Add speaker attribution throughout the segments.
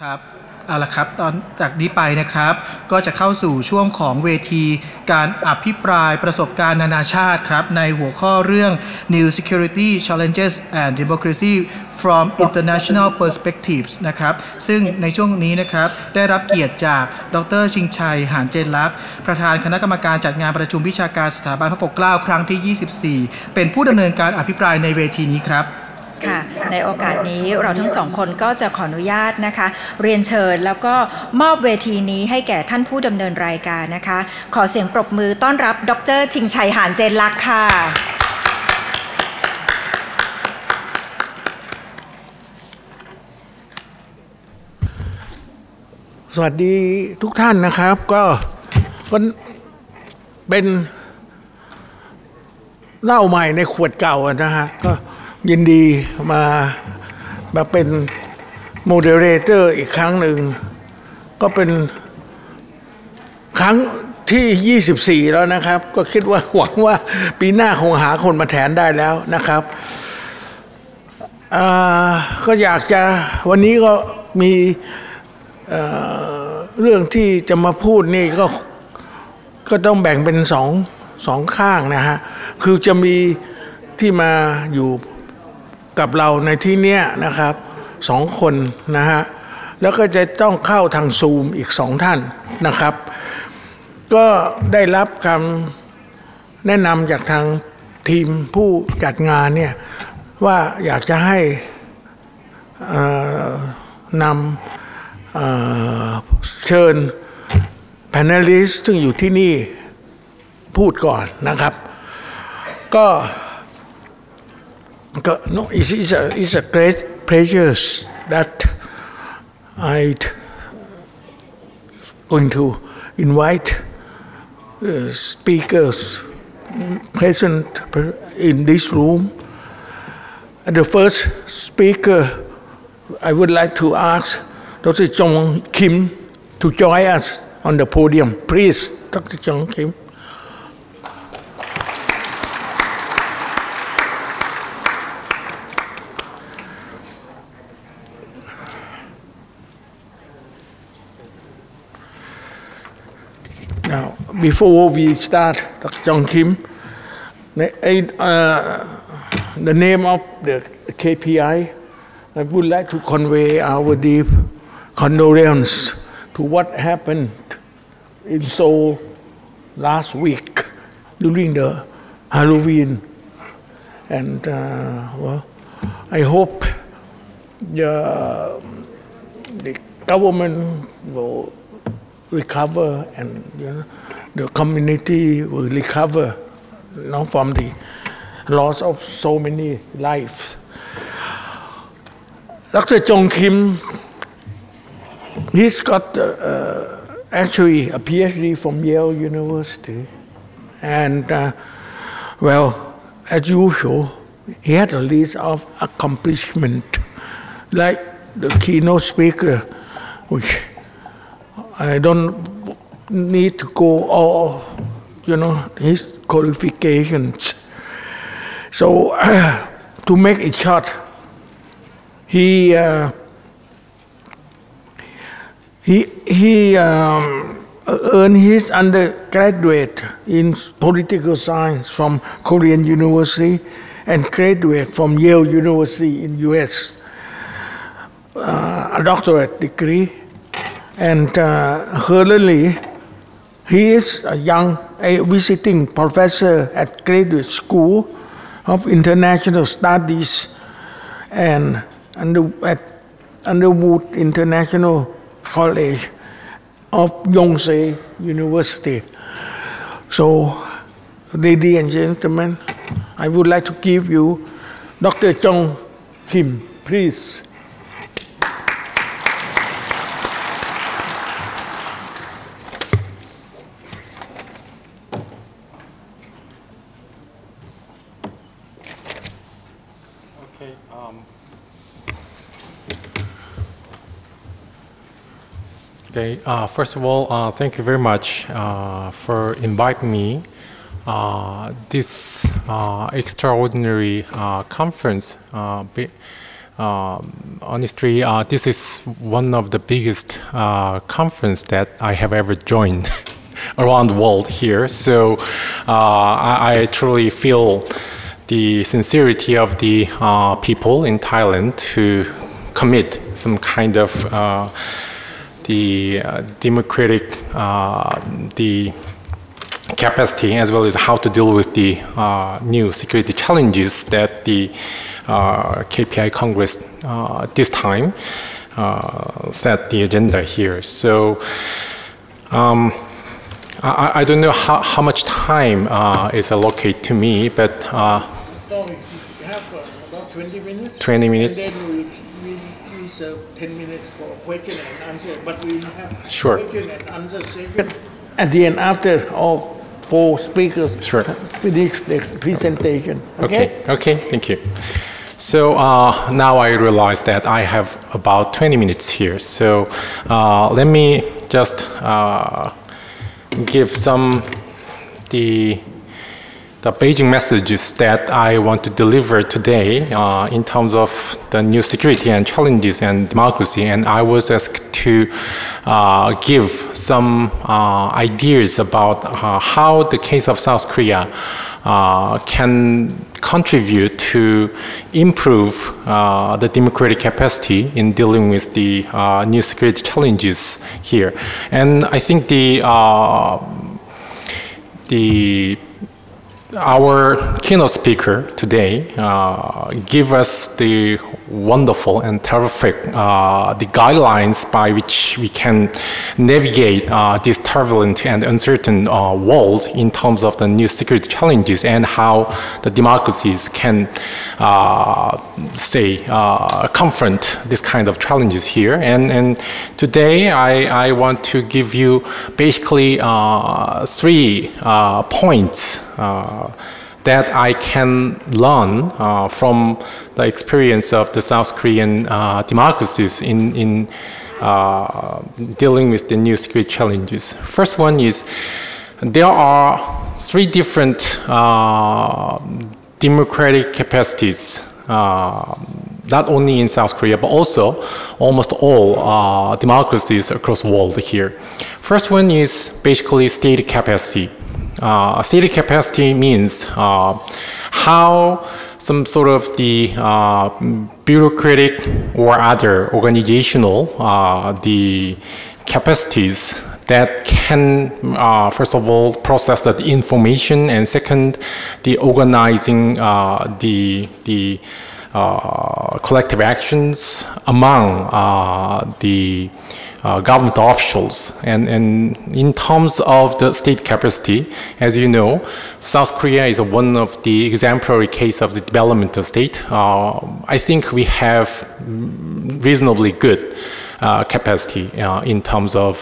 Speaker 1: ครับเอาละครับตอนจากนี้ไปนะครับก็จะเข้าสู่ช่วงของเวทีการอภิปรายประสบการณ์นานาชาติครับในหัวข้อเรื่อง New Security Challenges and Democracy from International Perspectives นะครับซึ่งในช่วงนี้นะครับได้รับเกียรติจากดร.ชิงชัย หาญเจนล ประธานคณะกรรมการจัดงานประชุมวิชาการสถาบันพระปกเกล้าครั้งที่ 24เป็นผู้ดำเนินการอภิปรายในเวทีนี้ครับ
Speaker 2: ค่ะในโอกาสนี้เราทั้งสองคนก็จะขออนุญาตนะคะเรียนเชิญแล้วก็มอบเวทีนี้ให้แก่ท่านผู้ดำเนินรายการนะคะขอเสียงปรบมือต้อนรับดร.ชิงชัย หาญเจนล ค่ะ
Speaker 3: สวัสดีทุกท่านนะครับก็เป็นเหล้าใหม่ในขวดเก่านะฮะก็ยินดีมาเป็นโมเดเลเตอร์อีกครั้งหนึ่งก็เป็นครั้งที่ 24 แล้วนะครับก็คิดว่าหวังว่าปีหน้าคงหาคนมาแทนได้แล้วนะครับก็อยากจะวันนี้ก็มีเรื่องที่จะมาพูดนี่ก็ต้องแบ่งเป็นสองข้างนะฮะคือจะมีที่มาอยู่กับเราในที่เนี้ยนะครับ2 คนนะฮะแล้วก็จะต้องเข้าทางซูมอีก2 ท่านนะครับก็ได้รับคำแนะนำจากทางทีมผู้จัดงานเนี่ยว่าอยากจะให้นำเชิญแพนเนลิสต์ซึ่งอยู่ที่นี่พูดก่อนนะครับก็no, it's a great pleasure that I'm going to invite speakers present in this room. And the first speaker, I would like to ask Dr. Jung Kim to join us on the podium. Please, Dr. Jung Kim. Now, before we start, Dr. Jung Kim, the name of the KPI, I would like to convey our deep condolence to what happened in Seoul last week during the Halloween. And, well, I hope the government will recover and the community will recover from the loss of so many lives. Dr. Jung Kim, he's got actually a PhD from Yale University, and well, as usual, he had a list of accomplishments, like the keynote speaker, which I don't need to go all, his qualifications. So, to make it short, he earned his undergraduate in political science from Korean University and graduate from Yale University in US, a doctorate degree. And currently, he is a visiting professor at Graduate School of International Studies and at Underwood International College of Yonsei University. So, ladies and gentlemen, I would like to give you Dr. Jung Kim, please.
Speaker 4: Okay, first of all, thank you very much for inviting me this extraordinary conference Honestly, this is one of the biggest conference that I have ever joined around the world here. So I truly feel the sincerity of the people in Thailand to commit some kind of the democratic the capacity as well as how to deal with the new security challenges that the KPI Congress this time set the agenda here. So I don't know how much time is allocated to me, but
Speaker 3: so we have about 20 minutes.
Speaker 4: 20 minutes.
Speaker 3: And then we reserve 10 minutes for question and answer, but we have
Speaker 4: Sure.
Speaker 3: question and answer session at the end after all 4 speakers
Speaker 4: Sure.
Speaker 3: finish their presentation.
Speaker 4: Okay, thank you. So now I realize that I have about 20 minutes here. So let me just give some the Beijing messages that I want to deliver today in terms of the new security and challenges and democracy. And I was asked to give some ideas about how the case of South Korea can contribute to improve the democratic capacity in dealing with the new security challenges here. And I think our keynote speaker today give us the wonderful and terrific the guidelines by which we can navigate this turbulent and uncertain world in terms of the new security challenges and how the democracies can confront this kind of challenges here. And today I want to give you basically 3 points that I can learn from the experience of the South Korean democracies in dealing with the new security challenges. First one is there are 3 different democratic capacities, not only in South Korea, but also almost all democracies across the world here. First one is basically state capacity. State capacity means how some sort of the bureaucratic or other organizational the capacities that can first of all process the information, and second the organizing the collective actions among the government officials. And in terms of the state capacity, as you know, South Korea is one of the exemplary case of the developmental state. I think we have reasonably good capacity in terms of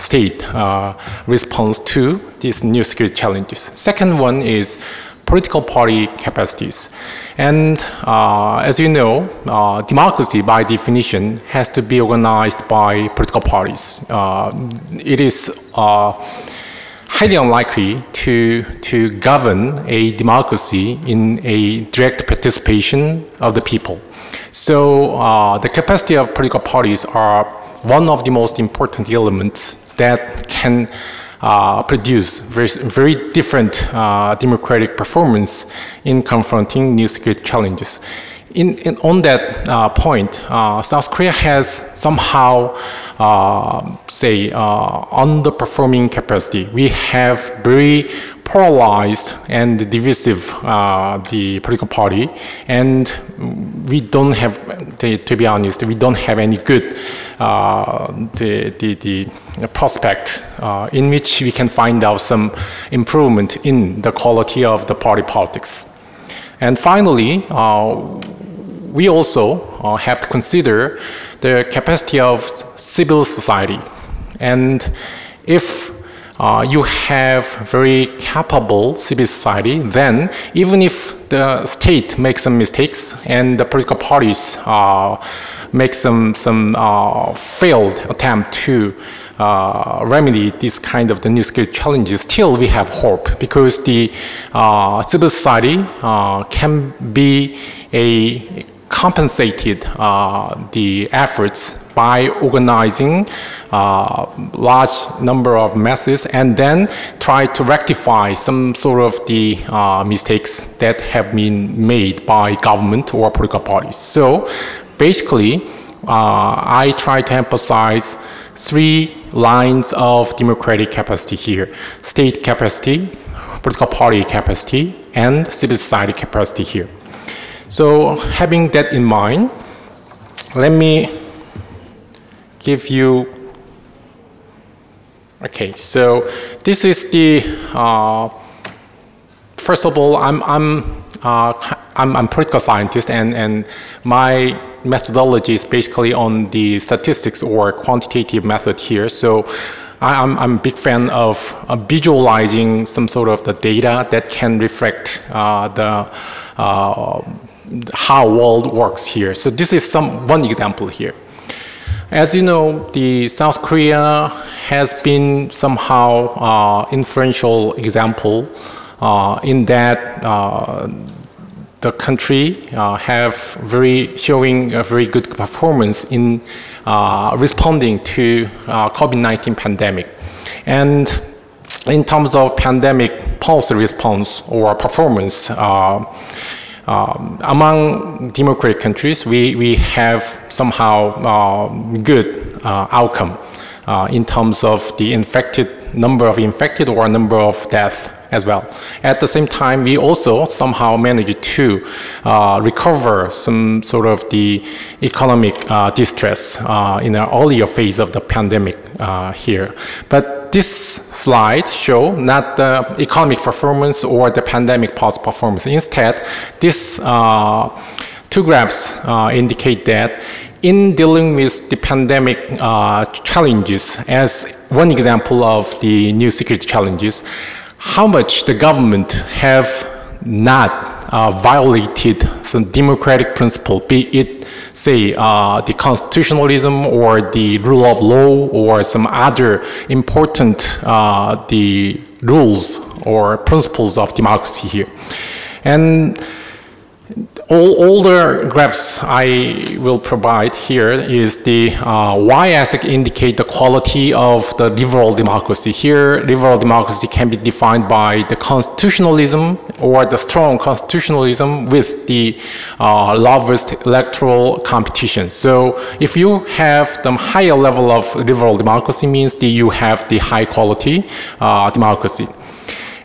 Speaker 4: state response to these new security challenges. Second one is political party capacities. And as you know, democracy by definition has to be organized by political parties. It is highly unlikely to govern a democracy in a direct participation of the people. So the capacity of political parties are one of the most important elements that can produce very different democratic performance in confronting new security challenges. On that point, South Korea has somehow, underperforming capacity. We have very polarized and divisive the political party, and we don't have, to be honest, we don't have any good the prospect in which we can find out some improvement in the quality of the party politics. And finally, we also have to consider the capacity of civil society. And if you have very capable civil society, then even if the state makes some mistakes and the political parties make some failed attempt to remedy this kind of the new security challenges, still we have hope, because the civil society can be a compensated the efforts by organizing large number of masses and then try to rectify some sort of the mistakes that have been made by government or political parties. So basically, I try to emphasize 3 lines of democratic capacity here: state capacity, political party capacity, and civil society capacity here. So having that in mind, let me give you, okay, so this is the, first of all, I'm a political scientist, and my methodology is basically on the statistics or quantitative method here. So I'm a big fan of visualizing some sort of the data that can reflect how world works here. So this is one example here. As you know, the South Korea has been somehow influential example in that the country showing a very good performance in responding to COVID-19 pandemic. And in terms of pandemic policy response or performance, among democratic countries, we have somehow good outcome in terms of the number of infected or number of deaths as well. At the same time, we also somehow managed to recover some sort of the economic distress in an earlier phase of the pandemic here. But this slide show not the economic performance or the pandemic past performance. Instead, these 2 graphs indicate that in dealing with the pandemic challenges, as one example of the new security challenges, how much the government have not violated some democratic principle, be it, say, the constitutionalism or the rule of law or some other important the rules or principles of democracy here. And all the graphs I will provide here is the y-axis indicate the quality of the liberal democracy. Here, liberal democracy can be defined by the constitutionalism or the strong constitutionalism with the robust electoral competition. So if you have the higher level of liberal democracy, means that you have the high quality democracy.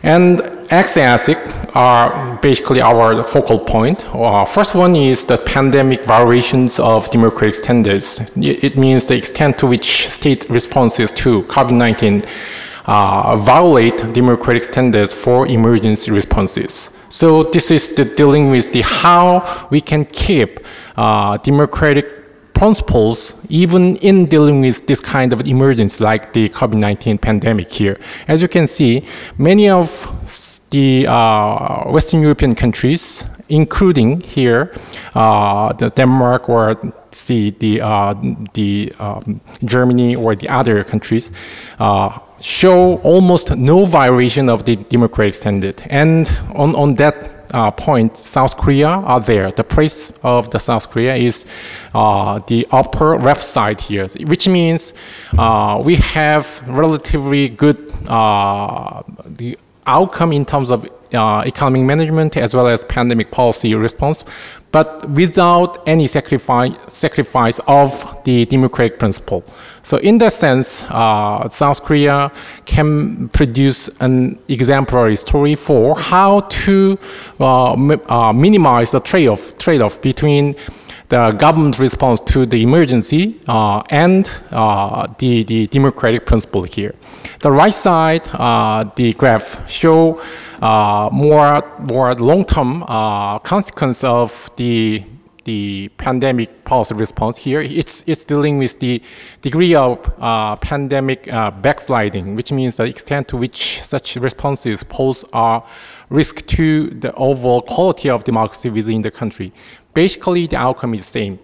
Speaker 4: And x-axis are basically our focal point. First one is the pandemic variations of democratic standards. It means the extent to which state responses to COVID-19 violate democratic standards for emergency responses. So this is the dealing with the how we can keep democratic principles even in dealing with this kind of emergency like the COVID-19 pandemic here. As you can see, many of the Western European countries, including here the Denmark or the Germany or the other countries, show almost no violation of the democratic standard. And on that point, South Korea are there. The place of the South Korea is the upper left side here, which means we have relatively good the outcome in terms of economic management as well as pandemic policy response, but without any sacrifice of the democratic principle. So in that sense, South Korea can produce an exemplary story for how to minimize the trade-off between the government response to the emergency and the democratic principle here. The right side, the graph show more long-term consequence of the pandemic policy response here. It's dealing with the degree of pandemic backsliding, which means the extent to which such responses pose a risk to the overall quality of democracy within the country. Basically, the outcome is the same.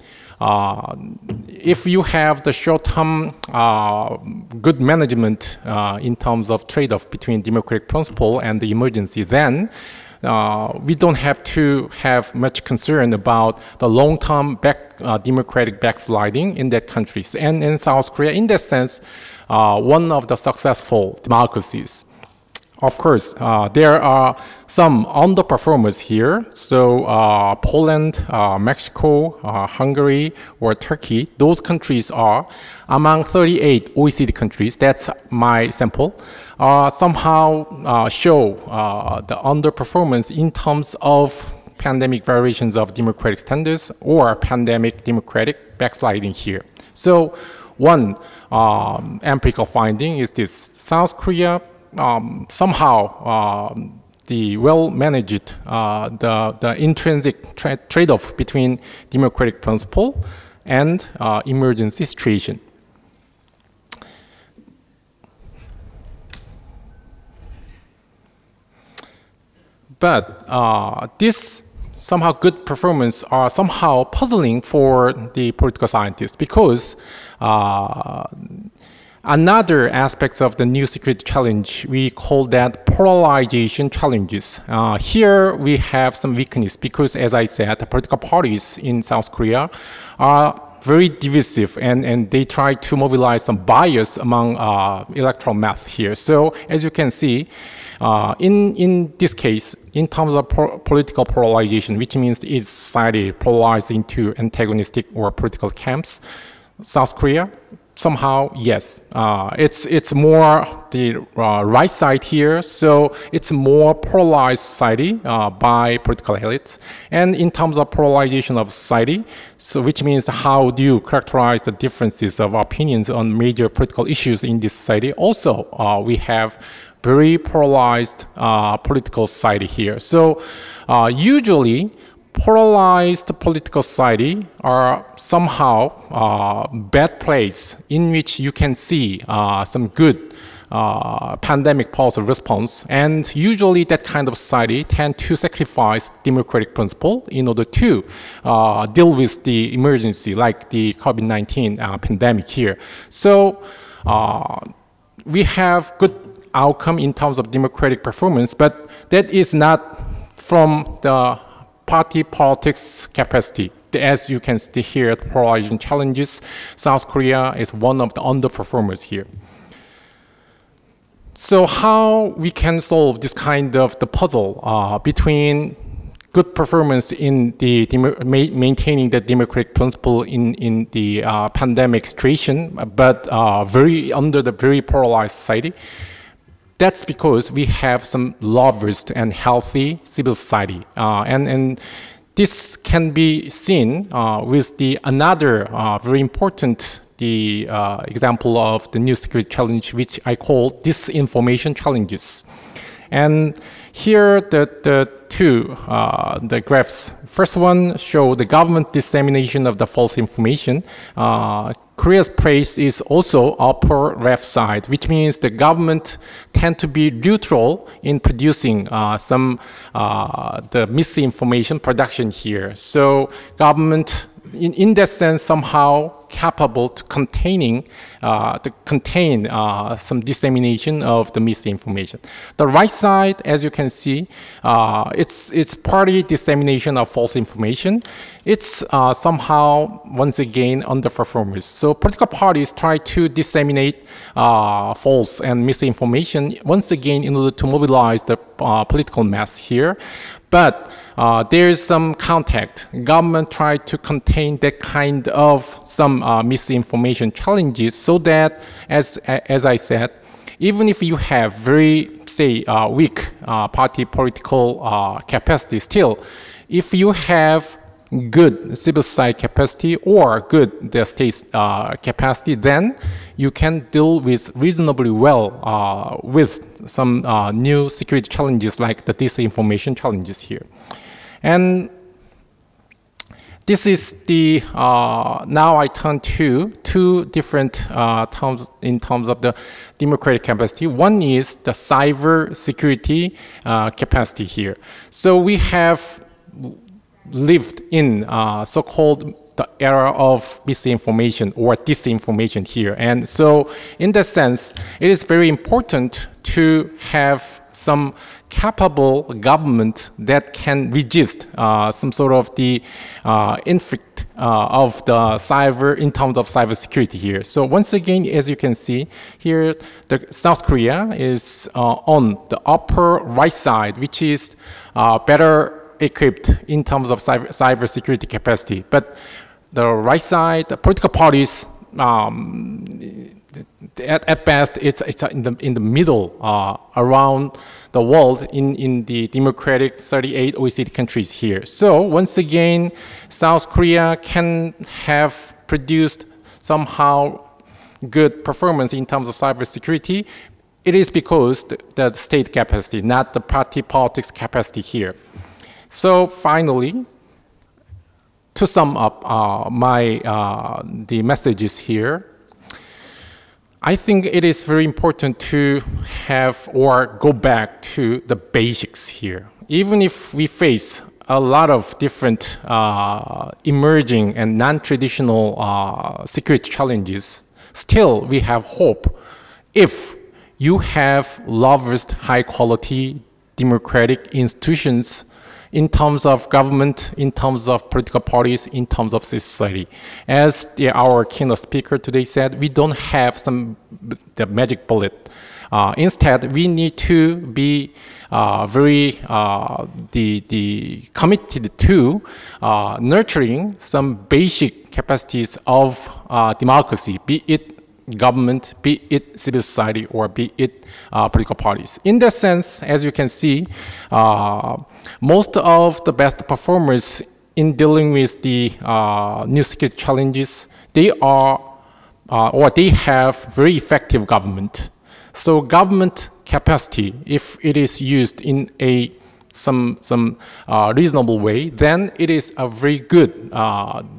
Speaker 4: If you have the short-term good management in terms of trade-off between democratic principle and the emergency, then we don't have to have much concern about the long-term democratic backsliding in that country. And in South Korea, in that sense, one of the successful democracies. Of course, there are some underperformers here. So Poland, Mexico, Hungary, or Turkey, those countries are among 38 OECD countries. That's my sample. Somehow show the underperformance in terms of pandemic variations of democratic standards or pandemic democratic backsliding here. So one empirical finding is this: South Korea somehow the well-managed the intrinsic trade-off between democratic principle and emergency situation. But this somehow good performance are somehow puzzling for the political scientists, because another aspect of the new security challenge, we call that polarization challenges. Here we have some weakness because, as I said, the political parties in South Korea are very divisive, and they try to mobilize some bias among electoral math here. So as you can see, in this case, in terms of political polarization, which means is society polarized into antagonistic or political camps, South Korea, somehow, yes, it's more the right side here, so it's more polarized society by political elites. And in terms of polarization of society, so which means how do you characterize the differences of opinions on major political issues in this society? Also, we have very polarized political society here. So usually, polarized political society are somehow bad place in which you can see some good pandemic policy response, and usually that kind of society tend to sacrifice democratic principle in order to deal with the emergency like the COVID-19 pandemic here. So we have good outcome in terms of democratic performance, but that is not from the party politics capacity. As you can see here, the polarization challenges, South Korea is one of the underperformers here. So how we can solve this kind of the puzzle between good performance in the maintaining the democratic principle in the pandemic situation, but very under the very polarized society? That's because we have some robust and healthy civil society, and this can be seen with the another very important example of the new security challenge, which I call disinformation challenges. And here the two the graphs. First one show the government dissemination of the false information. Korea's place is also upper left side, which means the government tend to be neutral in producing some the misinformation production here. So government, in that sense, somehow capable to contain some dissemination of the misinformation. The right side, as you can see, it's party dissemination of false information. It's somehow, once again, underperformers. So political parties try to disseminate false and misinformation, once again, in order to mobilize the political mass here. But there is some contact. Government try to contain that kind of some misinformation challenges, so that, as I said, even if you have very, say, weak party political capacity, still, if you have good civil society capacity or good the state capacity, then you can deal with reasonably well with some new security challenges like the disinformation challenges here. And this is the, now I turn to two different terms in terms of the democratic capacity. One is the cyber security capacity here. So we have lived in so-called the era of misinformation or disinformation here. And so in that sense, it is very important to have some capable government that can resist some sort of the inflict of the cyber in terms of cyber security here. So once again, as you can see here, the South Korea is on the upper right side, which is better equipped in terms of cyber security capacity. But the right side, the political parties, at best, it's in the middle around the world in the democratic 38 OECD countries here. So once again, South Korea can have produced somehow good performance in terms of cybersecurity. It is because the state capacity, not the party politics capacity here. So finally, to sum up the messages here, I think it is very important to have or go back to the basics here. Even if we face a lot of different emerging and non-traditional security challenges, still we have hope if you have robust, high-quality democratic institutions in terms of government, in terms of political parties, in terms of society. As our keynote speaker today said, we don't have the magic bullet. Instead, we need to be very committed to nurturing some basic capacities of democracy, be it government, be it civil society, or be it political parties. In that sense, as you can see, most of the best performers in dealing with the new security challenges, they are or they have very effective government. So government capacity, if it is used in some reasonable way, then it is a very good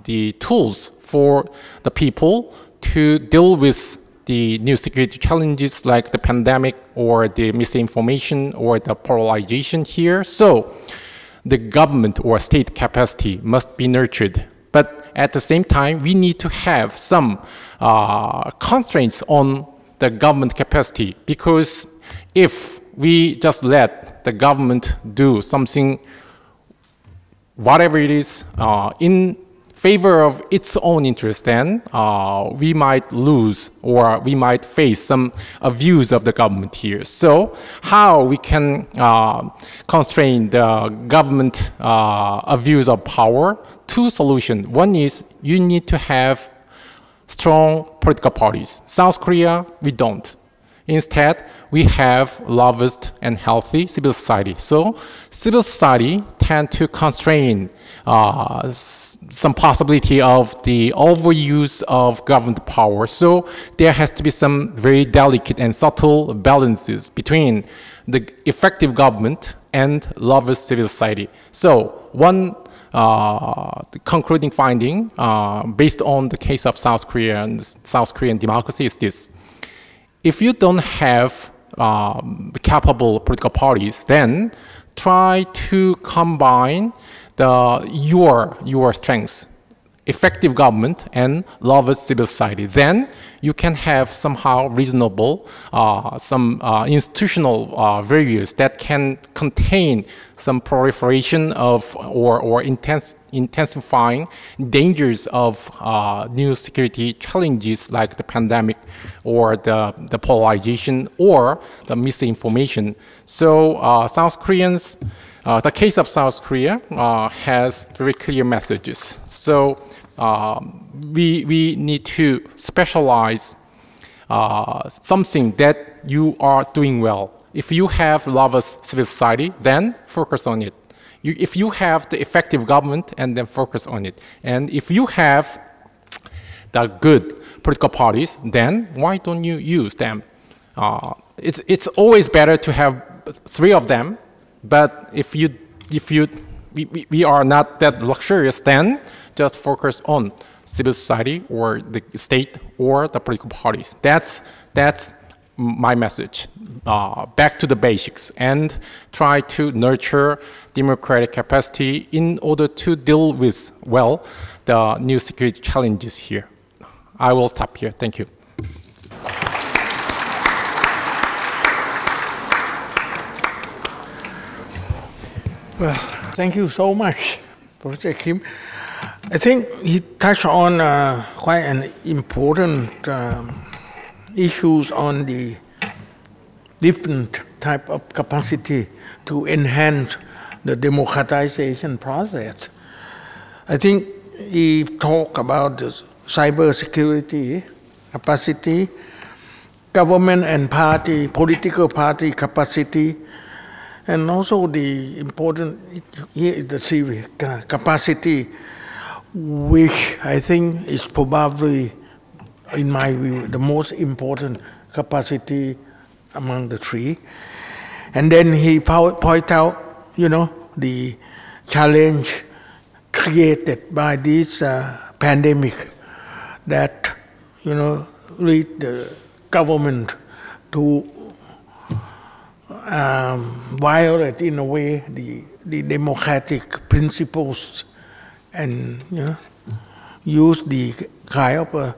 Speaker 4: the tools for the people to deal with the new security challenges like the pandemic or the misinformation or the polarization here. So the government or state capacity must be nurtured. But at the same time, we need to have some constraints on the government capacity, because if we just let the government do something, whatever it is, in favor of its own interest, then we might lose or we might face some abuse of the government here. So how we can constrain the government abuse of power? Two solutions. One is you need to have strong political parties. South Korea, we don't. Instead, we have robust and healthy civil society. So civil society tend to constrain some possibility of the overuse of government power. So there has to be some very delicate and subtle balances between the effective government and robust civil society. So one concluding finding based on the case of South Korea and South Korean democracy is this. If you don't have capable political parties, then try to combine your strengths, effective government and robust civil society. Then you can have somehow reasonable, some institutional values that can contain some proliferation of or intensifying dangers of new security challenges like the pandemic or the polarization or the misinformation. So South Koreans, the case of South Korea has very clear messages. So we need to specialize something that you are doing well. If you have robust civil society, then focus on it. If you have the effective government, and then focus on it. And if you have the good political parties, then why don't you use them? It's always better to have three of them. But if we are not that luxurious, then just focus on civil society or the state or the political parties. That's my message. Back to the basics and try to nurture democratic capacity in order to deal with, well, the new security challenges here. I will stop here. Thank you.
Speaker 3: Well, thank you so much, Professor Kim. I think he touched on quite an important issues on the different type of capacity to enhance the democratization process. I think he talked about the cyber security capacity, government and party, political party capacity, and also the important here is the civic capacity, which I think is probably, in my view, the most important capacity among the three. And then he point out, the challenge created by this pandemic that, lead the government to violate in a way the democratic principles and use the kind of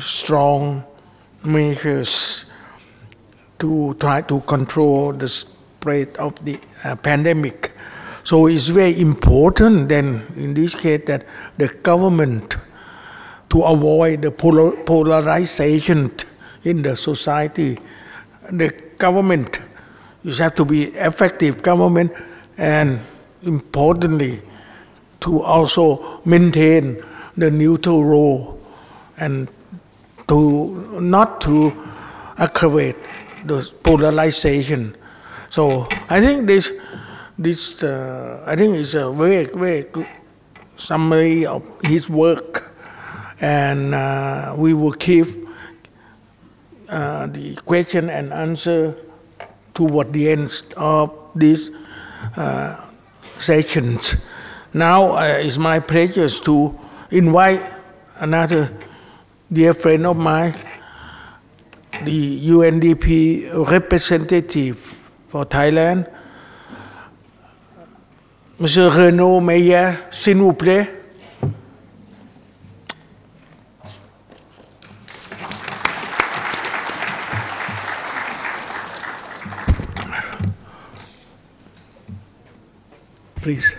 Speaker 3: strong measures to try to control the spread of the pandemic. So it's very important then in this case that the government, to avoid the polarization in the society, the government have to be effective government, and importantly to also maintain the neutral role and to not to aggravate the polarization. So I think this I think is a very good summary of his work, and we will keep the question and answer toward the end of these sessions. Now it's my pleasure to invite another dear friend of mine, the UNDP representative for Thailand, Mr. Renaud Meyer, s'il vous plaît. Please.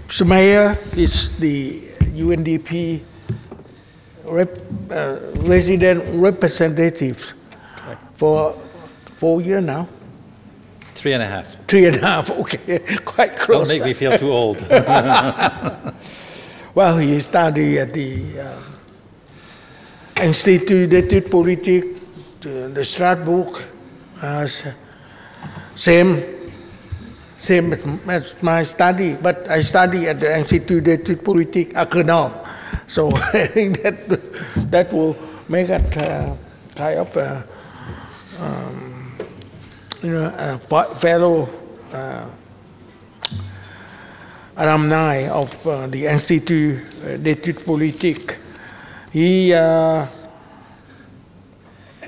Speaker 3: Mr. Meyer is the UNDP resident representative for 4 years now.
Speaker 5: 3.5.
Speaker 3: 3.5, okay, quite close.
Speaker 5: Don't make me feel too old.
Speaker 3: Well, he studied at the Institut d'études politiques, the Strasbourg, same as my study, but I study at the Institut d'études politiques à Grenoble. So I think that will make it kind of a fellow alumni of the Institut d'études politiques. He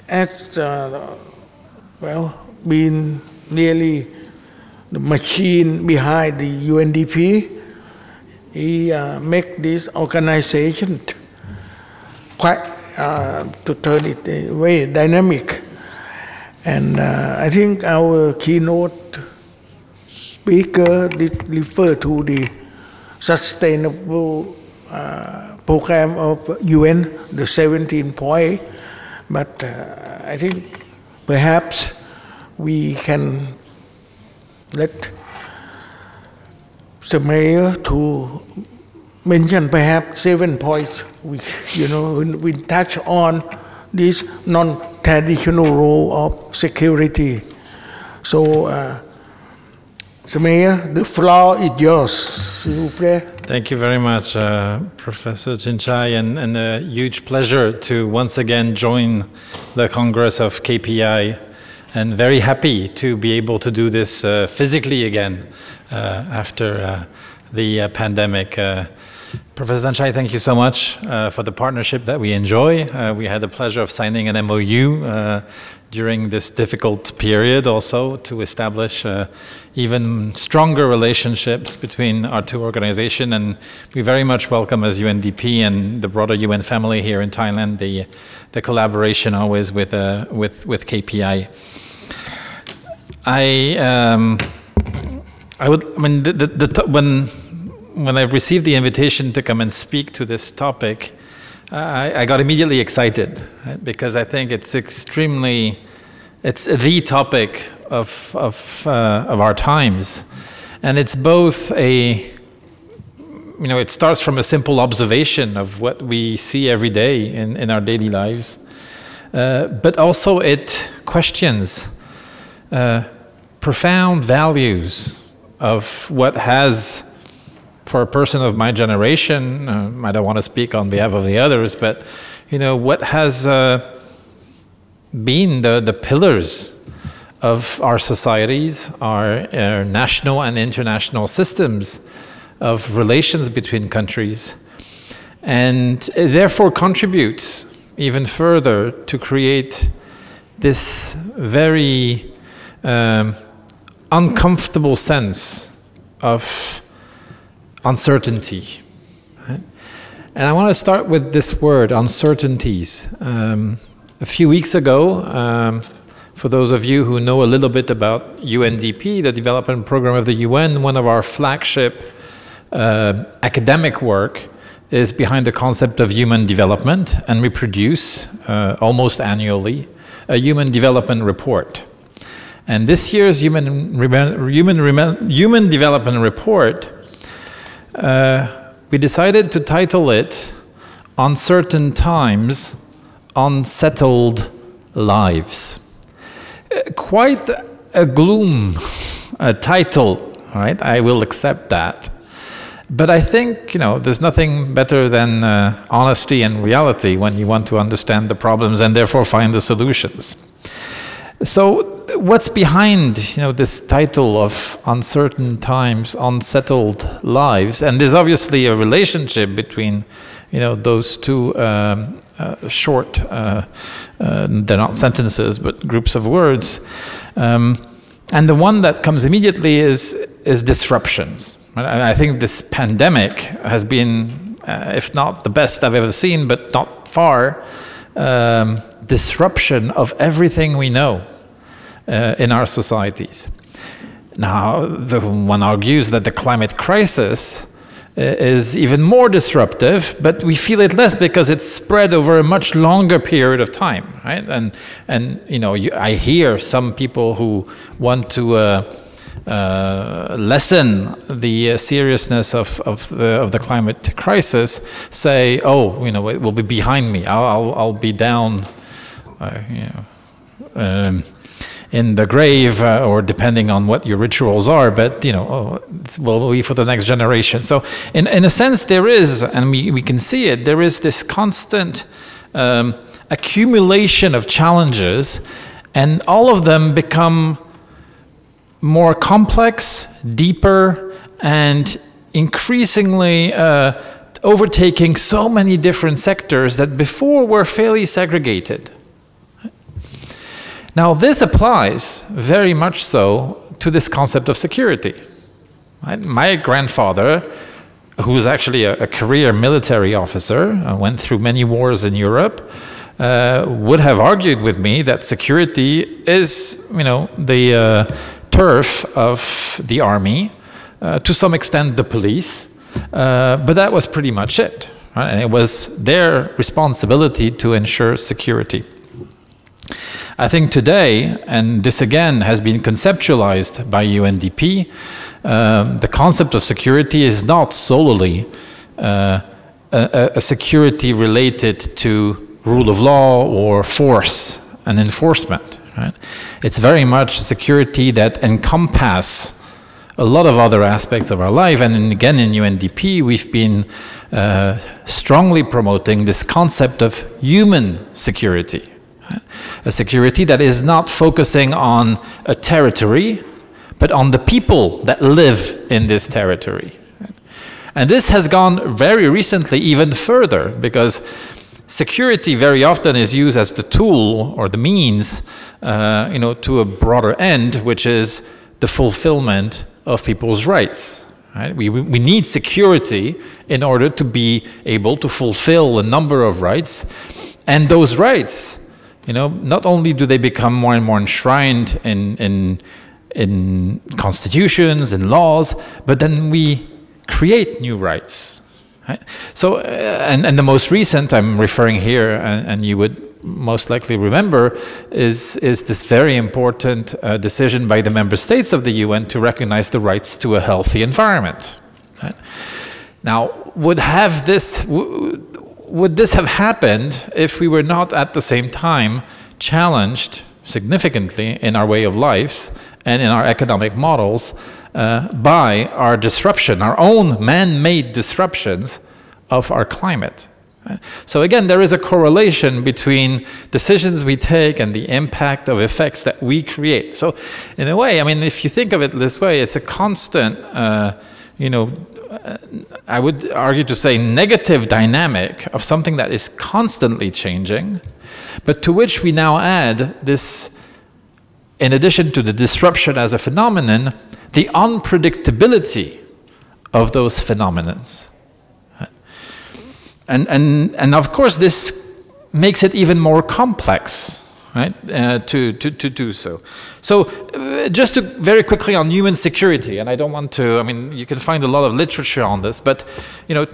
Speaker 3: has been nearly the machine behind the UNDP. He make this organization quite to turn it very dynamic. And I think our keynote speaker did refer to the sustainable program of UN, the 17 point. But I think perhaps we can let the mayor to mention perhaps 7 points which we touch on this non-traditional role of security. So, the mayor, the floor is yours, s'il vous plaît.
Speaker 5: Thank you very much, Professor Chinchai, and a huge pleasure to once again join the Congress of KPI, and very happy to be able to do this physically again after the pandemic. Professor Danchai, thank you so much for the partnership that we enjoy. We had the pleasure of signing an MOU during this difficult period also to establish even stronger relationships between our two organizations, and we very much welcome as UNDP and the broader UN family here in Thailand the collaboration always with KPI. When I received the invitation to come and speak to this topic, I got immediately excited, right? Because I think it's the topic of our times, and it's both it starts from a simple observation of what we see every day in our daily lives, but also it questions profound values of what has, for a person of my generation, I don't want to speak on behalf of the others, but what has been the pillars of our societies, our national and international systems of relations between countries, and therefore contributes even further to create this very uncomfortable sense of uncertainty. And I want to start with this word, uncertainties. A few weeks ago, for those of you who know a little bit about UNDP, the development program of the UN, one of our flagship academic work is behind the concept of human development, and we produce almost annually a human development report. And this year's human development report, we decided to title it Uncertain Times, Unsettled Lives. Quite a gloom title, right? I will accept that. But I think, there's nothing better than honesty and reality when you want to understand the problems and therefore find the solutions. So what's behind, this title of Uncertain Times, Unsettled Lives? And there's obviously a relationship between, those two short, they're not sentences, but groups of words. And the one that comes immediately is disruptions. I think this pandemic has been, if not the best I've ever seen, but not far, disruption of everything we know in our societies. Now, one argues that the climate crisis is even more disruptive, but we feel it less because it's spread over a much longer period of time, right? And I hear some people who want to lessen the seriousness of the climate crisis say, oh, it will be behind me. I'll be down, in the grave, or depending on what your rituals are, but it will be for the next generation. So in a sense there is, and we can see it, there is this constant accumulation of challenges, and all of them become more complex, deeper, and increasingly overtaking so many different sectors that before were fairly segregated. Now, this applies very much so to this concept of security. Right? My grandfather, who was actually a career military officer, went through many wars in Europe, would have argued with me that security is, the turf of the army, to some extent the police, but that was pretty much it. Right? And it was their responsibility to ensure security. I think today, and this again has been conceptualized by UNDP, the concept of security is not solely a security related to rule of law or force and enforcement. Right? It's very much security that encompasses a lot of other aspects of our life, and again in UNDP we've been strongly promoting this concept of human security. A security that is not focusing on a territory, but on the people that live in this territory. And this has gone very recently even further, because security very often is used as the tool or the means, to a broader end, which is the fulfillment of people's rights. Right? We need security in order to be able to fulfill a number of rights, and those rights, not only do they become more and more enshrined in constitutions and laws, but then we create new rights. Right? So, and the most recent I'm referring here, and you would most likely remember, is this very important decision by the member states of the UN to recognize the rights to a healthy environment. Right? Now, would this have happened if we were not at the same time challenged significantly in our way of life and in our economic models by our disruption, our own man-made disruptions of our climate? So again, there is a correlation between decisions we take and the impact of effects that we create. So in a way, I mean, if you think of it this way, it's a constant, I would argue to say negative dynamic of something that is constantly changing, but to which we now add this, in addition to the disruption as a phenomenon, the unpredictability of those phenomena. And of course, this makes it even more complex, right, to do so. So just to very quickly on human security, and I don't want to, I mean, you can find a lot of literature on this, but,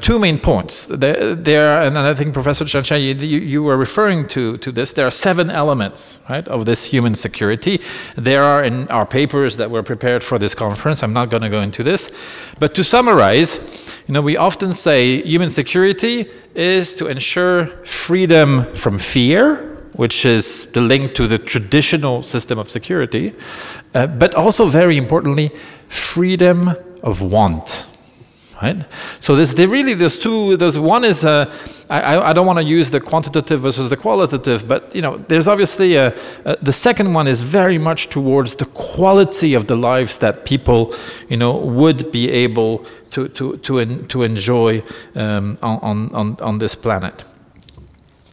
Speaker 5: two main points. There, and I think Professor Chanchai, you were referring to this, there are 7 elements, right, of this human security. There are in our papers that were prepared for this conference. I'm not going to go into this. But to summarize, we often say human security is to ensure freedom from fear, which is the link to the traditional system of security, but also very importantly, freedom of want. Right? So there's one is, I don't want to use the quantitative versus the qualitative, but there's obviously the second one is very much towards the quality of the lives that people would be able to enjoy on this planet.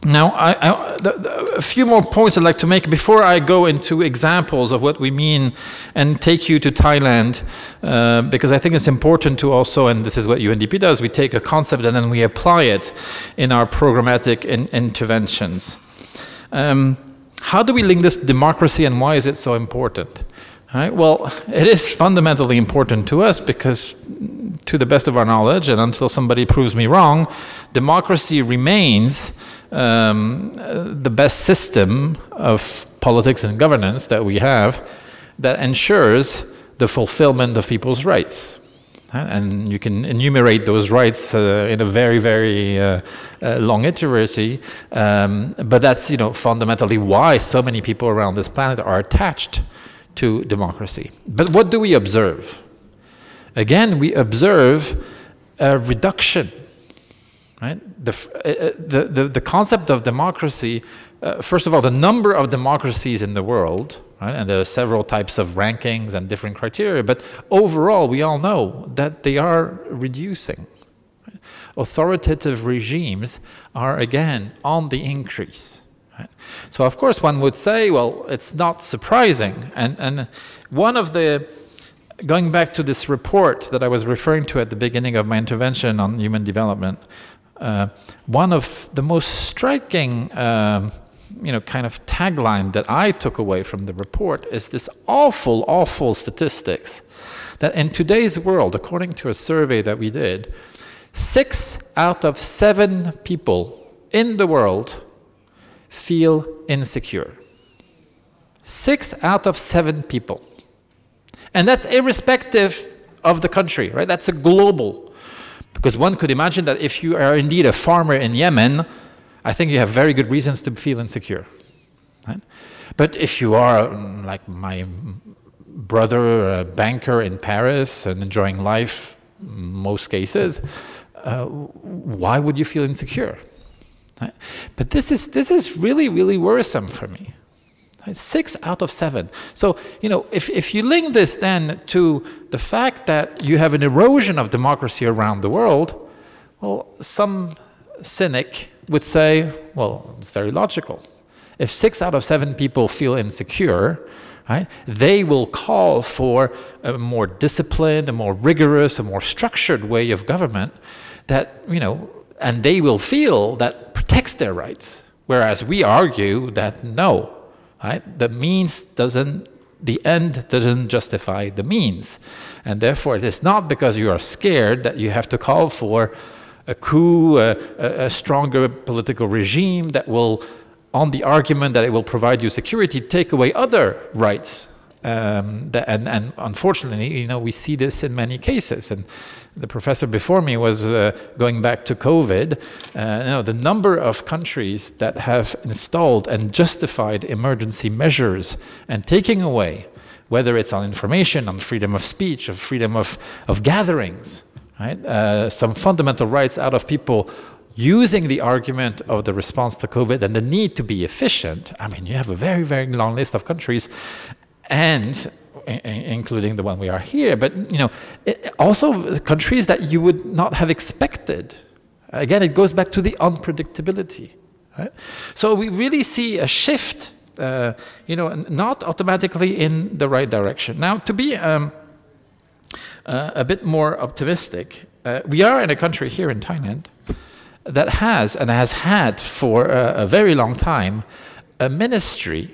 Speaker 5: Now, a few more points I'd like to make before I go into examples of what we mean and take you to Thailand, because I think it's important to also, and this is what UNDP does, we take a concept and then we apply it in our programmatic interventions. How do we link this to democracy, and why is it so important? Right? Well, it is fundamentally important to us because, to the best of our knowledge, and until somebody proves me wrong, democracy remains the best system of politics and governance that we have that ensures the fulfillment of people's rights. And you can enumerate those rights in a very, very long iteracy, but that's fundamentally why so many people around this planet are attached to democracy. But what do we observe? Again, we observe a reduction. Right? The concept of democracy, first of all, the number of democracies in the world, right? And there are several types of rankings and different criteria, but overall we all know that they are reducing. Right? Authoritative regimes are again on the increase. Right? So of course one would say, well, it's not surprising, and one of the, going back to this report that I was referring to at the beginning of my intervention on human development, one of the most striking, kind of tagline that I took away from the report is this awful, awful statistics that in today's world, according to a survey that we did, 6 out of 7 people in the world feel insecure. 6 out of 7 people. And that's irrespective of the country, right? That's a global. Because one could imagine that if you are indeed a farmer in Yemen, I think you have very good reasons to feel insecure. Right? But if you are, like my brother, a banker in Paris and enjoying life in most cases, why would you feel insecure? Right? But this is really, really worrisome for me. 6 out of 7. So, if you link this then to the fact that you have an erosion of democracy around the world, well, some cynic would say, well, it's very logical. If 6 out of 7 people feel insecure, right, they will call for a more disciplined, a more rigorous, a more structured way of government that, and they will feel that protects their rights. Whereas we argue that no, right, the end doesn't justify the means. And therefore, it is not because you are scared that you have to call for a coup, a stronger political regime that will, on the argument that it will provide you security, take away other rights. And unfortunately, we see this in many cases. And the professor before me was going back to COVID. The number of countries that have installed and justified emergency measures and taking away, whether it's on information, on freedom of speech, of freedom of gatherings, right? Some fundamental rights out of people using the argument of the response to COVID and the need to be efficient. I mean, you have a very, very long list of countries, and including the one we are here, but also countries that you would not have expected. Again, it goes back to the unpredictability. Right? So we really see a shift, not automatically in the right direction. Now, to be a bit more optimistic, we are in a country here in Thailand that has had for a very long time a ministry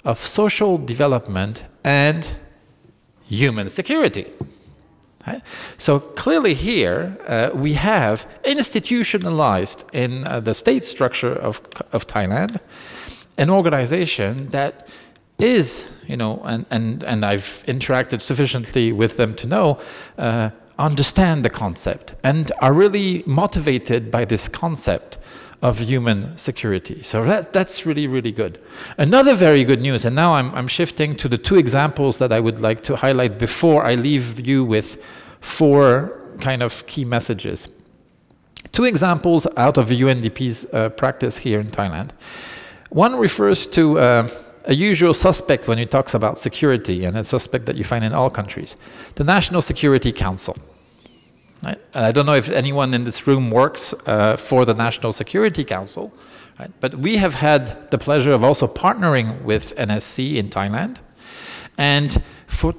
Speaker 5: of social development and human security. Right? So clearly here we have institutionalized in the state structure of Thailand an organization that is, and I've interacted sufficiently with them to know, understand the concept and are really motivated by this concept of human security. So that's really, really good. Another very good news, and now I'm shifting to the 2 examples that I would like to highlight before I leave you with 4 kind of key messages. 2 examples out of the UNDP's practice here in Thailand. One refers to a usual suspect when it talks about security, and a suspect that you find in all countries, the National Security Council. Right? I don't know if anyone in this room works for the National Security Council, right? But we have had the pleasure of also partnering with NSC in Thailand, and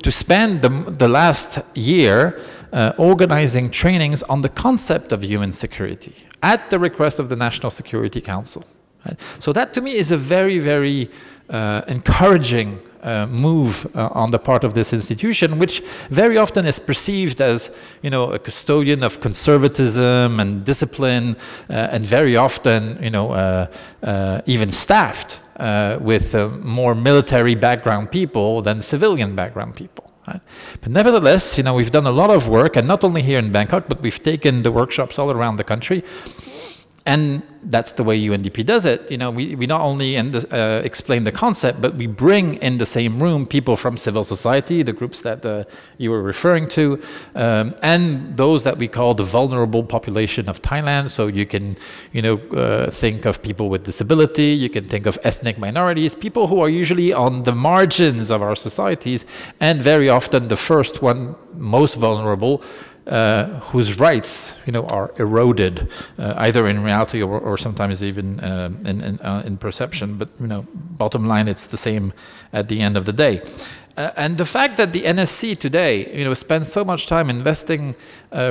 Speaker 5: to spend the last year organizing trainings on the concept of human security at the request of the National Security Council. Right? So that to me is a very, very encouraging move on the part of this institution, which very often is perceived as, a custodian of conservatism and discipline, and very often, even staffed with more military background people than civilian background people. Right? But nevertheless, we've done a lot of work, and not only here in Bangkok, but we've taken the workshops all around the country. And that's the way UNDP does it. We not only explain the concept, but we bring in the same room people from civil society, the groups that you were referring to, and those that we call the vulnerable population of Thailand. So you can, think of people with disability, you can think of ethnic minorities, people who are usually on the margins of our societies, and very often the first one, most vulnerable, whose rights, are eroded, either in reality or sometimes even in perception. But bottom line, it's the same at the end of the day. And the fact that the NSC today, spends so much time investing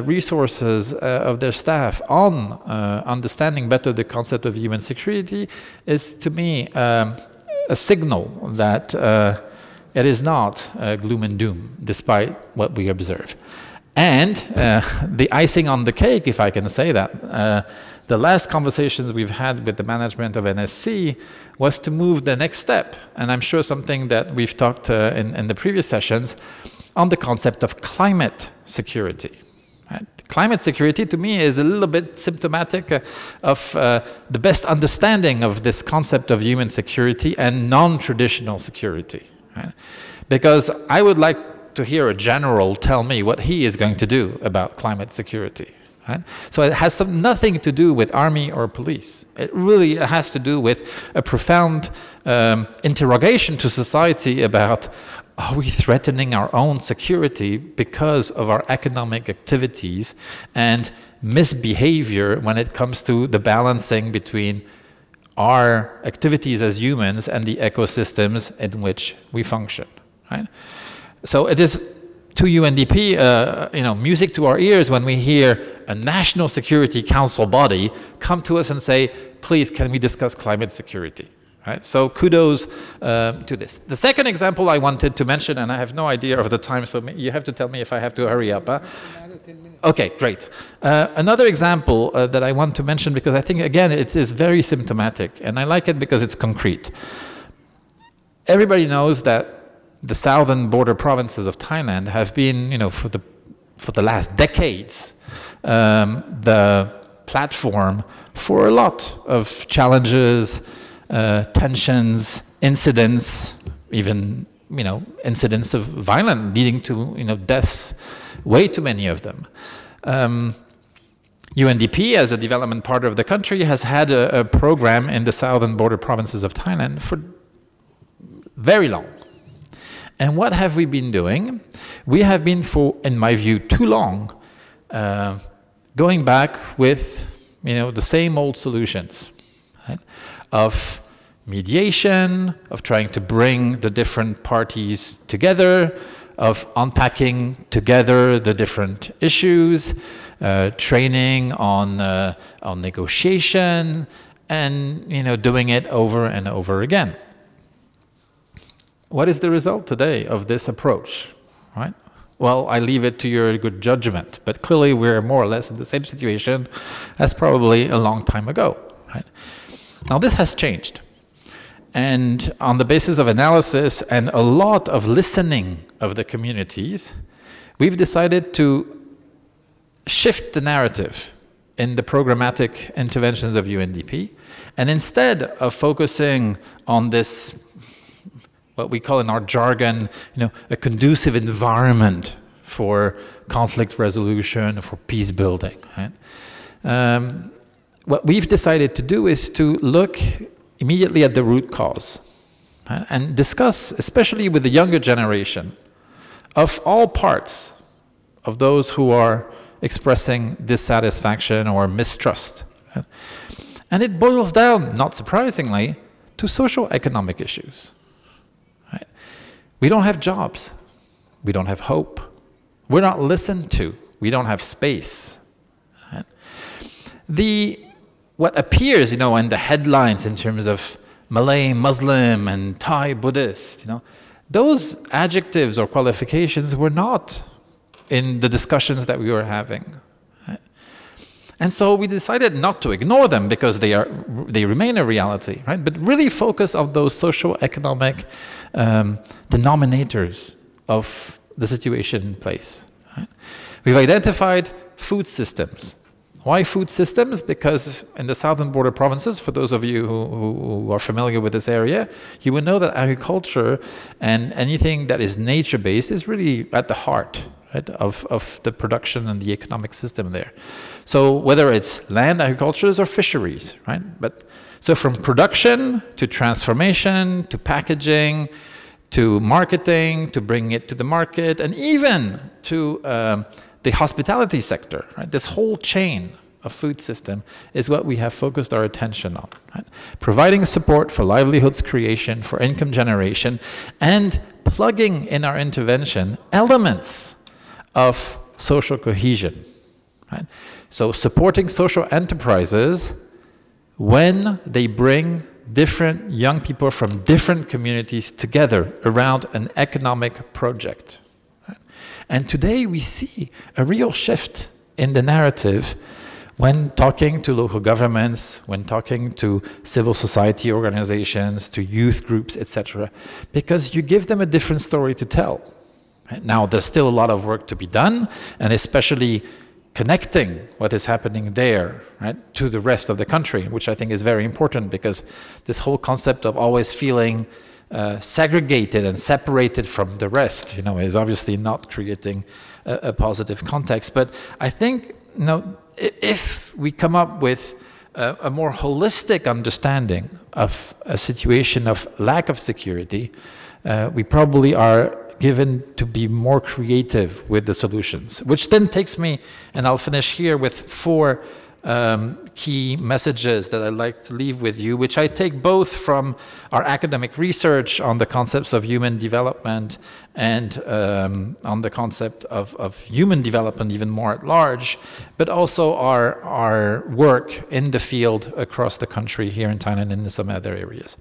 Speaker 5: resources of their staff on understanding better the concept of human security is, to me, a signal that it is not gloom and doom, despite what we observe. And the icing on the cake, if I can say that, the last conversations we've had with the management of NSC was to move the next step. And I'm sure something that we've talked in the previous sessions on the concept of climate security. Right? Climate security, to me, is a little bit symptomatic of the best understanding of this concept of human security and non-traditional security. Right? Because I would like to hear a general tell me what he is going to do about climate security. Right? So it has nothing to do with army or police. It really has to do with a profound interrogation to society about, are we threatening our own security because of our economic activities and misbehavior when it comes to the balancing between our activities as humans and the ecosystems in which we function. Right? So it is to UNDP, music to our ears when we hear a National Security Council body come to us and say, please, can we discuss climate security? Right? So kudos to this. The second example I wanted to mention, and I have no idea of the time, so you have to tell me if I have to hurry up. Okay, great. Another example that I want to mention, because I think, again, it is very symptomatic, and I like it because it's concrete. Everybody knows that the southern border provinces of Thailand have been, for the last decades, the platform for a lot of challenges, tensions, incidents, even, incidents of violence leading to, deaths, way too many of them. UNDP, as a development partner of the country, has had a program in the southern border provinces of Thailand for very long. And what have we been doing? We have been, for, in my view, too long, going back with, the same old solutions, right? Of mediation, of trying to bring the different parties together, of unpacking together the different issues, training on negotiation, and doing it over and over again. What is the result today of this approach, right? Well, I leave it to your good judgment, but clearly we're more or less in the same situation as probably a long time ago, right? Now this has changed. And on the basis of analysis and a lot of listening of the communities, we've decided to shift the narrative in the programmatic interventions of UNDP. And instead of focusing on this, what we call in our jargon, a conducive environment for conflict resolution, for peace building, right? What we've decided to do is to look immediately at the root cause, right? And discuss, especially with the younger generation, of all parts of those who are expressing dissatisfaction or mistrust. Right? And it boils down, not surprisingly, to socio-economic issues. Right? We don't have jobs. We don't have hope. We're not listened to. We don't have space. Right? What appears, in the headlines in terms of Malay Muslim and Thai Buddhist, those adjectives or qualifications were not in the discussions that we were having. Right? And so we decided not to ignore them because they remain a reality, right? But really focus on those socio-economic denominators of the situation in place. Right? We've identified food systems. Why food systems? Because in the southern border provinces, for those of you who are familiar with this area, you will know that agriculture and anything that is nature-based is really at the heart, right, of the production and the economic system there. So whether it's land, agriculture, or fisheries, right? So from production to transformation to packaging to marketing, to bring it to the market, and even to the hospitality sector, right? This whole chain of food system is what we have focused our attention on, right? Providing support for livelihoods creation, for income generation, and plugging in our intervention elements of social cohesion, right? So supporting social enterprises when they bring different young people from different communities together around an economic project. And today we see a real shift in the narrative when talking to local governments, when talking to civil society organizations, to youth groups, etc., because you give them a different story to tell. Right? Now, there's still a lot of work to be done, and especially connecting what is happening there, right, to the rest of the country, which I think is very important, because this whole concept of always feeling segregated and separated from the rest, is obviously not creating a positive context. But I think if we come up with a more holistic understanding of a situation of lack of security, we probably are given to be more creative with the solutions, which then takes me, and I'll finish here with 4 key messages that I'd like to leave with you, which I take both from our academic research on the concepts of human development and on the concept of human development even more at large, but also our work in the field across the country here in Thailand and in some other areas.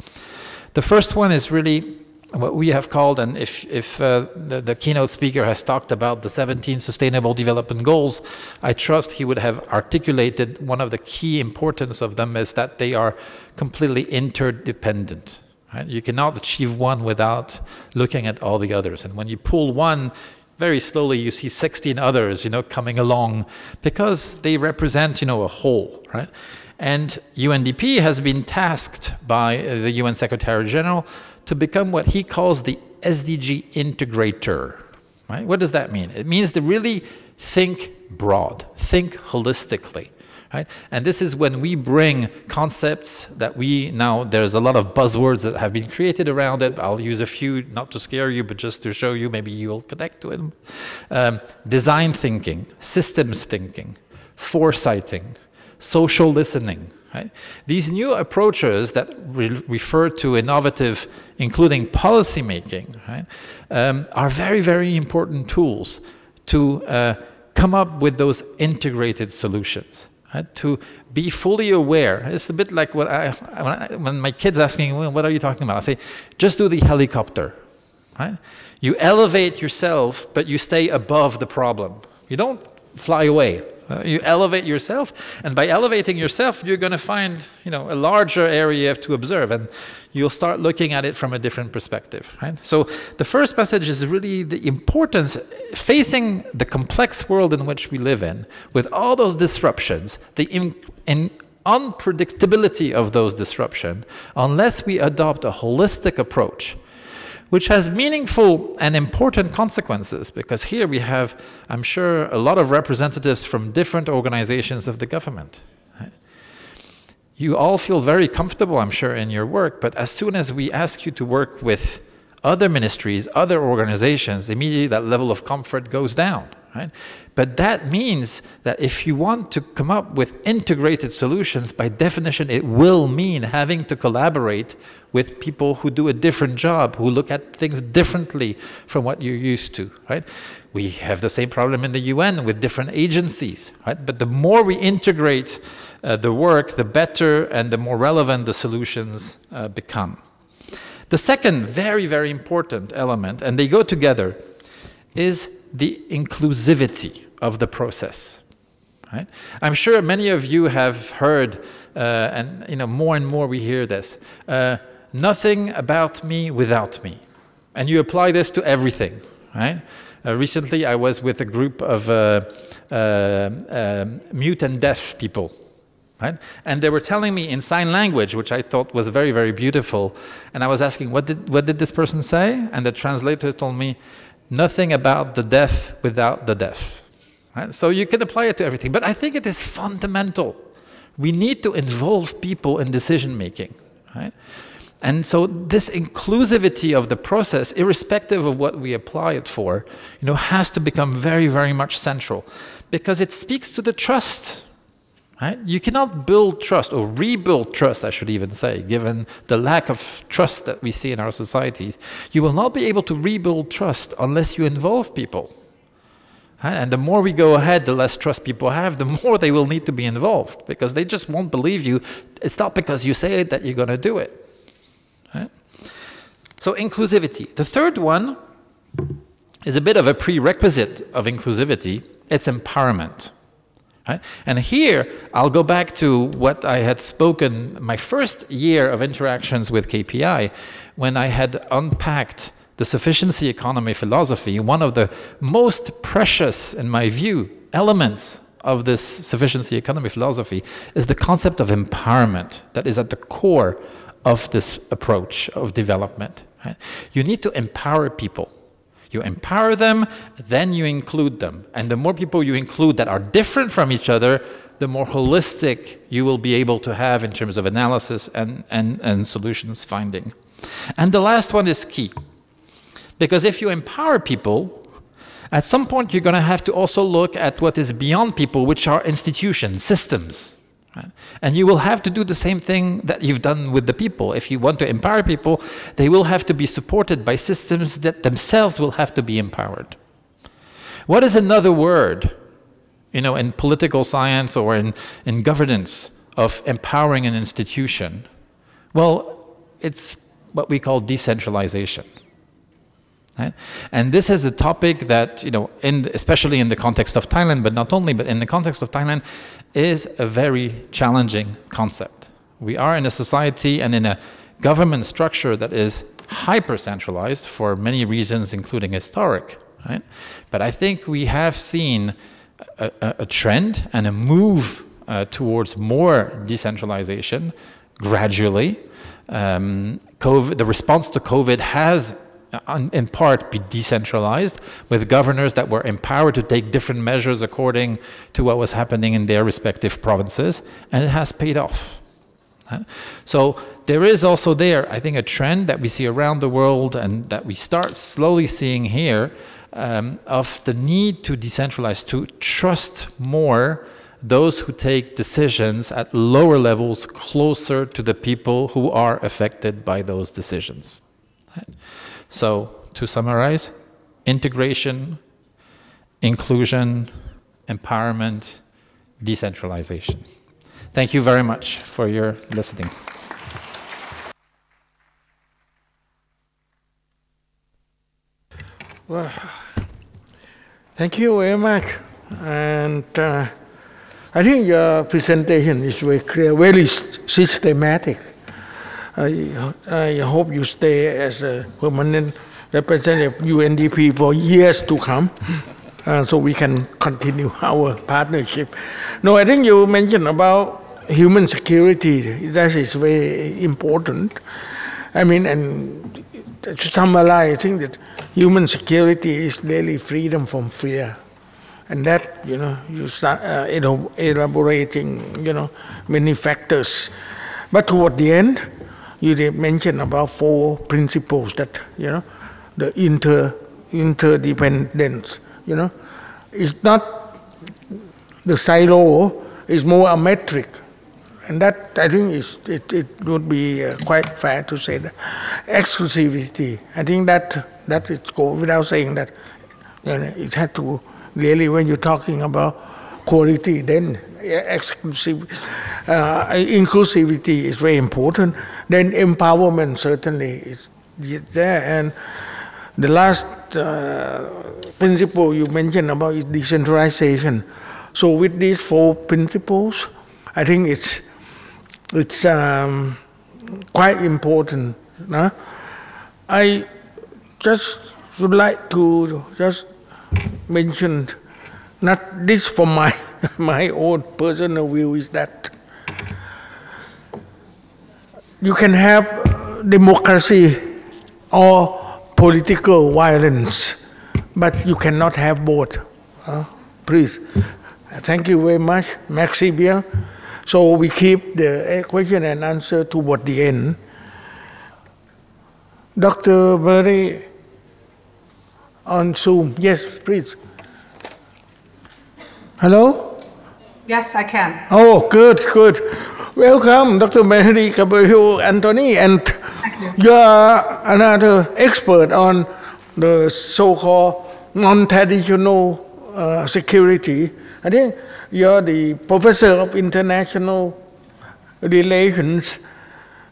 Speaker 5: The first one is really what we have called, and if the keynote speaker has talked about the 17 Sustainable Development Goals, I trust he would have articulated one of the key importance of them is that they are completely interdependent. Right? You cannot achieve one without looking at all the others. And when you pull one, very slowly you see 16 others, coming along because they represent, a whole, right? And UNDP has been tasked by the UN Secretary General to become what he calls the SDG integrator. Right? What does that mean? It means to really think broad, think holistically. Right? And this is when we bring concepts that there's a lot of buzzwords that have been created around it. I'll use a few, not to scare you, but just to show you, maybe you'll connect to it. Design thinking, systems thinking, foresighting, social listening. Right? These new approaches that refer to innovative, including policy making, right, are very, very important tools to come up with those integrated solutions. Right? To be fully aware. It's a bit like when my kids ask me, well, what are you talking about? I say, just do the helicopter. Right? You elevate yourself, but you stay above the problem. You don't fly away. You elevate yourself, and by elevating yourself, you're going to find, a larger area to observe, and you'll start looking at it from a different perspective. Right? So the first message is really the importance, facing the complex world in which we live in, with all those disruptions, the unpredictability of those disruptions, unless we adopt a holistic approach, which has meaningful and important consequences, because here we have, I'm sure, a lot of representatives from different organizations of the government. Right? You all feel very comfortable, I'm sure, in your work, but as soon as we ask you to work with other ministries, other organizations, immediately that level of comfort goes down. Right? But that means that if you want to come up with integrated solutions, by definition, it will mean having to collaborate with people who do a different job, who look at things differently from what you're used to. Right? We have the same problem in the UN with different agencies. Right? But the more we integrate the work, the better and the more relevant the solutions become. The second very, very important element, and they go together, is the inclusivity of the process. Right? I'm sure many of you have heard, and more and more we hear this, nothing about me without me. And you apply this to everything. Right? Recently I was with a group of mute and deaf people. Right? And they were telling me in sign language, which I thought was very, very beautiful. And I was asking, what did this person say? And the translator told me, nothing about the deaf without the deaf. Right? So you can apply it to everything. But I think it is fundamental. We need to involve people in decision making. Right? And so this inclusivity of the process, irrespective of what we apply it for, has to become very, very much central. Because it speaks to the trust. Right? You cannot build trust, or rebuild trust, I should even say, given the lack of trust that we see in our societies. You will not be able to rebuild trust unless you involve people. Right? And the more we go ahead, the less trust people have, the more they will need to be involved, because they just won't believe you. It's not because you say it that you're going to do it. Right? So inclusivity. The third one is a bit of a prerequisite of inclusivity. It's empowerment. Right? And here, I'll go back to what I had spoken my first year of interactions with KPI, when I had unpacked the sufficiency economy philosophy. One of the most precious, in my view, elements of this sufficiency economy philosophy is the concept of empowerment that is at the core of this approach of development. Right? You need to empower people. You empower them, then you include them. And the more people you include that are different from each other, the more holistic you will be able to have in terms of analysis and solutions finding. And the last one is key. Because if you empower people, at some point you're going to have to also look at what is beyond people, which are institutions, systems. Right? And you will have to do the same thing that you've done with the people. If you want to empower people, they will have to be supported by systems that themselves will have to be empowered. What is another word, in political science or in governance of empowering an institution? Well, it's what we call decentralization. Right? And this is a topic that, especially in the context of Thailand, but not only, but in the context of Thailand, is a very challenging concept. We are in a society and in a government structure that is hyper-centralized for many reasons, including historic. Right? But I think we have seen a trend and a move towards more decentralization gradually. The response to COVID has in part be decentralized, with governors that were empowered to take different measures according to what was happening in their respective provinces, and it has paid off. So there is also there, I think, a trend that we see around the world and that we start slowly seeing here of the need to decentralize, to trust more those who take decisions at lower levels closer to the people who are affected by those decisions. So, to summarize, integration, inclusion, empowerment, decentralization. Thank you very much for your listening.
Speaker 3: Well, thank you very much. And I think your presentation is very clear, very systematic. I hope you stay as a permanent representative of UNDP for years to come, so we can continue our partnership. No, I think you mentioned about human security. That is very important. I mean, and to summarize, I think that human security is really freedom from fear. And that, you start elaborating, many factors. But toward the end, you mentioned about 4 principles that, the interdependence, it's not the silo, it's more a metric. And that, I think, it would be quite fair to say that. Exclusivity, I think that it goes without saying that, it had to really, when you're talking about quality, then inclusivity is very important. Then empowerment certainly is there. And the last principle you mentioned about is decentralization. So with these 4 principles, I think it's quite important. No? I just would like to just mention, not this from my own personal view, is that you can have democracy or political violence, but you cannot have both. Please. Thank you very much. Merci bien. So we keep the question and answer toward the end. Dr. Mely on Zoom. Yes, please. Hello?
Speaker 6: Yes, I can.
Speaker 3: Oh, good. Welcome, Dr. Mely Caballero-Anthony, and you are another expert on the so-called non-traditional security. I think you're the professor of international relations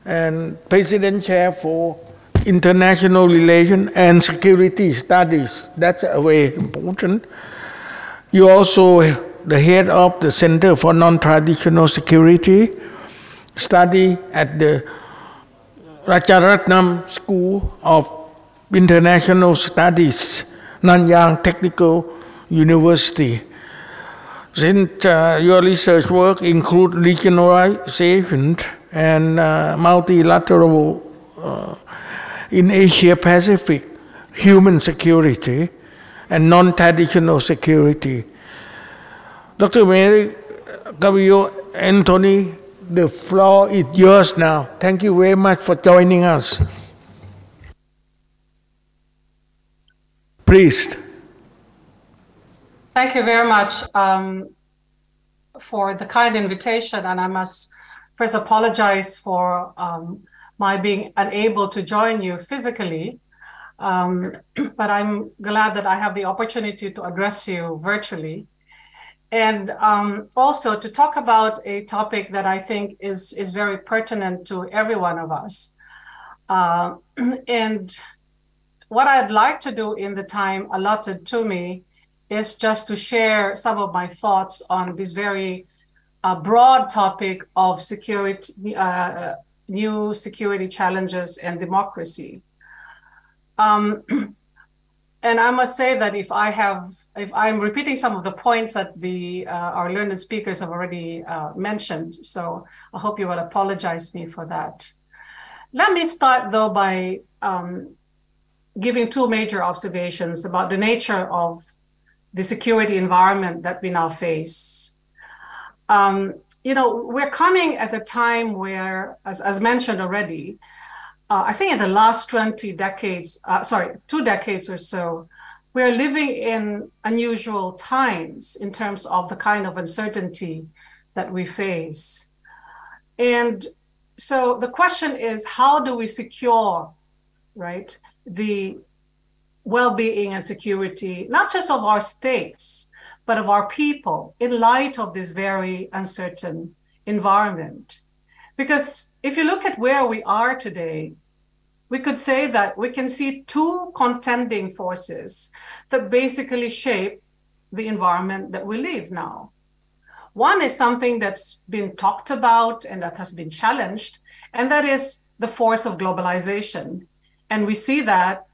Speaker 3: and president chair for international relations and security studies. That's very important. You're also the head of the Center for Non-Traditional Security Study at the Rajaratnam School of International Studies, Nanyang Technical University. Since your research work includes regionalization and multilateral in Asia Pacific, human security and non-traditional security. Dr. Mely, Caballero-Anthony, the floor is yours now. Thank you very much for joining us. Please.
Speaker 6: Thank you very much for the kind invitation, and I must first apologize for my being unable to join you physically, but I'm glad that I have the opportunity to address you virtually, and also to talk about a topic that I think is very pertinent to every one of us. And what I'd like to do in the time allotted to me is just to share some of my thoughts on this very broad topic of security, new security challenges and democracy. And I must say that if I'm repeating some of the points that our learned speakers have already mentioned, so I hope you will apologize me for that. Let me start though by giving two major observations about the nature of the security environment that we now face. We're coming at a time where, as mentioned already, I think in the last 2 decades or so, we're living in unusual times in terms of the kind of uncertainty that we face. And so the question is, how do we secure, right, the well-being and security, not just of our states, but of our people in light of this very uncertain environment? Because if you look at where we are today, we could say that we can see two contending forces that basically shape the environment that we live now. One is something that's been talked about and that has been challenged, and that is the force of globalization. And we see that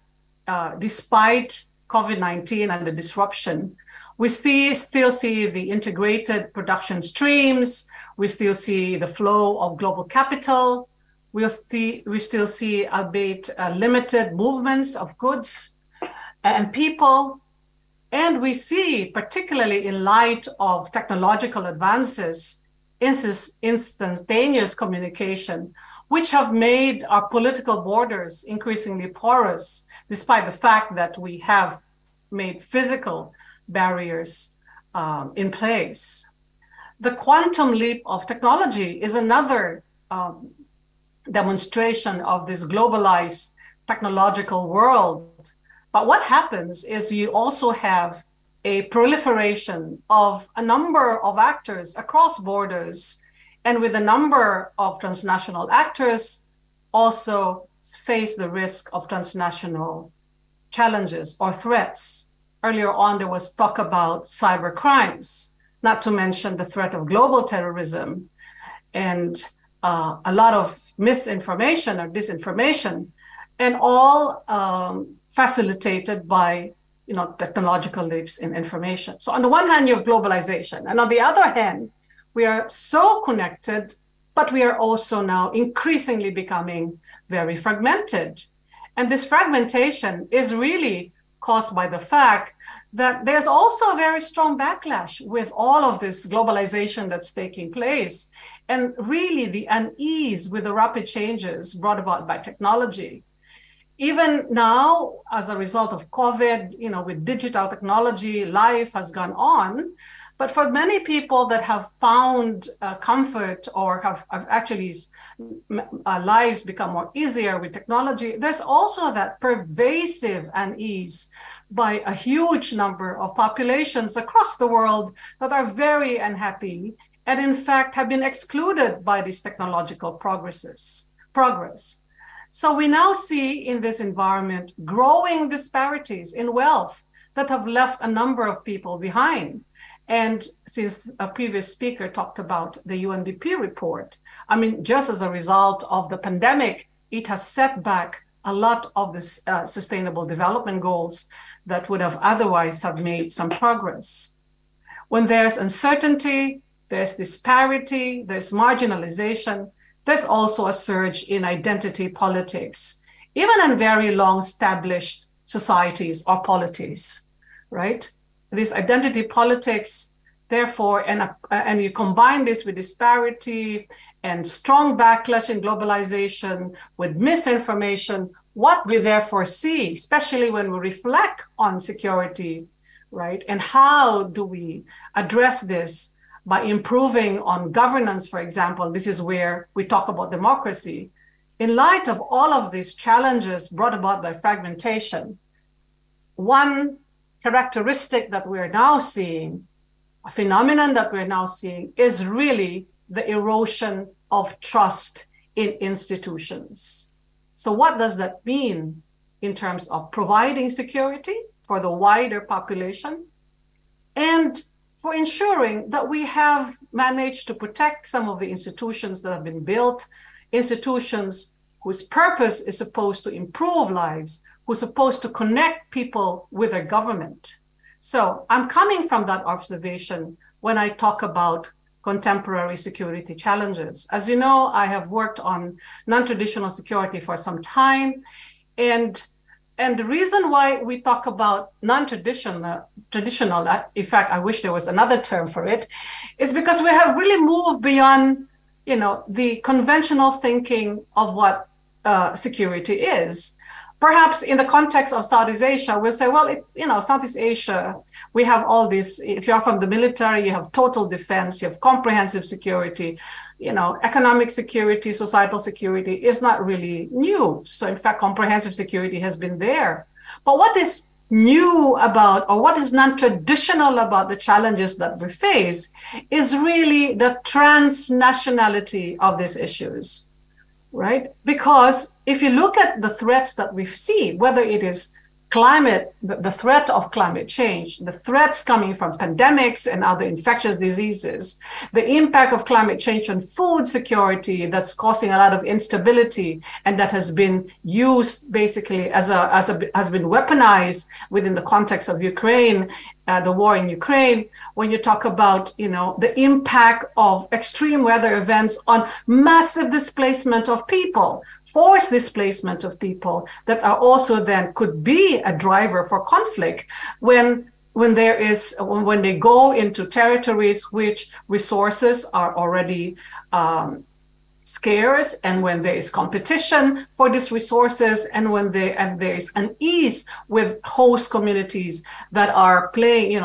Speaker 6: despite COVID-19 and the disruption, we still see the integrated production streams, we still see the flow of global capital, we still see albeit limited movements of goods and people. And we see, particularly in light of technological advances, instantaneous communication, which have made our political borders increasingly porous, despite the fact that we have made physical barriers in place. The quantum leap of technology is another demonstration of this globalized technological world. But what happens is you also have a proliferation of a number of actors across borders, and with a number of transnational actors also face the risk of transnational challenges or threats. Earlier on, there was talk about cyber crimes, not to mention the threat of global terrorism and a lot of misinformation or disinformation, and all facilitated by technological leaps in information. So on the one hand, you have globalization, and on the other hand, we are so connected, but we are also now increasingly becoming very fragmented. And this fragmentation is really caused by the fact that there's also a very strong backlash with all of this globalization that's taking place, and really the unease with the rapid changes brought about by technology. Even now, as a result of COVID, with digital technology, life has gone on. But for many people that have found comfort or have actually lives become more easier with technology, there's also that pervasive unease by a huge number of populations across the world that are very unhappy and in fact have been excluded by this technological progress. So we now see in this environment growing disparities in wealth that have left a number of people behind. And since a previous speaker talked about the UNDP report, just as a result of the pandemic, it has set back a lot of the sustainable development goals that would have otherwise have made some progress. When there's uncertainty, there's disparity, there's marginalization, there's also a surge in identity politics, even in very long established societies or polities, right? This identity politics, therefore, and you combine this with disparity and strong backlash in globalization with misinformation, what we therefore see, especially when we reflect on security, right? And how do we address this by improving on governance, for example? This is where we talk about democracy. In light of all of these challenges brought about by fragmentation, one characteristic that we're now seeing, a phenomenon that we're now seeing, is really the erosion of trust in institutions. So what does that mean in terms of providing security for the wider population and for ensuring that we have managed to protect some of the institutions that have been built, institutions whose purpose is supposed to improve lives, who's supposed to connect people with their government? So I'm coming from that observation when I talk about contemporary security challenges. As you know, I have worked on non-traditional security for some time. And the reason why we talk about non-traditional, in fact, I wish there was another term for it, is because we have really moved beyond, the conventional thinking of what security is. Perhaps in the context of Southeast Asia, we'll say, well, Southeast Asia, we have all this. If you're from the military, you have total defense, you have comprehensive security, economic security, societal security is not really new. So in fact, comprehensive security has been there. But what is new about, or what is non-traditional about the challenges that we face is really the transnationality of these issues. Right? Because if you look at the threats that we see, whether it is climate, the threat of climate change, the threats coming from pandemics and other infectious diseases, the impact of climate change on food security that's causing a lot of instability and that has been used basically has been weaponized within the context of Ukraine, the war in Ukraine. When you talk about, the impact of extreme weather events on massive displacement of people, forced displacement of people that are also then could be a driver for conflict when they go into territories which resources are already scarce, and when there is competition for these resources, and when there is unease with host communities that are playing,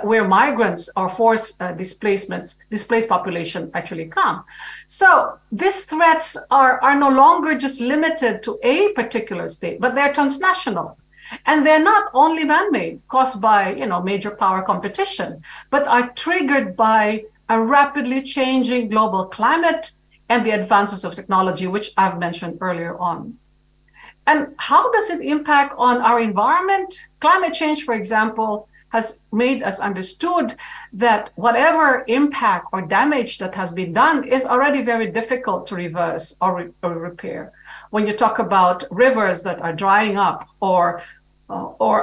Speaker 6: where migrants or forced displaced population actually come. So these threats are no longer just limited to a particular state, but they're transnational. And they're not only man-made, caused by, major power competition, but are triggered by a rapidly changing global climate and the advances of technology, which I've mentioned earlier on. And how does it impact on our environment? Climate change, for example, has made us understood that whatever impact or damage that has been done is already very difficult to reverse or repair. When you talk about rivers that are drying up or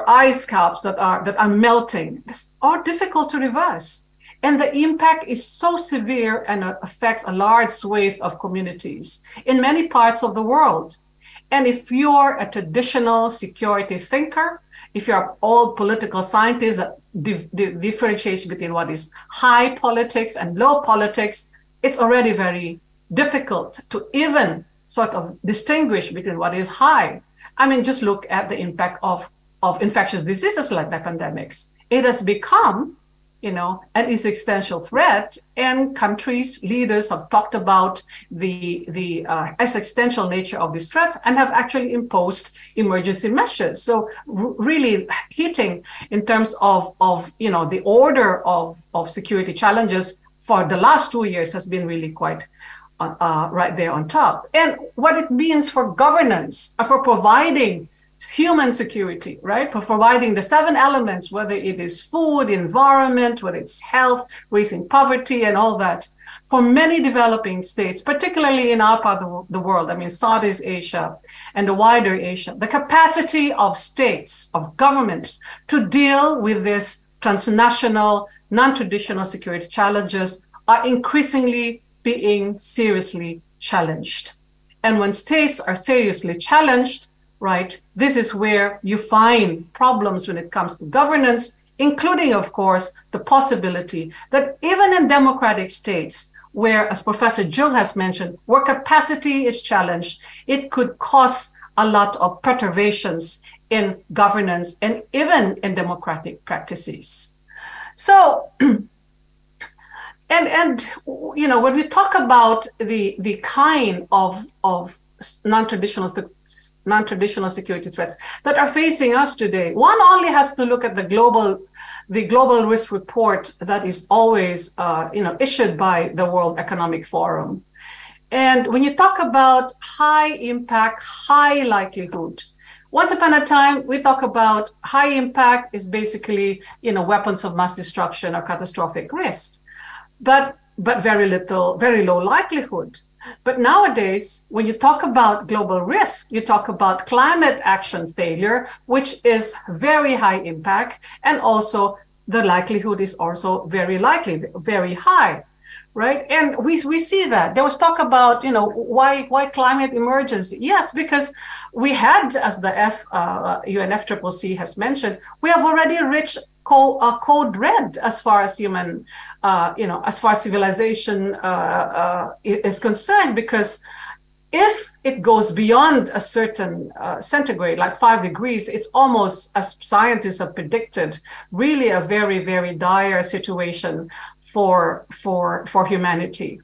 Speaker 6: ice caps that are melting, it's all difficult to reverse. And the impact is so severe and affects a large swathe of communities in many parts of the world. And if you're a traditional security thinker, if you're an old political scientist that differentiates between what is high politics and low politics, it's already very difficult to even sort of distinguish between what is high. I mean, just look at the impact of infectious diseases like the pandemics. It has become an existential threat, and countries, leaders have talked about the existential nature of these threats and have actually imposed emergency measures. So really hitting in terms of the order of security challenges for the last 2 years has been really quite right there on top. And what it means for governance, for providing human security, right? For providing the 7 elements, whether it is food, environment, whether it's health, raising poverty, and all that. For many developing states, particularly in our part of the world, I mean, Southeast Asia and the wider Asia, the capacity of states, of governments to deal with this transnational, non-traditional security challenges are increasingly being seriously challenged. And when states are seriously challenged, right? This is where you find problems when it comes to governance, including, of course, the possibility that even in democratic states, where, as Professor Jung has mentioned, where capacity is challenged, it could cause a lot of perturbations in governance and even in democratic practices. So, and you know, when we talk about the kind of non-traditional security threats that are facing us today, one only has to look at the global risk report that is always issued by the World Economic Forum. And when you talk about high impact, high likelihood, once upon a time, we talk about high impact is basically, weapons of mass destruction or catastrophic risk, but very low likelihood. But nowadays, when you talk about global risk, you talk about climate action failure, which is very high impact, and also the likelihood is also very high. Right, and we see that there was talk about why climate emergency. Yes, because we had, as the UNFCCC has mentioned, we have already reached code red as far as human, as far as civilization is concerned. Because if it goes beyond a certain centigrade, like 5 degrees, it's almost, as scientists have predicted, really a very, very dire situation for humanity.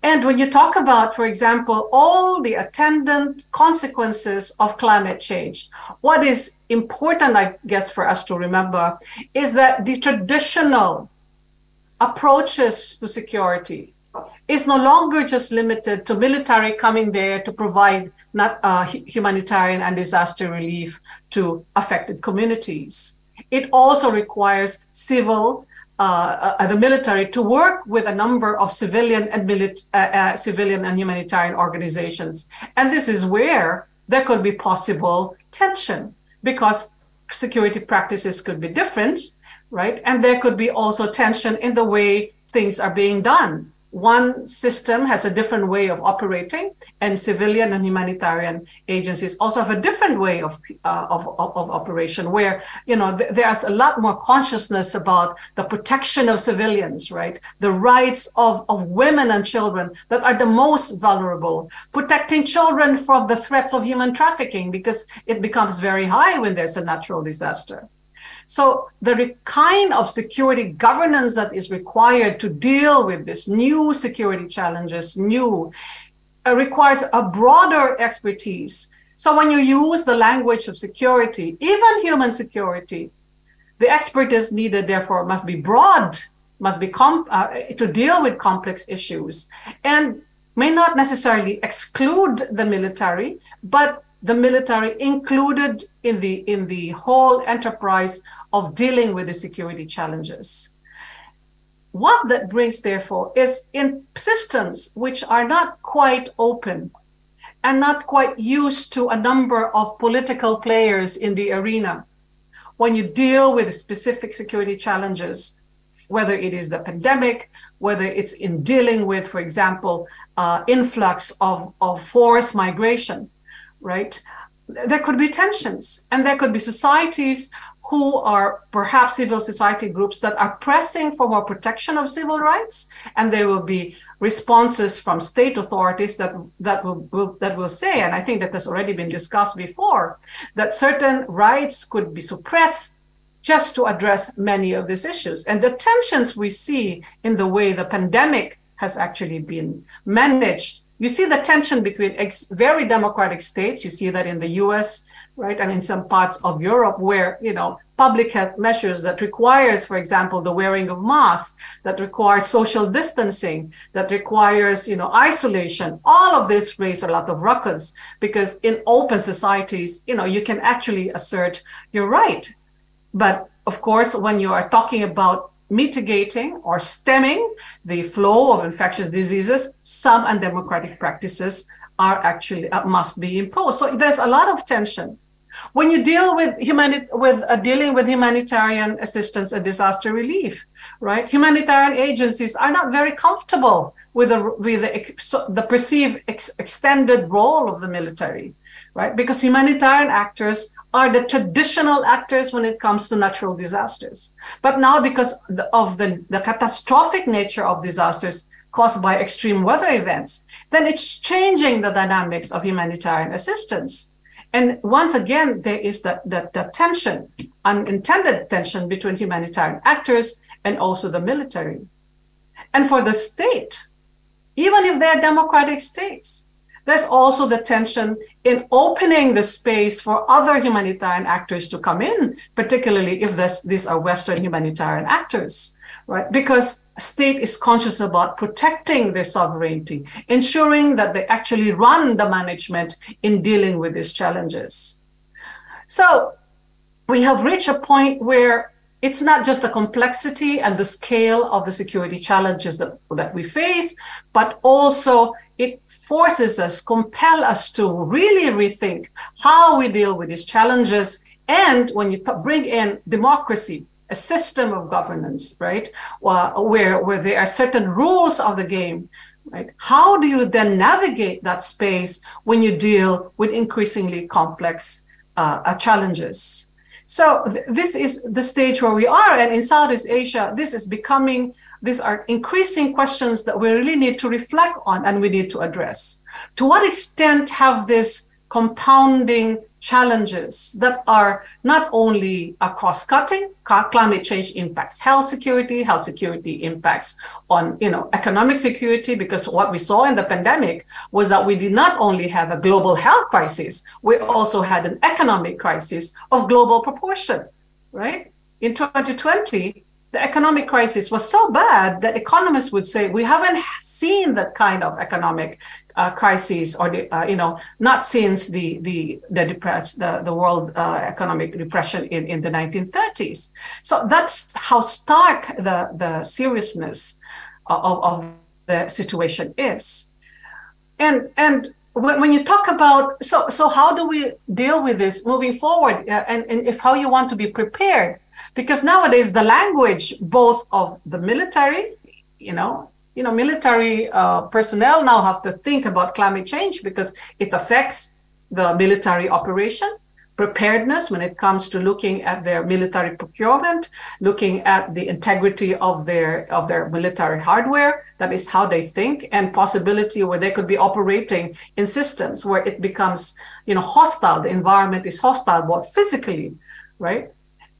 Speaker 6: And when you talk about, for example, all the attendant consequences of climate change, what is important, I guess, for us to remember is that the traditional approaches to security is no longer just limited to military coming there to provide humanitarian and disaster relief to affected communities. It also requires the military to work with a number of civilian and humanitarian organizations. And this is where there could be possible tension, because security practices could be different, right? And there could be also tension in the way things are being done. One system has a different way of operating, and civilian and humanitarian agencies also have a different way of operation, where there's a lot more consciousness about the protection of civilians, right? The rights of women and children that are the most vulnerable, protecting children from the threats of human trafficking, because it becomes very high when there's a natural disaster. So the kind of security governance that is required to deal with this new security challenges, requires a broader expertise. So when you use the language of security, even human security, the expertise needed, therefore, must be broad, must be to deal with complex issues, and may not necessarily exclude the military, but the military included in the whole enterprise of dealing with the security challenges. What that brings, therefore, is in systems which are not quite open and not quite used to a number of political players in the arena, when you deal with specific security challenges, whether it is the pandemic, whether it's in dealing with, for example, influx of forced migration, right? There could be tensions, and there could be societies who are perhaps civil society groups that are pressing for more protection of civil rights, and there will be responses from state authorities that will say, and I think that has already been discussed before, that certain rights could be suppressed just to address many of these issues. And the tensions we see in the way the pandemic has actually been managed. You see the tension between very democratic states. You see that in the US, right? And in some parts of Europe where, public health measures that requires, for example, the wearing of masks, that requires social distancing, that requires, isolation. All of this raise a lot of ruckus, because in open societies, you can actually assert your right. But of course, when you are talking about mitigating or stemming the flow of infectious diseases, some undemocratic practices are actually must be imposed. So there's a lot of tension. When you deal with dealing with humanitarian assistance and disaster relief, right? Humanitarian agencies are not very comfortable with the perceived extended role of the military, right? Because humanitarian actors are the traditional actors when it comes to natural disasters. But now, because of the catastrophic nature of disasters caused by extreme weather events, then it's changing the dynamics of humanitarian assistance. And once again, there is the tension, unintended tension between humanitarian actors and also the military. And for the state, even if they're democratic states, there's also the tension in opening the space for other humanitarian actors to come in, particularly if these are Western humanitarian actors, right? Because state is conscious about protecting their sovereignty, ensuring that they actually run the management in dealing with these challenges. So we have reached a point where it's not just the complexity and the scale of the security challenges that we face, but also it forces us, compel us to really rethink how we deal with these challenges. And when you bring in democracy, a system of governance, right, where there are certain rules of the game, right? How do you then navigate that space when you deal with increasingly complex challenges? So this is the stage where we are, and in Southeast Asia, these are increasing questions that we really need to reflect on and we need to address. To what extent have these compounding challenges that are not only cross-cutting, climate change impacts health security impacts on economic security, because what we saw in the pandemic was that we did not only have a global health crisis, we also had an economic crisis of global proportion, right? In 2020, the economic crisis was so bad that economists would say we haven't seen that kind of economic crisis, or not since the world economic depression in the 1930s. So that's how stark the seriousness of the situation is. And when you talk about so how do we deal with this moving forward, and if how you want to be prepared, because nowadays the language both of the military, military personnel now have to think about climate change because it affects the military operation, preparedness when it comes to looking at their military procurement, looking at the integrity of their military hardware. That is how they think, and possibility where they could be operating in systems where it becomes, hostile. The environment is hostile, both physically, right?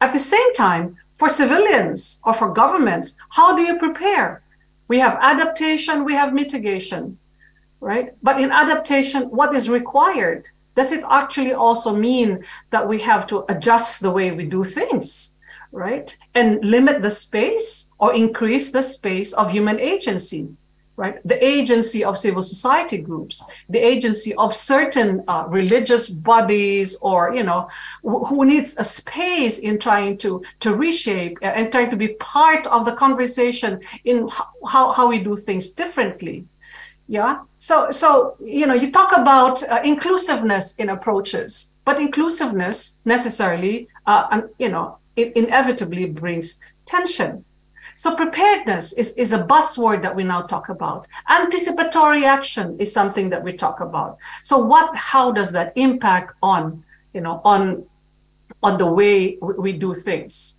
Speaker 6: At the same time, for civilians or for governments, how do you prepare? We have adaptation, we have mitigation, right? But in adaptation, what is required? Does it actually also mean that we have to adjust the way we do things, right? And limit the space or increase the space of human agency, right? The agency of civil society groups, the agency of certain religious bodies, or, who needs a space in trying to reshape and trying to be part of the conversation in how we do things differently. Yeah. So you talk about inclusiveness in approaches, but inclusiveness necessarily, it inevitably brings tension. So preparedness is a buzzword that we now talk about. Anticipatory action is something that we talk about. So how does that impact on the way we do things?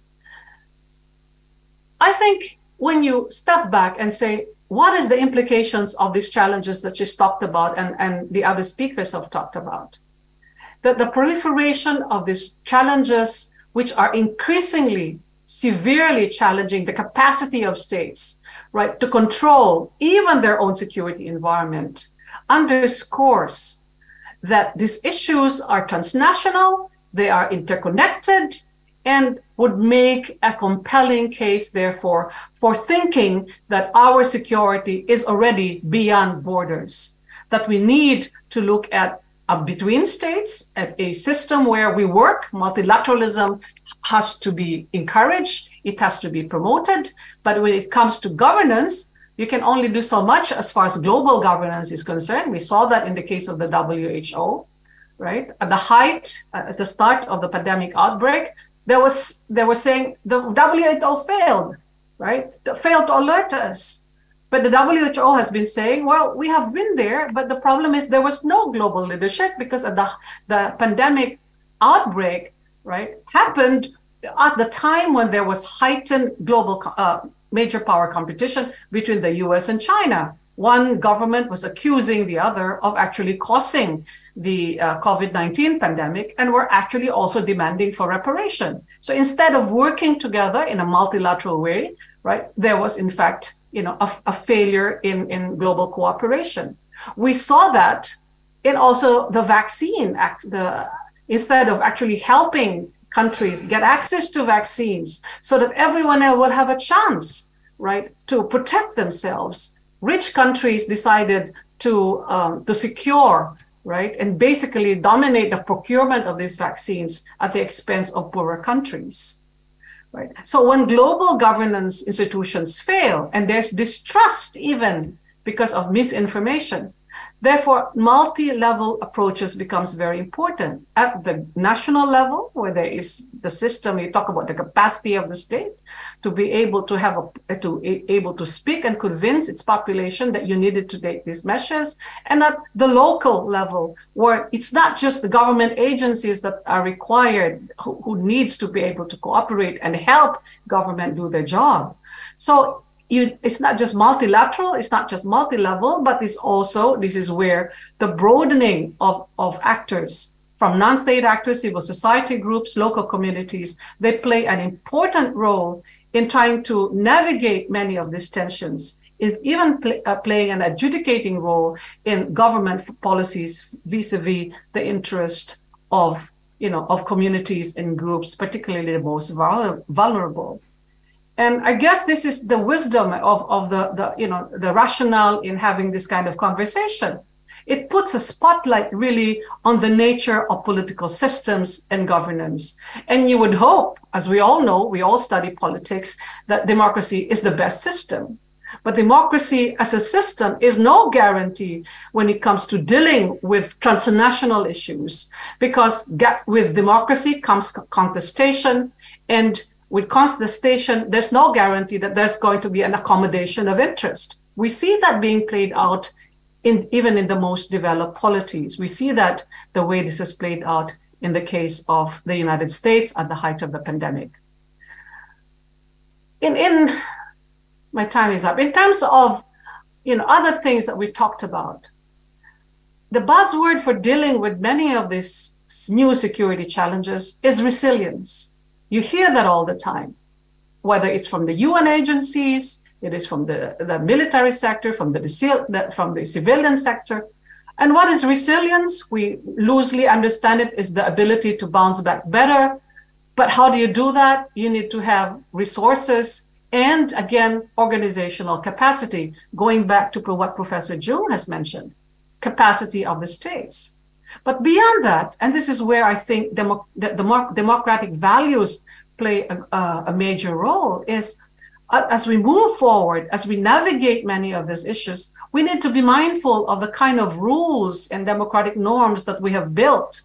Speaker 6: I think when you step back and say, what is the implications of these challenges that you talked about and the other speakers have talked about? That the proliferation of these challenges, which are increasingly severely challenging the capacity of states, right, to control even their own security environment, underscores that these issues are transnational, they are interconnected, and would make a compelling case, therefore, for thinking that our security is already beyond borders, that we need to look at between states, at a system where we work. Multilateralism has to be encouraged, it has to be promoted, but when it comes to governance, you can only do so much as far as global governance is concerned. We saw that in the case of the WHO, right? At the height, at the start of the pandemic outbreak, they were saying the WHO failed, right? They failed to alert us. But the WHO has been saying, well, we have been there, but the problem is there was no global leadership because of the pandemic outbreak, right, happened at the time when there was heightened global major power competition between the US and China. One government was accusing the other of actually causing the COVID-19 pandemic, and were actually also demanding for reparation. So instead of working together in a multilateral way, right, there was in fact, a failure in global cooperation. We saw that in also the vaccine act, instead of actually helping countries get access to vaccines so that everyone else will have a chance, right, to protect themselves. Rich countries decided to secure, right, and basically dominate the procurement of these vaccines at the expense of poorer countries. Right. So when global governance institutions fail and there's distrust even because of misinformation, therefore multi-level approaches becomes very important at the national level, where there is the system. You talk about the capacity of the state to be able to speak and convince its population that you needed to take these measures, and at the local level, where it's not just the government agencies that are required, who needs to be able to cooperate and help government do their job. So it's not just multilateral, it's not just multi-level, but it's also, this is where the broadening of actors, from non-state actors, civil society groups, local communities, they play an important role in trying to navigate many of these tensions, even playing an adjudicating role in government policies vis-a-vis the interest of communities and groups, particularly the most vulnerable. And I guess this is the wisdom of the rationale in having this kind of conversation. It puts a spotlight really on the nature of political systems and governance. And you would hope, as we all know, we all study politics, that democracy is the best system. But democracy as a system is no guarantee when it comes to dealing with transnational issues, because with democracy comes contestation, and with contestation, there's no guarantee that there's going to be an accommodation of interest. We see that being played out even in the most developed polities. We see that the way this is played out in the case of the United States at the height of the pandemic. My time is up. In terms of other things that we talked about, the buzzword for dealing with many of these new security challenges is resilience. You hear that all the time, whether it's from the UN agencies, it is from the military sector, from the civilian sector. And what is resilience? We loosely understand it is the ability to bounce back better. But how do you do that? You need to have resources and, again, organizational capacity, going back to what Professor Jung has mentioned, capacity of the states. But beyond that, and this is where I think democratic values play a major role, is as we move forward, as we navigate many of these issues, we need to be mindful of the kind of rules and democratic norms that we have built,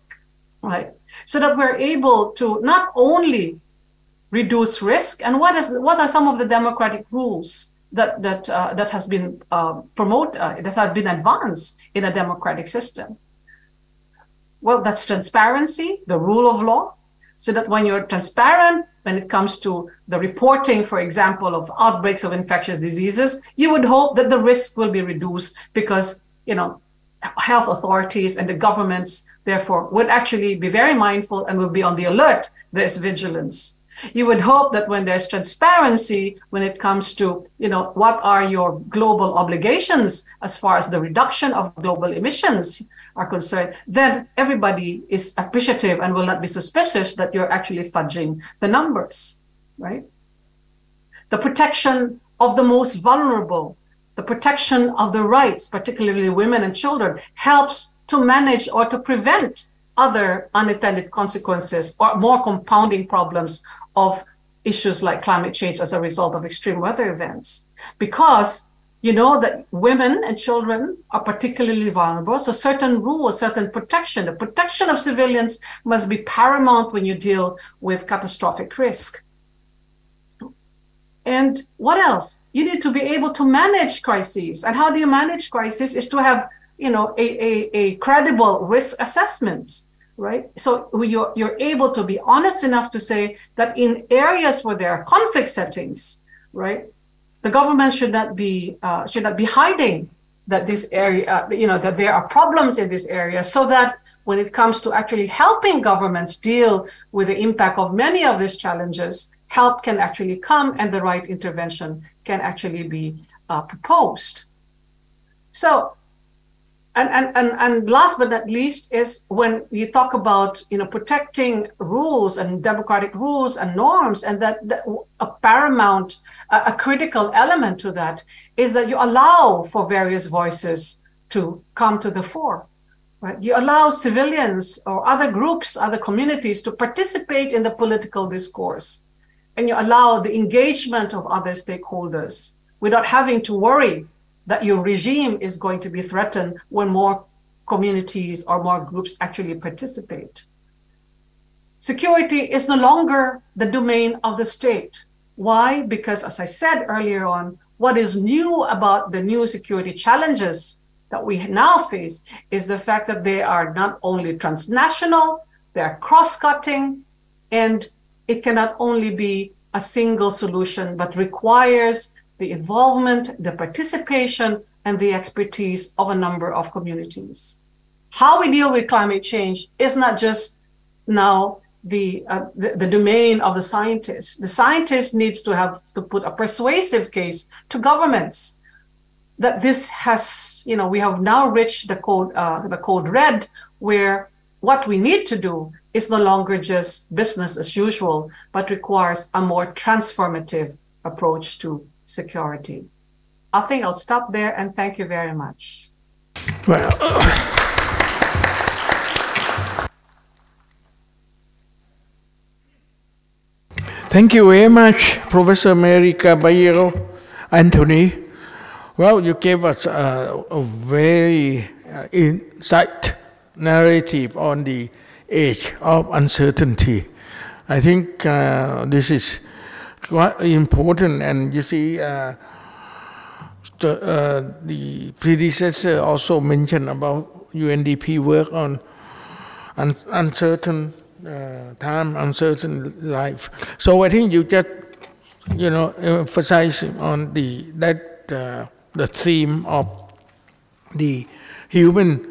Speaker 6: right? So that we're able to not only reduce risk, and what are some of the democratic rules that has been promoted, that have been advanced in a democratic system? Well, that's transparency, the rule of law, so that when you're transparent, when it comes to the reporting, for example, of outbreaks of infectious diseases, you would hope that the risk will be reduced because, health authorities and the governments, therefore, would actually be very mindful and will be on the alert. There's vigilance. You would hope that when there's transparency, when it comes to, what are your global obligations as far as the reduction of global emissions are concerned, then everybody is appreciative and will not be suspicious that you're actually fudging the numbers, right? The protection of the most vulnerable, the protection of the rights, particularly women and children, helps to manage or to prevent other unintended consequences or more compounding problems of issues like climate change as a result of extreme weather events. Because you know that women and children are particularly vulnerable, so certain rules, certain protection, the protection of civilians must be paramount when you deal with catastrophic risk. And what else? You need to be able to manage crises. And how do you manage crises is to have, a credible risk assessment, right? So you're able to be honest enough to say that in areas where there are conflict settings, right, the government should not be hiding that this area, that there are problems in this area, so that when it comes to actually helping governments deal with the impact of many of these challenges, help can actually come and the right intervention can actually be proposed. So, and last but not least is when you talk about protecting rules and democratic rules and norms, and that a paramount, a critical element to that is that you allow for various voices to come to the fore. Right? You allow civilians or other groups, other communities to participate in the political discourse, and you allow the engagement of other stakeholders without having to worry that your regime is going to be threatened when more communities or more groups actually participate. Security is no longer the domain of the state. Why? Because, as I said earlier on, what is new about the new security challenges that we now face is the fact that they are not only transnational, they are cross-cutting, and it cannot only be a single solution, but requires the involvement, the participation, and the expertise of a number of communities. How we deal with climate change is not just now the domain of the scientists. The scientist needs to have to put a persuasive case to governments that this has, we have now reached the code red, where what we need to do is no longer just business as usual, but requires a more transformative approach to security. I think I'll stop there and thank you very much.
Speaker 3: Well, thank you very much, Professor Mely Caballero-Anthony. Well, you gave us a very insight narrative on the age of uncertainty. I think this is quite important, and you see the predecessor also mentioned about UNDP work on uncertain time, uncertain life. So I think you just emphasize on the theme of the human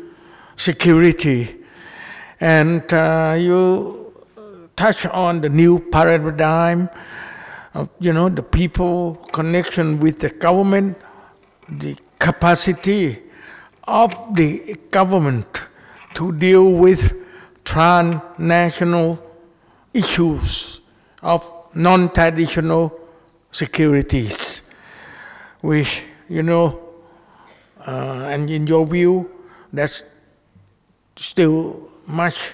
Speaker 3: security, and you touch on the new paradigm of the people connection with the government, the capacity of the government to deal with transnational issues of non-traditional securities, which and in your view, that's still much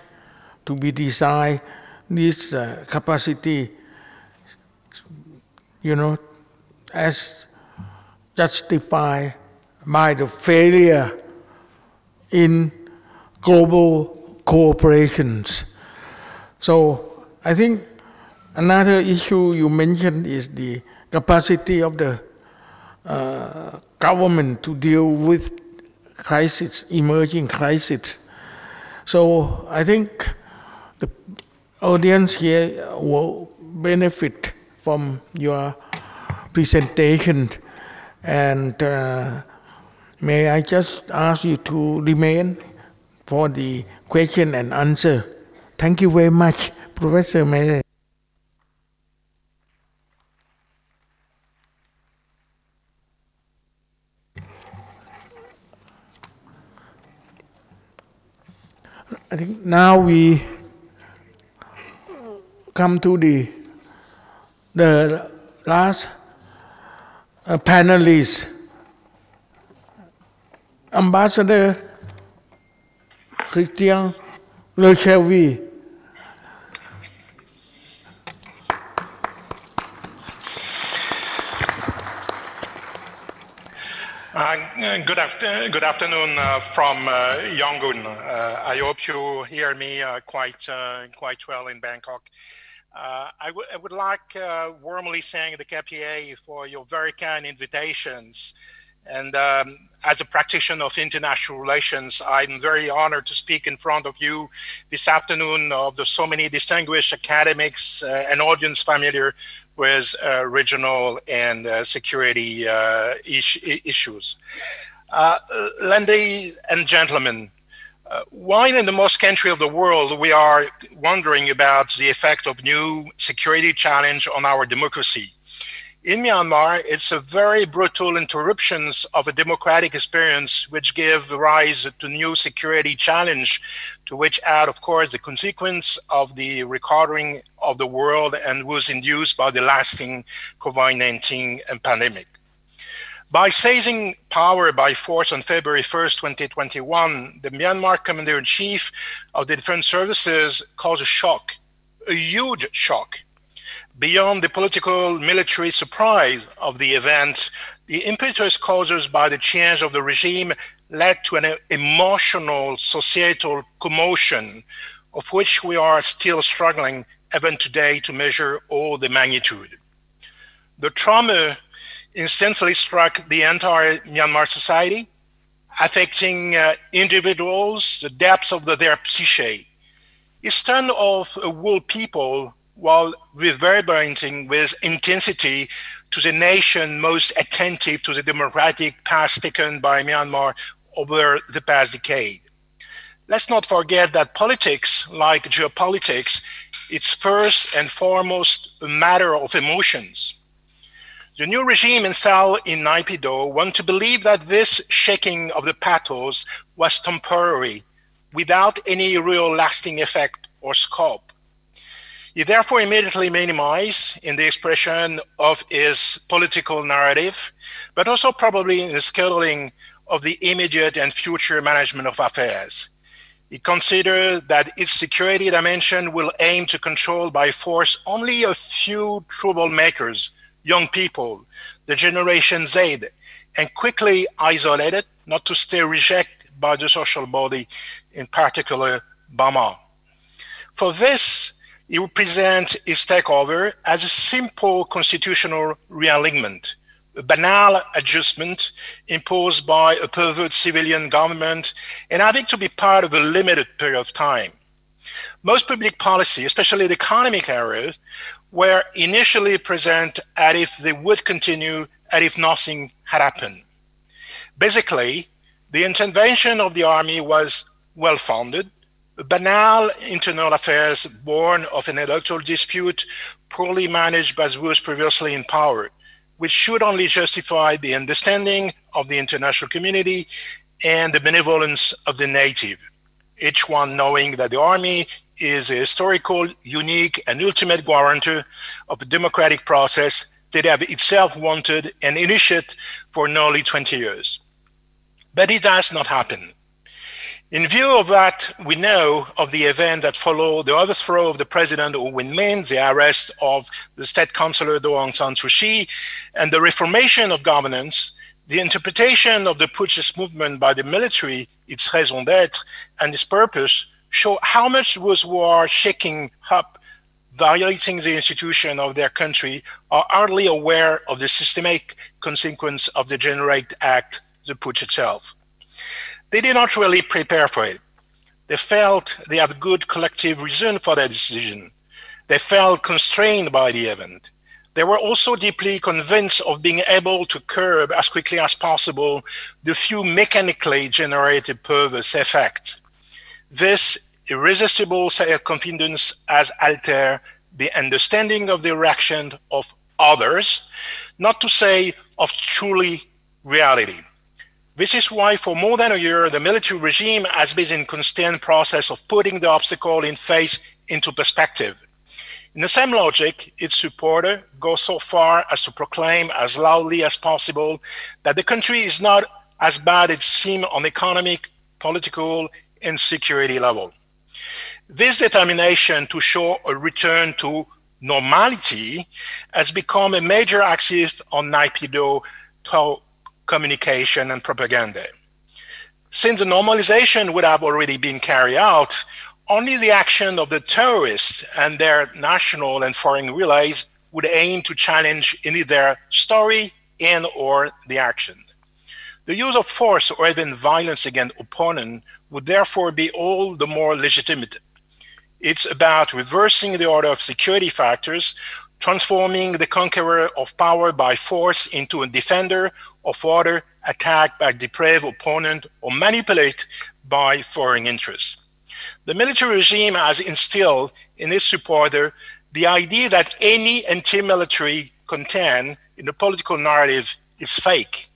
Speaker 3: to be desired. This capacity, as justified by the failure in global cooperations. So I think another issue you mentioned is the capacity of the government to deal with crisis, emerging crisis. So I think the audience here will benefit from your presentation, and may I just ask you to remain for the question and answer. Thank you very much, Professor Mely. I think now we come to the last panelist, Ambassador Christian Lechervy.
Speaker 7: Good afternoon from Yangon. I hope you hear me quite well in Bangkok. I would like warmly thank the KPA for your very kind invitations. And as a practitioner of international relations, I'm very honored to speak in front of you this afternoon of the so many distinguished academics and audience familiar with regional and security issues. Ladies and gentlemen, while in the most countries of the world, we are wondering about the effect of new security challenge on our democracy. In Myanmar, it's a very brutal interruptions of a democratic experience which give rise to new security challenge, to which add, of course, the consequence of the recovering of the world and was induced by the lasting COVID-19 pandemic. By seizing power by force on February 1st, 2021, the Myanmar Commander-in-Chief of the Defense Services caused a shock, a huge shock. Beyond the political military surprise of the event, the impetus caused by the change of the regime led to an emotional societal commotion of which we are still struggling even today to measure all the magnitude. The trauma instantly struck the entire Myanmar society, affecting individuals, the depths of their psyche. It turned off a whole people while reverberating with intensity to the nation most attentive to the democratic path taken by Myanmar over the past decade. Let's not forget that politics, like geopolitics, it's first and foremost a matter of emotions. The new regime installed in Naypyidaw want to believe that this shaking of the pathos was temporary, without any real lasting effect or scope. He therefore immediately minimized in the expression of his political narrative, but also probably in the scheduling of the immediate and future management of affairs. He considered that its security dimension will aim to control by force only a few troublemakers, young people, the Generation Z, and quickly isolated, not to stay rejected by the social body, in particular Burma. For this, he represents his takeover as a simple constitutional realignment, a banal adjustment imposed by a perverted civilian government and having to be part of a limited period of time. Most public policy, especially the economic areas, were initially present as if they would continue as if nothing had happened. Basically, the intervention of the army was well-founded, banal internal affairs born of an electoral dispute poorly managed by those previously in power, which should only justify the understanding of the international community and the benevolence of the native, each one knowing that the army is a historical, unique, and ultimate guarantor of a democratic process that have itself wanted and initiated for nearly 20 years. But it has not happened. In view of that, we know of the event that followed the overthrow of the president Win Myint, the arrest of the state councillor Aung San Suu Kyi, and the reformation of governance, the interpretation of the putschist movement by the military, its raison d'être, and its purpose, show how much those who are shaking up, violating the institution of their country, are hardly aware of the systemic consequence of the Generate Act, the putsch itself. They did not really prepare for it. They felt they had good collective reason for their decision. They felt constrained by the event. They were also deeply convinced of being able to curb as quickly as possible the few mechanically generated perverse effects. This irresistible self-confidence has altered the understanding of the reaction of others, not to say of truly reality. This is why for more than a year, the military regime has been in constant process of putting the obstacle in face into perspective. In the same logic, its supporter goes so far as to proclaim as loudly as possible that the country is not as bad as it seems on economic, political, and security level. This determination to show a return to normality has become a major axis on Naypyidaw communication and propaganda. Since the normalization would have already been carried out, only the action of the terrorists and their national and foreign relays would aim to challenge any their story and or the action. The use of force or even violence against opponent would therefore be all the more legitimate. It's about reversing the order of security factors, transforming the conqueror of power by force into a defender of order attacked by depraved opponent or manipulated by foreign interests. The military regime has instilled in its supporter the idea that any anti-military content in the political narrative is fake.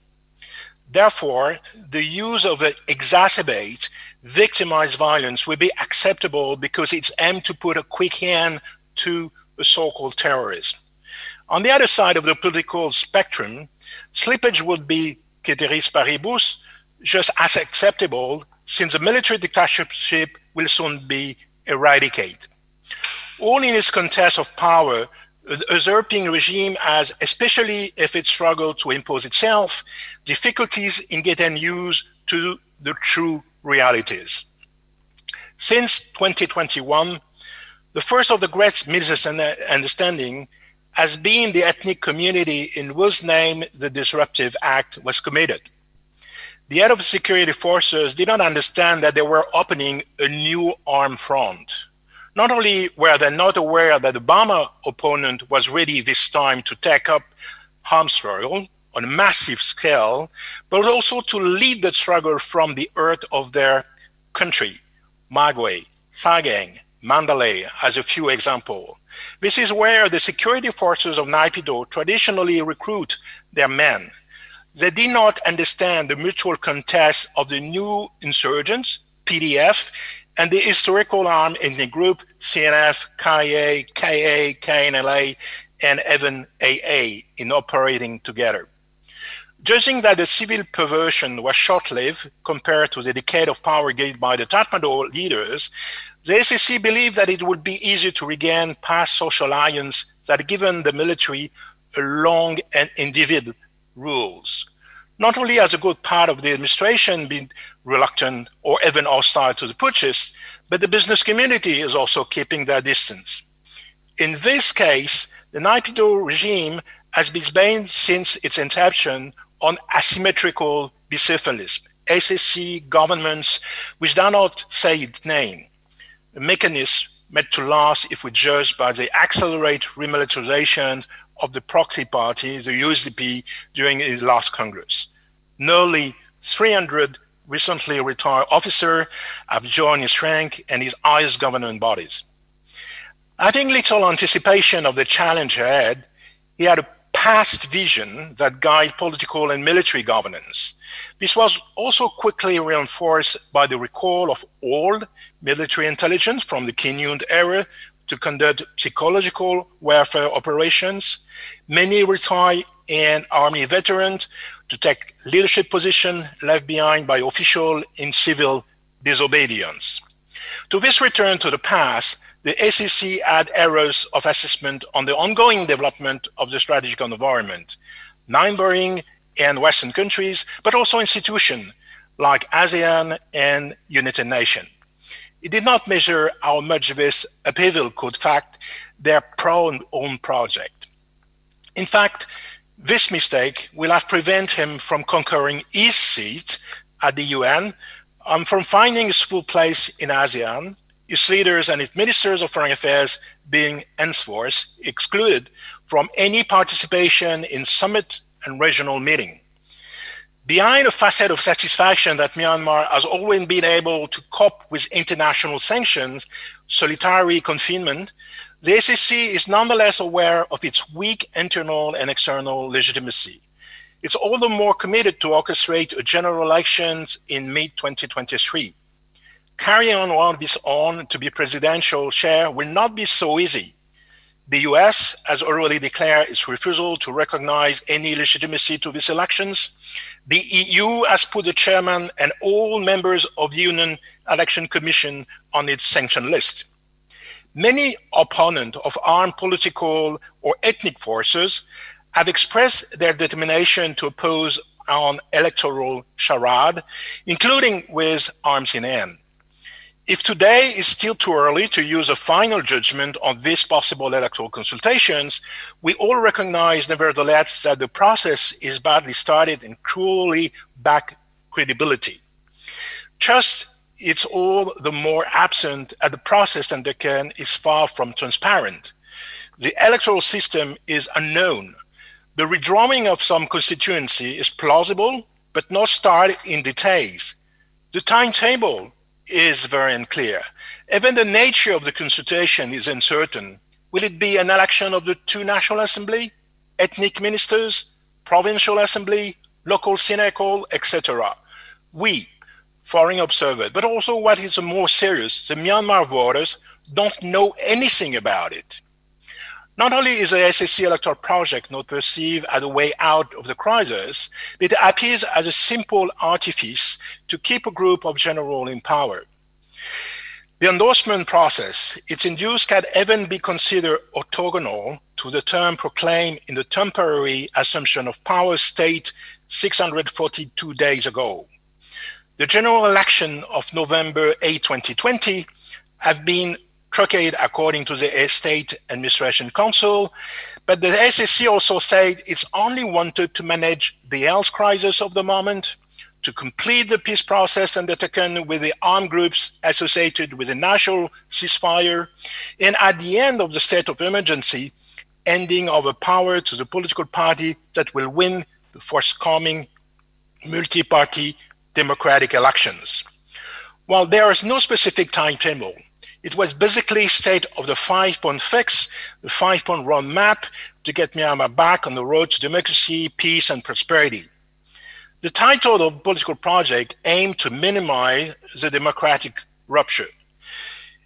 Speaker 7: Therefore, the use of exacerbate, victimized violence will be acceptable because it's aimed to put a quick hand to the so-called terrorism. On the other side of the political spectrum, slippage would be ceteris paribus, just as acceptable since the military dictatorship will soon be eradicated. All in its contest of power, the usurping regime has, especially if it struggles to impose itself, difficulties in getting used to the true realities. Since 2021, the first of the great misunderstanding has been the ethnic community in whose name the disruptive act was committed. The head of security forces did not understand that they were opening a new armed front. Not only were they not aware that the Burma opponent was ready this time to take up arms struggle on a massive scale, but also to lead the struggle from the earth of their country, Magwe, Sagaing, Mandalay, as a few examples. This is where the security forces of Naypyidaw traditionally recruit their men. They did not understand the mutual contest of the new insurgents, PDF, and the historical armed ethnic group, CNF, KA, KA, KNLA, and even AA, in operating together. Judging that the civil perversion was short-lived compared to the decade of power gained by the Tatmadaw leaders, the SSC believed that it would be easier to regain past social alliance that had given the military a long and individual rules. Not only has a good part of the administration been reluctant or even hostile to the putschists, but the business community is also keeping their distance. In this case, the Naypyidaw regime has been based since its inception on asymmetrical bicephalism, SSC governments which do not say its name, a mechanism meant to last if we judge by the accelerated remilitarization of the proxy party, the USDP, during its last Congress. Nearly 300 recently retired officers have joined its rank and its highest government bodies. Having little anticipation of the challenge ahead, he had a past vision that guided political and military governance. This was also quickly reinforced by the recall of old military intelligence from the Kim Il-sung era to conduct psychological warfare operations, many retired and army veterans to take leadership positions left behind by officials in civil disobedience. To this return to the past, the SEC had errors of assessment on the ongoing development of the strategic environment, neighboring and Western countries, but also institutions like ASEAN and United Nations. It did not measure how much this upheaval could affect their own project. In fact, this mistake will have prevented him from conquering his seat at the UN and from finding his full place in ASEAN, its leaders and its ministers of foreign affairs being henceforth excluded from any participation in summit and regional meeting. Behind a facet of satisfaction that Myanmar has always been able to cope with international sanctions, solitary confinement, the SEC is nonetheless aware of its weak internal and external legitimacy. It's all the more committed to orchestrate a general elections in mid-2023. Carrying on this on to be presidential chair will not be so easy. The US has already declared its refusal to recognize any legitimacy to these elections. The EU has put the chairman and all members of the Union Election Commission on its sanction list. Many opponents of armed political or ethnic forces have expressed their determination to oppose an electoral charade, including with arms in hand. If today is still too early to use a final judgment on these possible electoral consultations, we all recognize nevertheless that the process is badly started and cruelly back credibility. Just it's all the more absent as the process undertaken is far from transparent. The electoral system is unknown. The redrawing of some constituency is plausible, but not started in details. The timetable is very unclear. Even the nature of the consultation is uncertain. Will it be an election of the two National Assembly, ethnic ministers, provincial assembly, local syndical, etc.? We, foreign observers, but also what is more serious, the Myanmar voters don't know anything about it. Not only is the SSC electoral project not perceived as a way out of the crisis, it appears as a simple artifice to keep a group of generals in power. The endorsement process, its induced can even be considered orthogonal to the term proclaimed in the temporary assumption of power state 642 days ago. The general election of November 8, 2020 have been truncate according to the State Administration Council, but the SSC also said it's only wanted to manage the health crisis of the moment, to complete the peace process undertaken with the armed groups associated with the national ceasefire, and at the end of the state of emergency, handing over power to the political party that will win the forthcoming multi-party democratic elections. While there is no specific timetable, it was basically state of the 5-point fix, the 5-point roadmap to get Myanmar back on the road to democracy, peace, and prosperity. The title of the political project aimed to minimize the democratic rupture.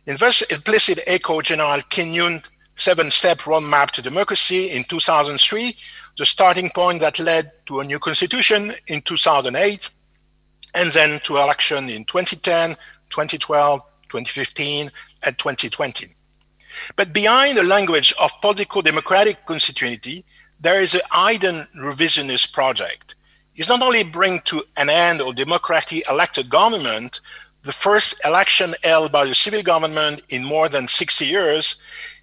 Speaker 7: In this implicit echo General Kim Yoon's 7-step roadmap to democracy in 2003, the starting point that led to a new constitution in 2008, and then to election in 2010, 2012, 2015, and 2020. But behind the language of political democratic constituency, there is a hidden revisionist project. It's not only bring to an end of democratically elected government, the first election held by the civil government in more than 60 years,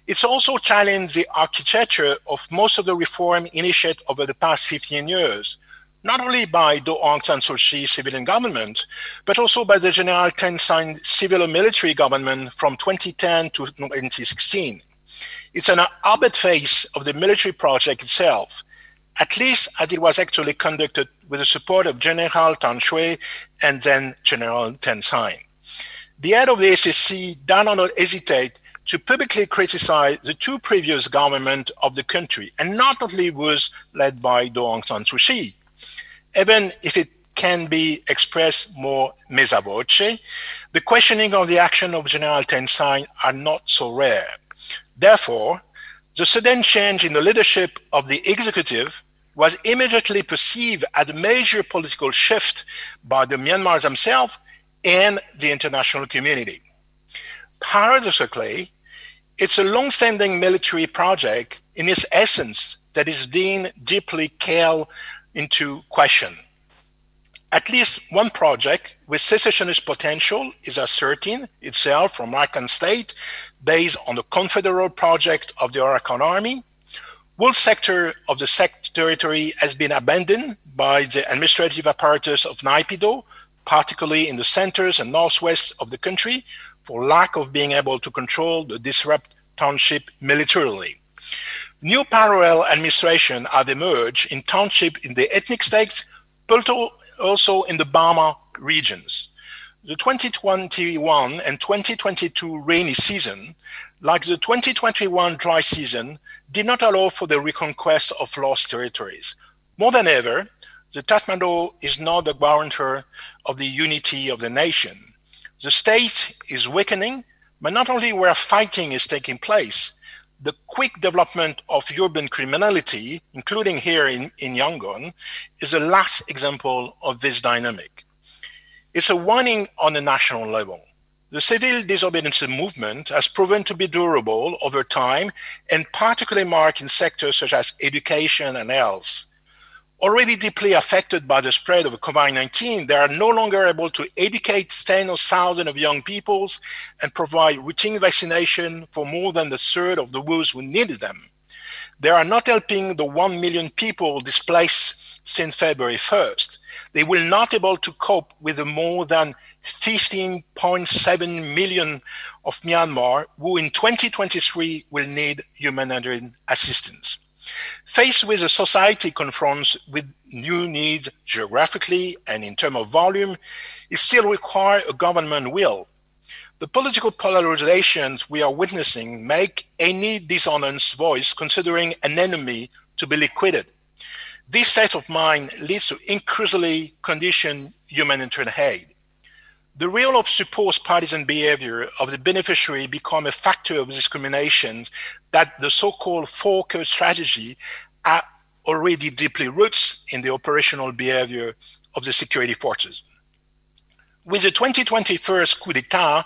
Speaker 7: it's also challenged the architecture of most of the reform initiated over the past 15 years, not only by Aung San Suu Kyi's civilian government, but also by the General Thein Sein civil and military government from 2010 to 2016. It's an outward face of the military project itself, at least as it was actually conducted with the support of General Tan Shui and then General Thein Sein. The head of the SSC did not hesitate to publicly criticize the two previous governments of the country, and not only was led by Aung San Suu Kyi. Even if it can be expressed more mesa voce, the questioning of the action of General Thein Sein are not so rare. Therefore, the sudden change in the leadership of the executive was immediately perceived as a major political shift by the Myanmar themselves and the international community. Paradoxically, it's a long-standing military project in its essence that is being deeply called into question. At least one project with secessionist potential is asserting itself from Arakan state based on the confederal project of the Arakan army. One sector of the SEC territory has been abandoned by the administrative apparatus of Naypyidaw, particularly in the centers and northwest of the country, for lack of being able to control the disrupt township militarily. New parallel administration have emerged in township in the ethnic states, but also in the Burma regions. The 2021 and 2022 rainy season, like the 2021 dry season, did not allow for the reconquest of lost territories. More than ever, the Tatmadaw is not the guarantor of the unity of the nation. The state is weakening, but not only where fighting is taking place, the quick development of urban criminality, including here in Yangon, is the last example of this dynamic. It's a warning on a national level. The civil disobedience movement has proven to be durable over time and particularly marked in sectors such as education and health. Already deeply affected by the spread of COVID-19, they are no longer able to educate tens of thousands of young people and provide routine vaccination for more than a third of those who needed them. They are not helping the 1 million people displaced since February 1st. They will not be able to cope with the more than 15.7 million of Myanmar who in 2023 will need humanitarian assistance. Faced with a society confronted with new needs geographically and in terms of volume, it still requires a government will. The political polarizations we are witnessing make any dishonest voice considering an enemy to be liquidated. This state of mind leads to increasingly conditioned humanitarian aid. The role of supposed partisan behavior of the beneficiary become a factor of discrimination that the so-called four-curve strategy are already deeply roots in the operational behavior of the security forces. With the 2021 coup d'etat,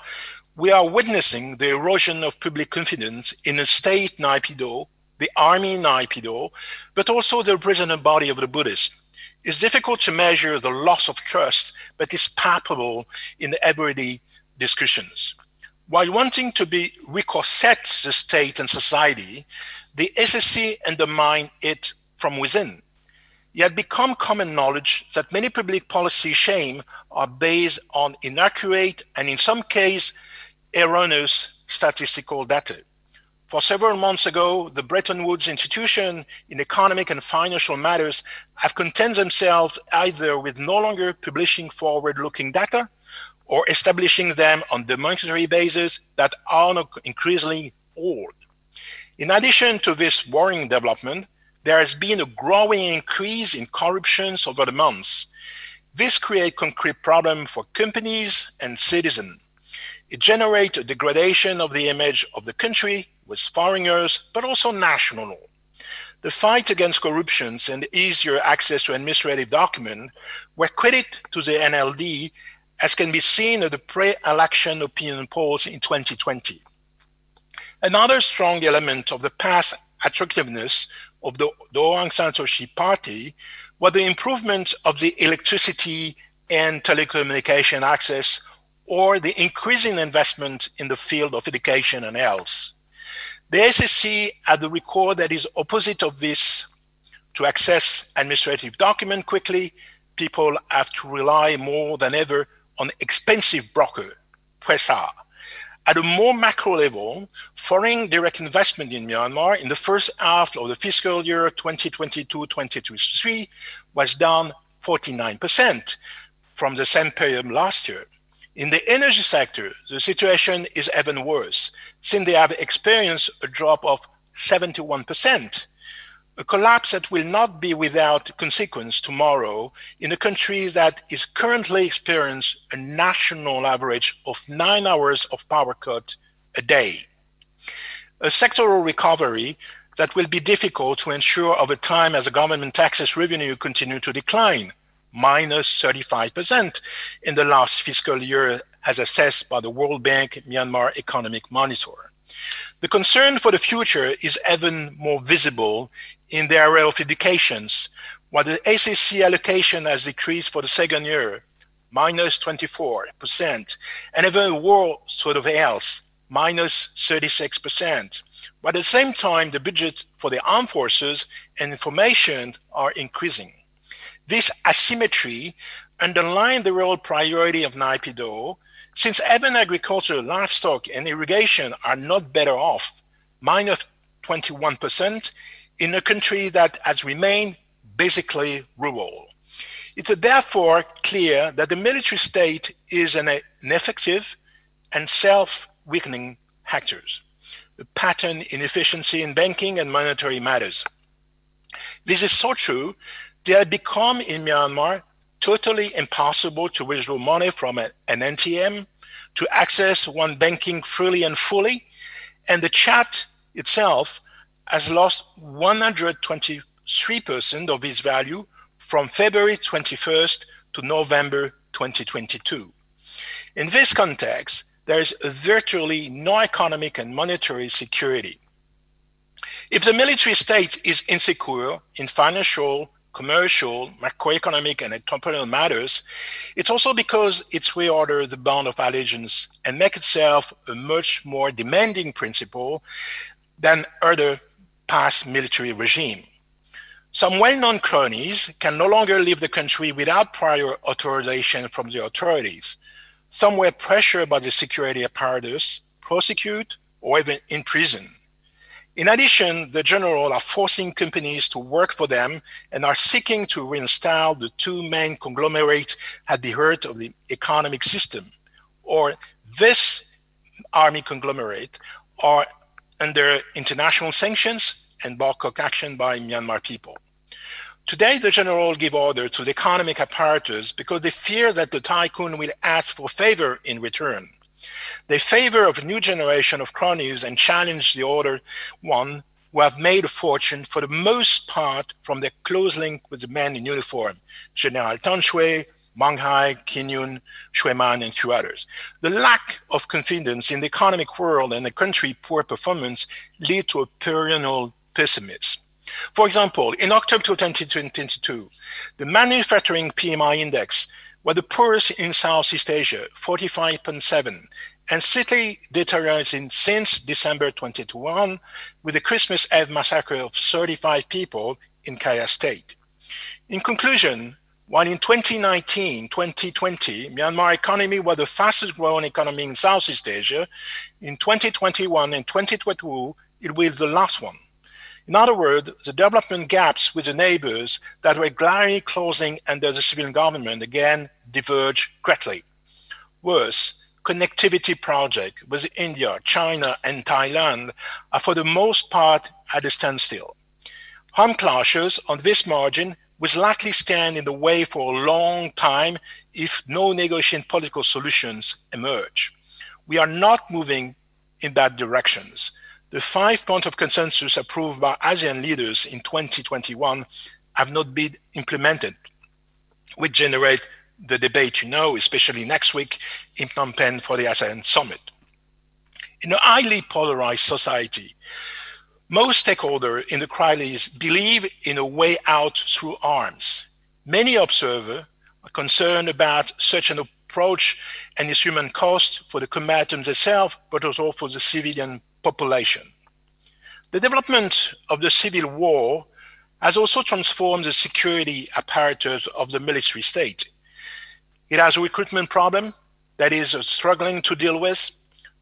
Speaker 7: we are witnessing the erosion of public confidence in the state Naypyidaw, the army Naypyidaw, but also the representative body of the Buddhists. It's difficult to measure the loss of trust, but it's palpable in the everyday discussions. While wanting to reset the state and society, the SSC undermine it from within. Yet become common knowledge that many public policy shame are based on inaccurate and in some cases erroneous statistical data. For several months ago, the Bretton Woods institution in economic and financial matters have content themselves either with no longer publishing forward-looking data or establishing them on demonstratory bases that are increasingly old. In addition to this worrying development, there has been a growing increase in corruption over the months. This creates concrete problems for companies and citizens. It generates a degradation of the image of the country with foreigners, but also national. The fight against corruption and easier access to administrative documents were credit to the NLD, as can be seen at the pre-election opinion polls in 2020. Another strong element of the past attractiveness of the Aung San Suu Kyi party was the improvement of the electricity and telecommunication access, or the increasing investment in the field of education and health. The SSC had a record that is opposite of this. To access administrative document quickly, people have to rely more than ever on expensive broker, PRESA. At a more macro level, foreign direct investment in Myanmar in the first half of the fiscal year 2022-2023 was down 49% from the same period last year. In the energy sector, the situation is even worse, since they have experienced a drop of 71%, a collapse that will not be without consequence tomorrow in a country that is currently experiencing a national average of 9 hours of power cut a day. A sectoral recovery that will be difficult to ensure over time as the government taxes revenue continue to decline, minus 35% in the last fiscal year as assessed by the World Bank Myanmar Economic Monitor. The concern for the future is even more visible in the area of education, while the SSC allocation has decreased for the second year, minus 24%, and even worse sort of health, minus 36%. But at the same time, the budget for the armed forces and information are increasing. This asymmetry underlines the real priority of Naypyidaw, since even agriculture, livestock, and irrigation are not better off, minus 21%, in a country that has remained basically rural. It's therefore clear that the military state is an ineffective and self-weakening actor. The pattern inefficiency in banking and monetary matters. This is so true that it has become in Myanmar totally impossible to withdraw money from an NTM, to access one banking freely and fully, and the chat itself has lost 123% of its value from February 21st to November 2022. In this context, there is virtually no economic and monetary security. If the military state is insecure in financial, commercial, macroeconomic, and entrepreneurial matters, it's also because it's reordered the bond of allegiance and make itself a much more demanding principle than other past military regime. Some well-known cronies can no longer leave the country without prior authorization from the authorities. Some were pressured by the security apparatus, prosecute, or even imprison. In addition, the general are forcing companies to work for them and are seeking to reinstall the two main conglomerates at the heart of the economic system, or this army conglomerate are under international sanctions and blockade action by Myanmar people. Today, the general give order to the economic apparatus because they fear that the tycoon will ask for favor in return. They favor of a new generation of cronies and challenge the older one who have made a fortune for the most part from their close link with the men in uniform, General Tan Shui, Mang Hai, Kin Yun, Shui Man, and few others. The lack of confidence in the economic world and the country's poor performance lead to a perennial pessimism. For example, in October 2022, the manufacturing PMI index was the poorest in Southeast Asia, 45.7, and steadily deteriorating since December 2021, with the Christmas Eve massacre of 35 people in Kaya State. In conclusion, while in 2019-2020, Myanmar economy was the fastest growing economy in Southeast Asia, in 2021 and 2022, it was the last one. In other words, the development gaps with the neighbors that were gradually closing under the civilian government again diverged greatly. Worse, connectivity projects with India, China, and Thailand are for the most part at a standstill. Home clashes on this margin will likely stand in the way for a long time if no negotiating political solutions emerge. We are not moving in that direction. The 5 points of consensus approved by ASEAN leaders in 2021 have not been implemented, which generate the debate, especially next week in Phnom Penh for the ASEAN summit. In a highly polarized society, most stakeholders in the crisis believe in a way out through arms. Many observers are concerned about such an approach and its human cost for the combatants themselves, but also for the civilian population. The development of the civil war has also transformed the security apparatus of the military state. It has a recruitment problem that is struggling to deal with.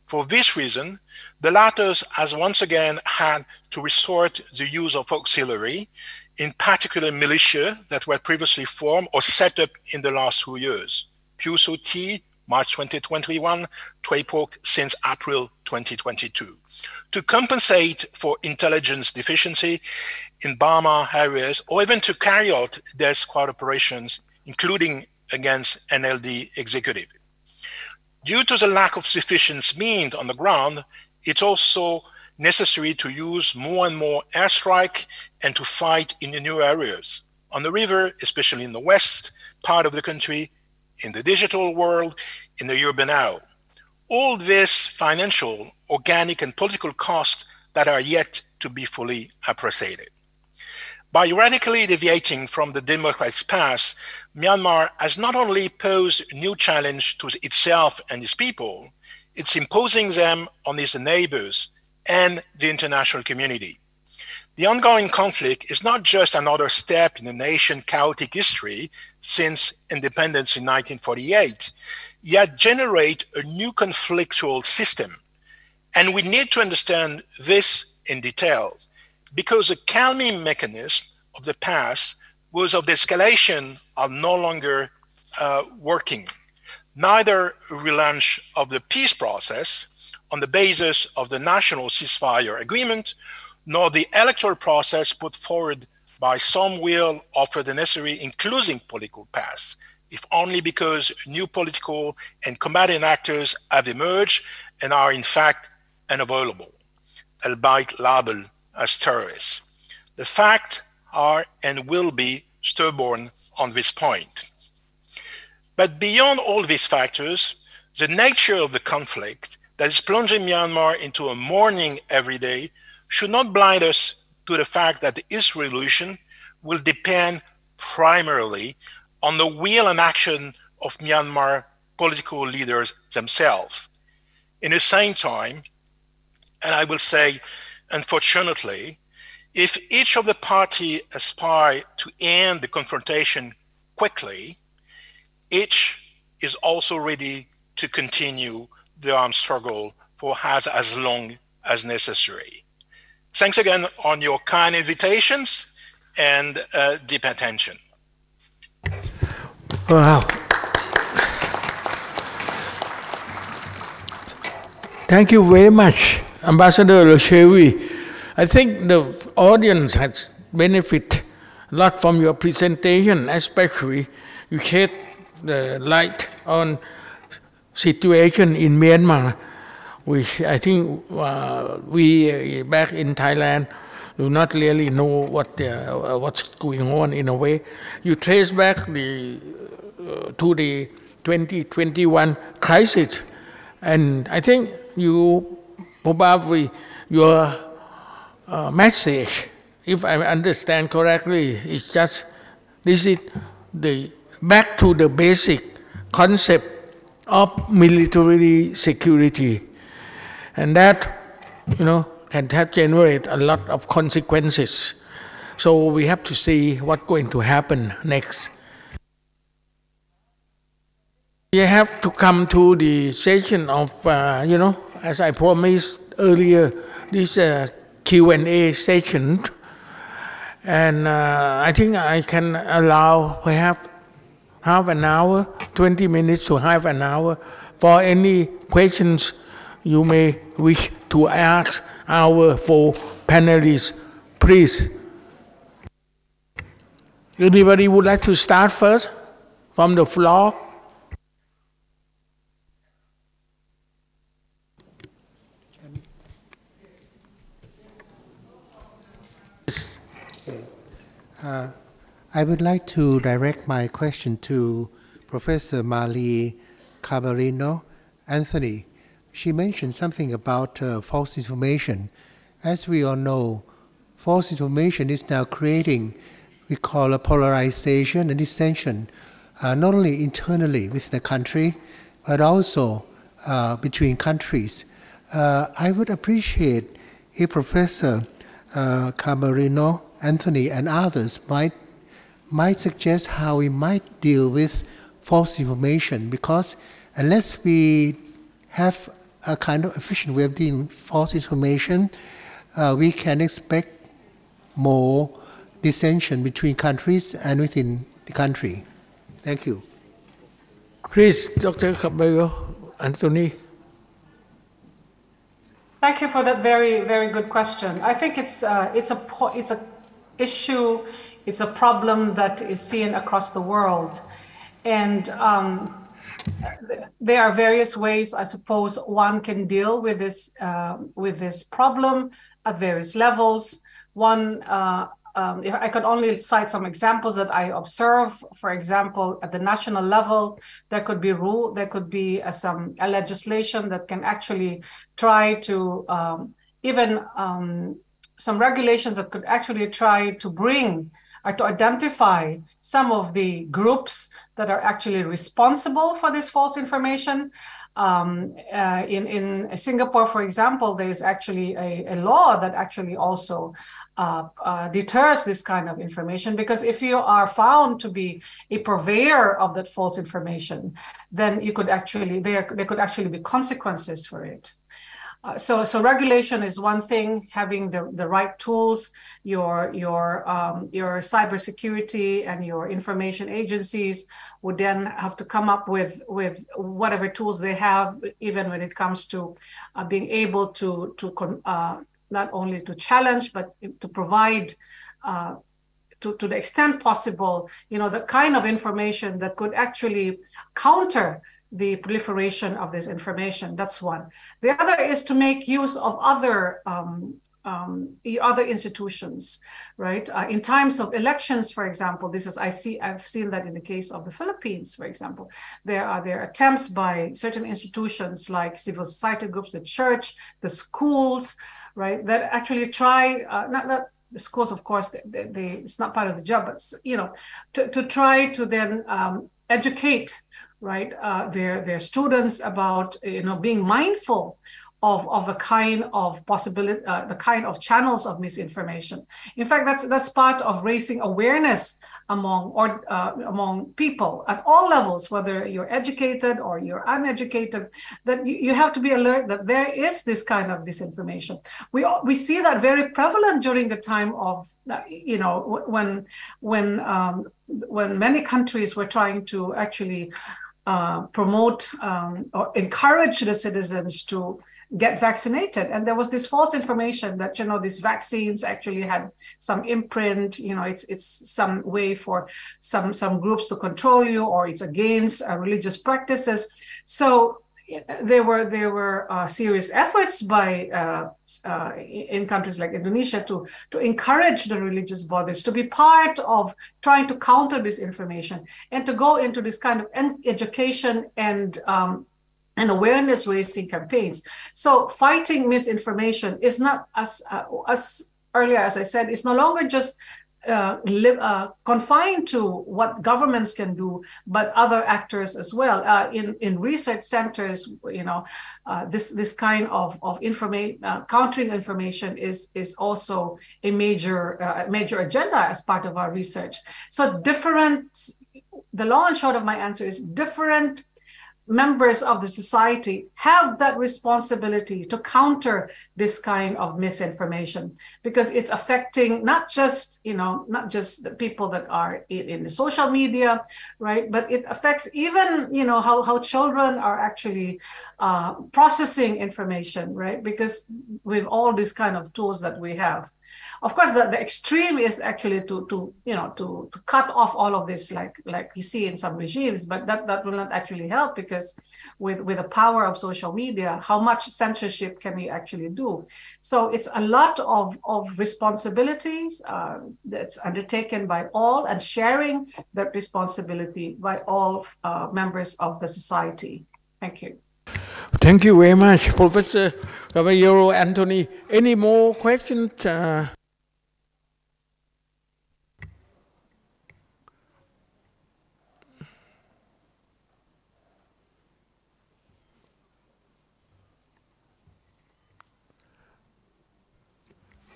Speaker 7: For this reason, the latter has once again had to resort to the use of auxiliary, in particular militia that were previously formed or set up in the last 2 years. Puso T, March 2021, Twaypok since April 2022. To compensate for intelligence deficiency in Burma areas, or even to carry out their squad operations, including against NLD executive. Due to the lack of sufficient means on the ground, it's also necessary to use more and more airstrike and to fight in the new areas. On the river, especially in the west part of the country, in the digital world, in the urban area. All this financial, organic, and political costs that are yet to be fully appreciated. By radically deviating from the democratic path, Myanmar has not only posed a new challenge to itself and its people, it's imposing them on its neighbors and the international community. The ongoing conflict is not just another step in the nation's chaotic history since independence in 1948, yet generate a new conflictual system. And we need to understand this in detail, because the calming mechanism of the past was of the escalation are no longer working. Neither a relaunch of the peace process on the basis of the national ceasefire agreement, nor the electoral process put forward by some will offer the necessary inclusive political path, if only because new political and combatant actors have emerged and are in fact unavoidable, albeit labeled as terrorists. The facts are and will be stubborn on this point. But beyond all these factors, the nature of the conflict that is plunging Myanmar into a mourning every day should not blind us to the fact that its resolution will depend primarily on the will and action of Myanmar political leaders themselves. In the same time, and I will say, unfortunately, if each of the parties aspire to end the confrontation quickly, each is also ready to continue the armed struggle for as long as necessary. Thanks again on your kind invitations and deep attention.
Speaker 3: Wow. Thank you very much, Ambassador Lechervy. I think the audience has benefited a lot from your presentation, especially you shed the light on situation in Myanmar, which I think we back in Thailand do not really know what's going on in a way. You trace back to the 2021 crisis, and I think you probably your message, if I understand correctly, is just this is the back to the basic concept of military security, and that can have generate a lot of consequences. So we have to see what's going to happen next. We have to come to the session of as I promised earlier, this Q&A session, and I think I can allow perhaps half an hour, 20 minutes to half an hour for any questions you may wish to ask our four panelists. Please. Anybody would like to start first from the floor?
Speaker 8: I would like to direct my question to Professor Mely Caballero-Anthony. She mentioned something about false information. As we all know, false information is now creating, we call a polarization and dissension, not only internally within the country, but also between countries. I would appreciate if Professor Caballero-Anthony and others might suggest how we might deal with false information, because unless we have a kind of efficient way of dealing with false information, we can expect more dissension between countries and within the country. Thank you.
Speaker 3: Please, Dr. Caballero-Anthony.
Speaker 6: Thank you for that very, very good question. I think it's a issue, it's a problem that is seen across the world, and there are various ways, I suppose, one can deal with this problem at various levels. One, I could only cite some examples that I observe. For example, at the national level, there could be some legislation that can actually try to some regulations that could actually try to bring or to identify some of the groups that are actually responsible for this false information. In Singapore, for example, there is actually a law that actually also deters this kind of information, because if you are found to be a purveyor of that false information, then you could actually there could actually be consequences for it. So regulation is one thing. Having the right tools, your cybersecurity and your information agencies would then have to come up with whatever tools they have, even when it comes to being able to not only to challenge, but to provide to the extent possible, the kind of information that could actually counter the proliferation of this information. That's one. The other is to make use of other institutions, right? In times of elections, for example, I've seen that in the case of the Philippines, for example. There are attempts by certain institutions like civil society groups, the church, the schools, right, that actually try the schools, of course, it's not part of the job, but to try to then educate, right, their students about being mindful of the kind of possibility, the kind of channels of misinformation. In fact, that's part of raising awareness among people at all levels, whether you're educated or you're uneducated, that you have to be alert that there is this kind of disinformation. We see that very prevalent during the time of when many countries were trying to actually promote or encourage the citizens to get vaccinated, and there was this false information that these vaccines actually had some imprint, it's some way for some groups to control you, or it's against religious practices. So there were serious efforts by in countries like Indonesia to encourage the religious bodies to be part of trying to counter this information and to go into this kind of education and awareness-raising campaigns. So fighting misinformation is not, as earlier as I said, it's no longer just confined to what governments can do, but other actors as well. In research centers, this kind of countering information is also a major agenda as part of our research. So the long and short of my answer is different members of the society have that responsibility to counter this kind of misinformation, because it's affecting not just the people that are in the social media, right? But it affects even how children are actually processing information, right? Because with all these kind of tools that we have. Of course, the extreme is actually to cut off all of this, like you see in some regimes, but that will not actually help, because with the power of social media, how much censorship can we actually do? So it's a lot of responsibilities that's undertaken by all, and sharing that responsibility by all members of the society. Thank you.
Speaker 3: Thank you very much, Professor Caballero-Anthony. Any more questions?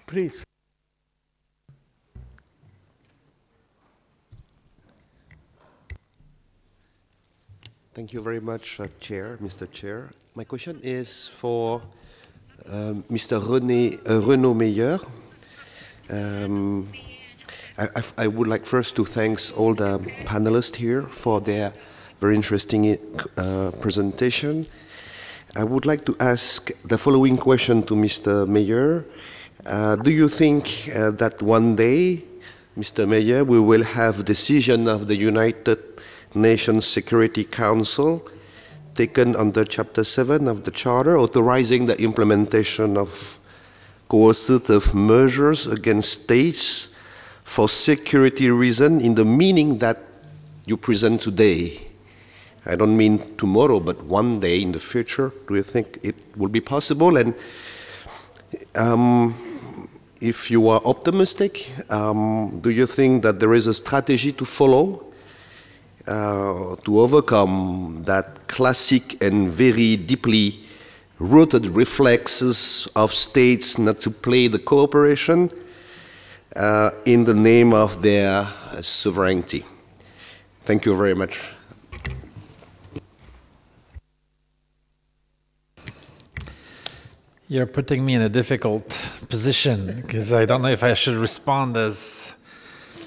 Speaker 3: Please.
Speaker 9: Thank you very much, Mr. Chair. My question is for Mr. Renaud Meyer. I would like first to thank all the panelists here for their very interesting presentation. I would like to ask the following question to Mr. Meyer. Do you think that one day, Mr. Meyer, we will have a decision of the United Nations Security Council taken under Chapter 7 of the Charter, authorizing the implementation of coercive measures against states for security reasons in the meaning that you present today? I don't mean tomorrow, but one day in the future. Do you think it will be possible? And if you are optimistic, do you think that there is a strategy to follow to overcome that classic and very deeply rooted reflexes of states not to play the cooperation in the name of their sovereignty? Thank you very much.
Speaker 5: You're putting me in a difficult position, because I don't know if I should respond as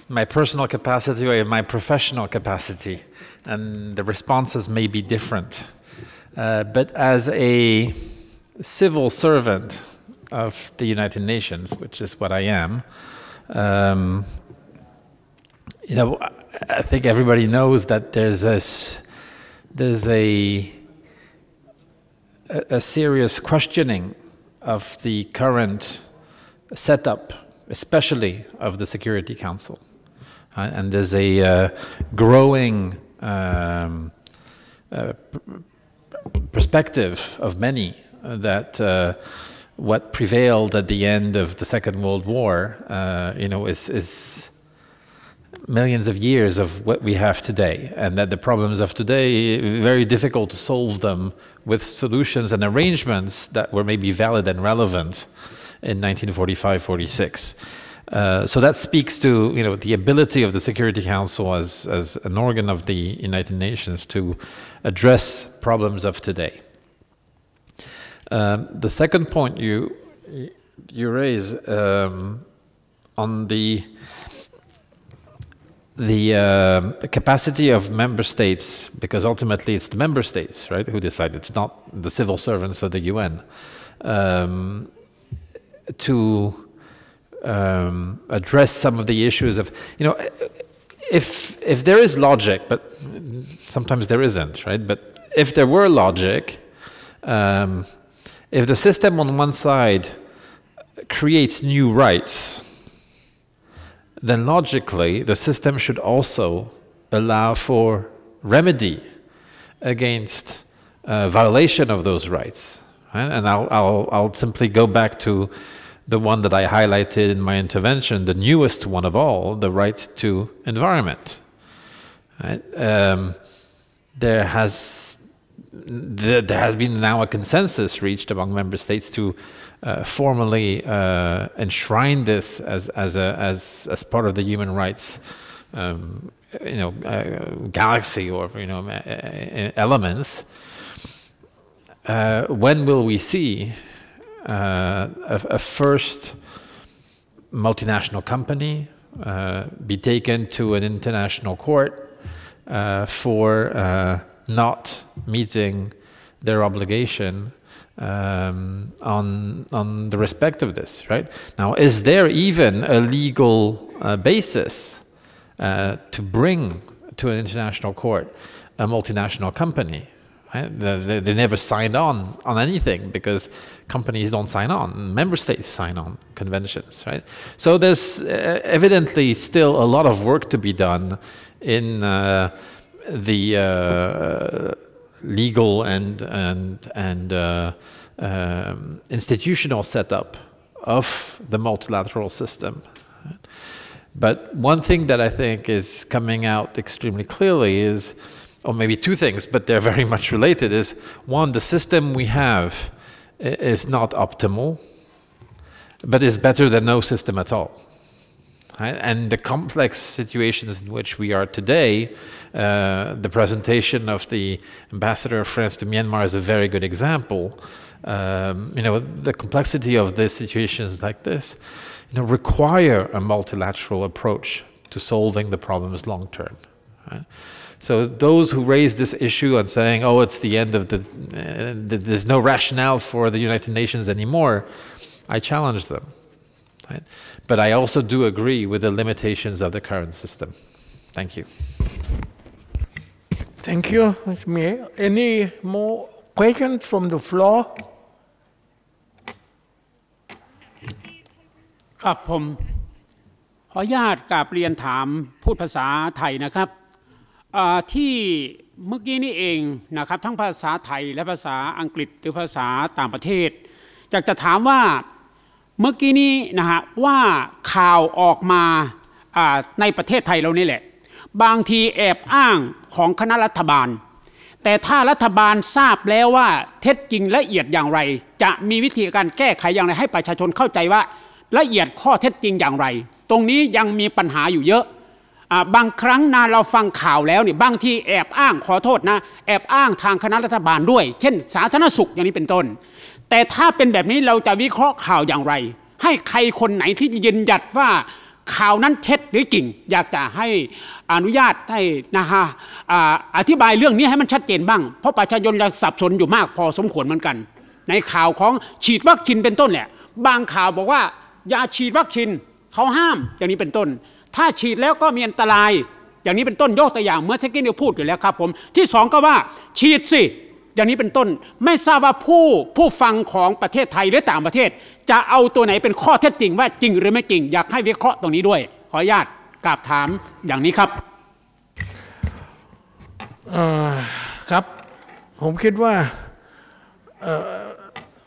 Speaker 5: my personal capacity or my professional capacity, and the responses may be different. But as a civil servant of the United Nations, which is what I am, I think everybody knows that there's a serious questioning of the current setup, especially of the Security Council. And there's a growing perspective of many that what prevailed at the end of the Second World War, is millions of years of what we have today, and that the problems of today, very difficult to solve them with solutions and arrangements that were maybe valid and relevant in 1945-46. So that speaks to the ability of the Security Council as an organ of the United Nations to address problems of today. The second point you raise on the capacity of member states, because ultimately it's the member states, right, who decide. It's not the civil servants of the UN, to address some of the issues of, if there is logic, but sometimes there isn't, right? But if there were logic, if the system on one side creates new rights, then logically the system should also allow for remedy against violation of those rights. Right? And I'll simply go back to the one that I highlighted in my intervention, the newest one of all, the right to environment. Right? There has been now a consensus reached among member states to formally enshrine this as part of the human rights galaxy or elements. When will we see a first multinational company be taken to an international court for not meeting their obligation on the respect of this, right? Now, is there even a legal basis to bring to an international court a multinational company? Right? They never signed on anything because companies don't sign on. Member states sign on conventions, right? So there's evidently still a lot of work to be done in the legal and institutional setup of the multilateral system. But one thing that I think is coming out extremely clearly is, or maybe two things, but they're very much related, is one, the system we have is not optimal, but is better than no system at all. Right? And the complex situations in which we are today, the presentation of the ambassador of France to Myanmar is a very good example. The complexity of these situations like this, require a multilateral approach to solving the problems long term. Right? So those who raise this issue and saying, oh, it's the end of there's no rationale for the United Nations anymore, I challenge them. Right? But I also do agree with the limitations of the current system. Thank you.
Speaker 3: Thank you, Mr. Meyer. Any more questions from the floor?
Speaker 10: ครับผมขออนุญาตกราบเรียนถามพูดภาษาไทยนะครับที่เมื่อกี้นี่เองนะครับทั้งภาษาไทยและภาษาอังกฤษหรือภาษาต่างประเทศอยากจะถามว่าเมื่อกี้นี้นะฮะว่าข่าวออกมาในประเทศไทยเรานี่แหละบางทีแอบอ้างของคณะรัฐบาลแต่ถ้ารัฐบาลทราบแล้วว่าเท็จจริงละเอียดอย่างไรจะมีวิธีการแก้ไขอย่างไรให้ประชาชนเข้าใจว่าละเอียดข้อเท็จจริงอย่างไรตรงนี้ยังมีปัญหาอยู่เยอะบางครั้งนะเราฟังข่าวแล้วเนี่ยบางทีแอบอ้างขอโทษนะแอบอ้างทางคณะรัฐบาลด้วยเช่นสาธารณสุขอย่างนี้เป็นต้นแต่ถ้าเป็นแบบนี้เราจะวิเคราะห์ข่าวอย่างไรให้ใครคนไหนที่ยืนหยัดว่าข่าวนั้นเท็จหรือจริงอยากจะให้อนุญาตให้นะฮะอธิบายเรื่องนี้ให้มันชัดเจนบ้างเพราะประชาชนยังสับสนอยู่มากพอสมควรเหมือนกันในข่าวของฉีดวัคซีนเป็นต้นแหละบางข่าวบอกว่าอย่าฉีดวัคซีนเขาห้ามอย่างนี้เป็นต้นถ้าฉีดแล้วก็มีอันตรายอย่างนี้เป็นต้นยกตัวอย่างเมื่อสักครู่พูดอยู่แล้วครับผมที่สองก็ว่าฉีดสิอย่างนี้เป็นต้นไม่ทราบว่าผู้ฟังของประเทศไทยหรือต่างประเทศจะเอาตัวไหนเป็นข้อเท็จจริงว่าจริงหรือไม่จริงอยากให้วิเคราะห์ตรงนี้ด้วยขออนุญาตกราบถามอย่างนี้ครับ
Speaker 3: ครับผมคิดว่า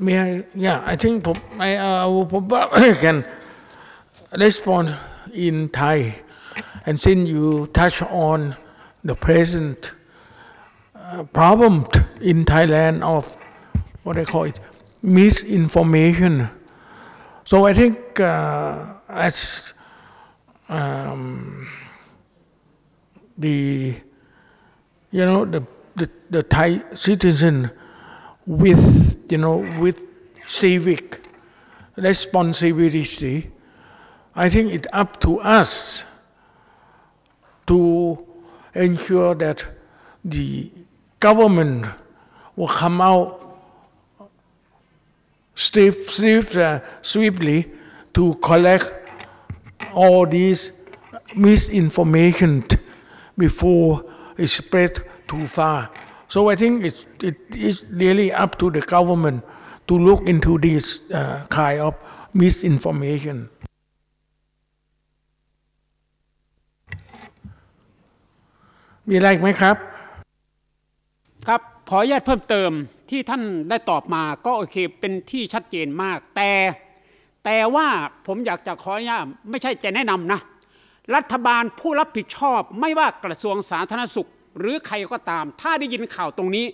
Speaker 3: Yeah, I think I can respond in Thai. And since you touch on the present problem in Thailand of what I call it, misinformation. So I think as the Thai citizen with civic responsibility, I think it's up to us to ensure that the government will come out swiftly to collect all these misinformation before it spread too far. So I think it is really up to the government to look into this kind of misinformation. มีอะไรไหมครับ
Speaker 10: ครับขออนุญาตเพิ่มเติมที่ท่านได้ตอบมาก็โอเคเป็นที่ชัดเจนมากแต่ว่าผมอยากจะขออนุญาตไม่ใช่จะแนะนำนะรัฐบาลผู้รับผิดชอบไม่ว่ากระทรวงสาธารณสุขหรือใครก็ตามถ้าได้ยินข่าวตรงนี้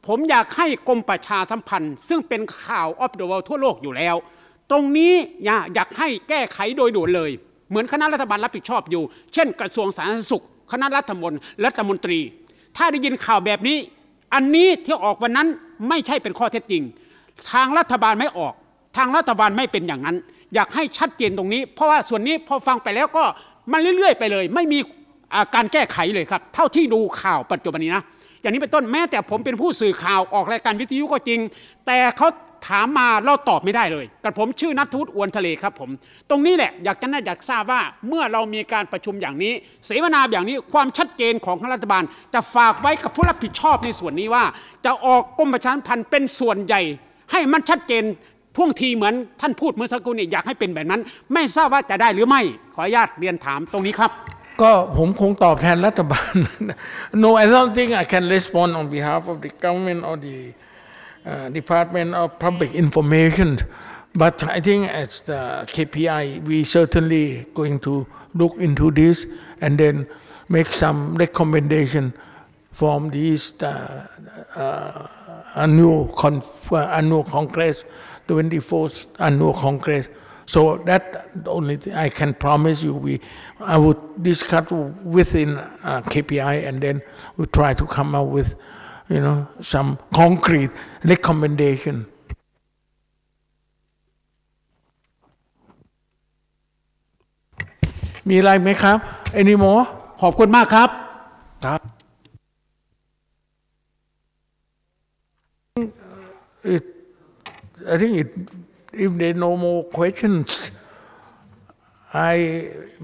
Speaker 10: ผมอยากให้กรมประชาสัมพันธ์ซึ่งเป็นข่าวออฟเดอะเวิลด์ทั่วโลกอยู่แล้วตรงนี้อยากให้แก้ไขโดยด่วนเลยเหมือนคณะรัฐบาลรับผิดชอบอยู่เช่นกระทรวงสาธารณสุขคณะรัฐมนตรีถ้าได้ยินข่าวแบบนี้อันนี้ที่ออกวันนั้นไม่ใช่เป็นข้อเท็จจริงทางรัฐบาลไม่ออกทางรัฐบาลไม่เป็นอย่างนั้นอยากให้ชัดเจนตรงนี้เพราะว่าส่วนนี้พอฟังไปแล้วก็มันเรื่อยๆไปเลยไม่มีการแก้ไขเลยครับเท่าที่ดูข่าวปัจจุบันนี้นะอย่างนี้เป็นต้นแม้แต่ผมเป็นผู้สื่อข่าวออกรายการวิทยุก็จริงแต่เขาถามมาเราตอบไม่ได้เลยกับผมชื่อณัฐวุฒิอวนทะเลครับผมตรงนี้แหละอยากทราบว่าเมื่อเรามีการประชุมอย่างนี้เสวนาอย่างนี้ความชัดเจนของรัฐบาลจะฝากไว้กับผู้รับผิดชอบในส่วนนี้ว่าจะออกกรมประชาสัมพันธ์เป็นส่วนใหญ่ให้มันชัดเจนท่วงทีเหมือนท่านพูดเมื่อสักครู่นี้อยากให้เป็นแบบนั้นไม่ทราบว่าจะได้หรือไม่ขออนุญาตเรียนถามตรงนี้ครับ
Speaker 3: ก็ผมคงตอบแทนรัฐบาล No, I don't think I can respond on behalf of the government or the Department of Public Information, but I think as the KPI, we certainly going to look into this and then make some recommendation from this annual Congress, 24th annual Congress. So that the only thing I can promise you, I would discuss within KPI and then we try to come up with, some concrete recommendation. มีอะไรไหมครับ Any more?
Speaker 10: ขอบคุณมากครับ
Speaker 3: ครับ I think if there are no more questions,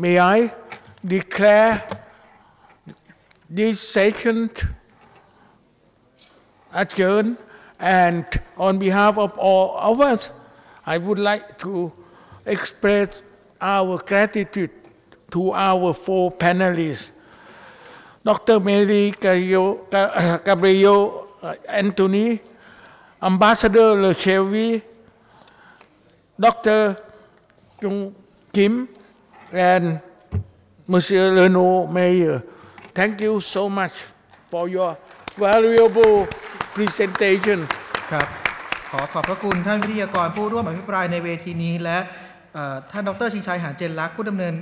Speaker 3: may I declare this session adjourned, and on behalf of all of us, I would like to express our gratitude to our four panelists, Dr. Mely, Caballero-Anthony, Ambassador Lechervy, Dr. Jung Kim, and Monsieur Renaud Meyer. Thank you so much for your valuable presentation.
Speaker 1: ครับขอขอบพระคุณท่านวิทยากรผู้ร่วมอภิปรายในเวทีนี้และท่านดร.ชิงชัย หาญเจนลักษณ์ผู้ดำเนิน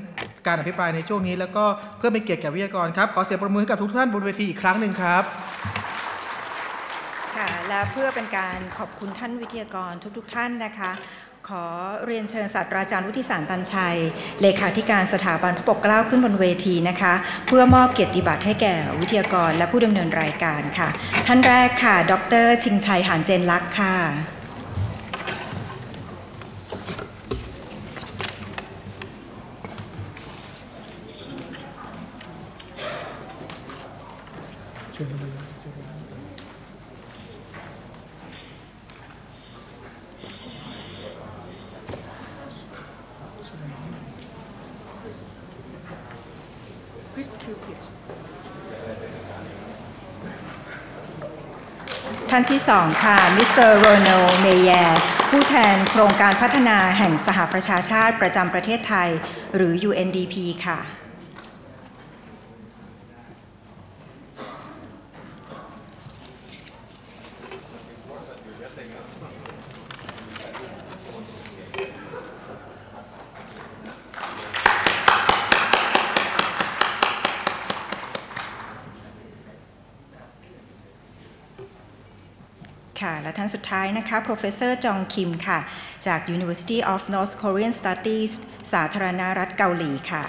Speaker 1: การอภิปรายในช่วงนี้แล้วก็เพื่อเป็นเกียรติแก่วิทยากรครับขอเสียงปรบมือให้กับทุกท่านบนเวทีอีกครั้งหนึ่งครับ
Speaker 2: ค่ะและเพื่อเป็นการขอบคุณท่านวิทยากรทุกท่านนะคะขอเรียนเชิญศาสตราจารย์วุฒิสารตันชัยเลขาธิการสถาบันพระปกเกล้าขึ้นบนเวทีนะคะเพื่อมอบเกียรติบัตรให้แก่วิทยากรและผู้ดำเนินรายการค่ะท่านแรกค่ะดร.ชิงชัย หาญเจนลักษณ์ค่ะท ท่านที่2ค่ะมิสเตอร์โรนัลเมเยร์ผู้แทนโครงการพัฒนาแห่งสหประชาชาติประจำประเทศไทยหรือ UNDP ค่ะและท่านสุดท้ายนะคะ Professor จองคิมค่ะจาก University of North Korean Studies สาธารณรัฐเกาหลีค่ะ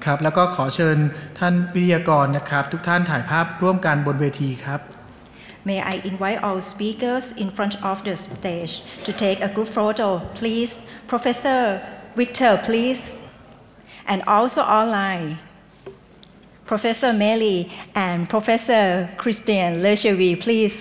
Speaker 1: ครับแล้วก็ขอเชิญท่านวิทยากรนะครับทุกท่านถ่ายภาพร่วมกันบนเวทีครับ
Speaker 2: May I invite all speakers in front of the stage to take a group photo, please. Professor Victor, please. And also online, Professor Mely and Professor Christian Lechervy, please.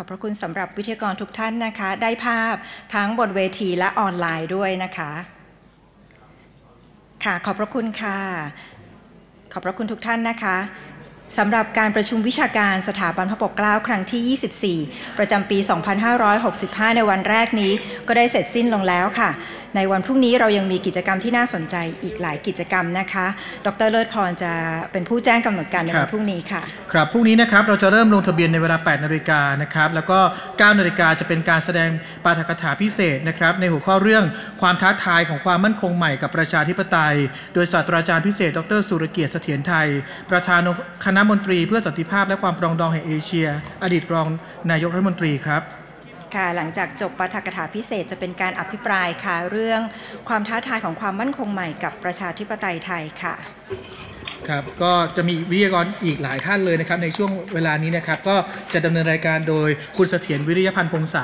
Speaker 2: ขอบพระคุณสำหรับวิทยากรทุกท่านนะคะได้ภาพทั้งบนเวทีและออนไลน์ด้วยนะคะค่ะขอบพระคุณค่ะขอบพระคุณทุกท่านนะคะสำหรับการประชุมวิชาการสถาบันพระปกเกล้าครั้งที่24ประจำปี2565ในวันแรกนี้ก็ได้เสร็จสิ้นลงแล้วค่ะในวันพรุ่งนี้เรายังมีกิจกรรมที่น่าสนใจอีกหลายกิจกรรมนะคะดร.เลิศพรจะเป็นผู้แจ้งกำหนดการในวันพรุ่งนี้ค่ะ
Speaker 1: ครับพรุ่งนี้นะครับเราจะเริ่มลงทะเบียนในเวลา 8 นาฬิกานะครับแล้วก็ 9 นาฬิกาจะเป็นการแสดงปาฐกถาพิเศษนะครับในหัวข้อเรื่องความท้าทายของความมั่นคงใหม่กับประชาธิปไตยโดยศาสตราจารย์พิเศษดร.สุรเกียรติเสถียรไทยประธานคณะมนตรีเพื่อสันติภาพและความปรองดองแห่งเอเชียอดีตรองนายกรัฐมนตรีครับ
Speaker 2: ค่ะหลังจากจบปาฐกถาพิเศษจะเป็นการอภิปรายค่ะเรื่องความท้าทายของความมั่นคงใหม่กับประชาธิปไตยไทยค่ะ
Speaker 1: ครับก็จะมีวิทยากรอีกหลายท่านเลยนะครับในช่วงเวลานี้นะครับก็จะดำเนินรายการโดยคุณเสถียรวิริยพันธ์พงษา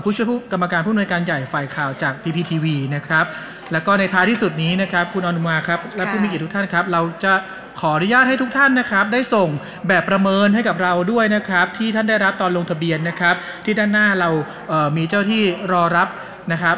Speaker 1: ผู้ช่วยผู้กรรมการผู้อำนวยการใหญ่ฝ่ายข่าวจาก PPTV นะครับแล้วก็ในท้ายที่สุดนี้นะครับคุณอนุมาครับและผู้มีเกียรติทุกท่านครับเราจะขออนุญาตให้ทุกท่านนะครับได้ส่งแบบประเมินให้กับเราด้วยนะครับที่ท่านได้รับตอนลงทะเบียนนะครับที่ด้านหน้าเรามีเจ้าที่รอรับนะครับ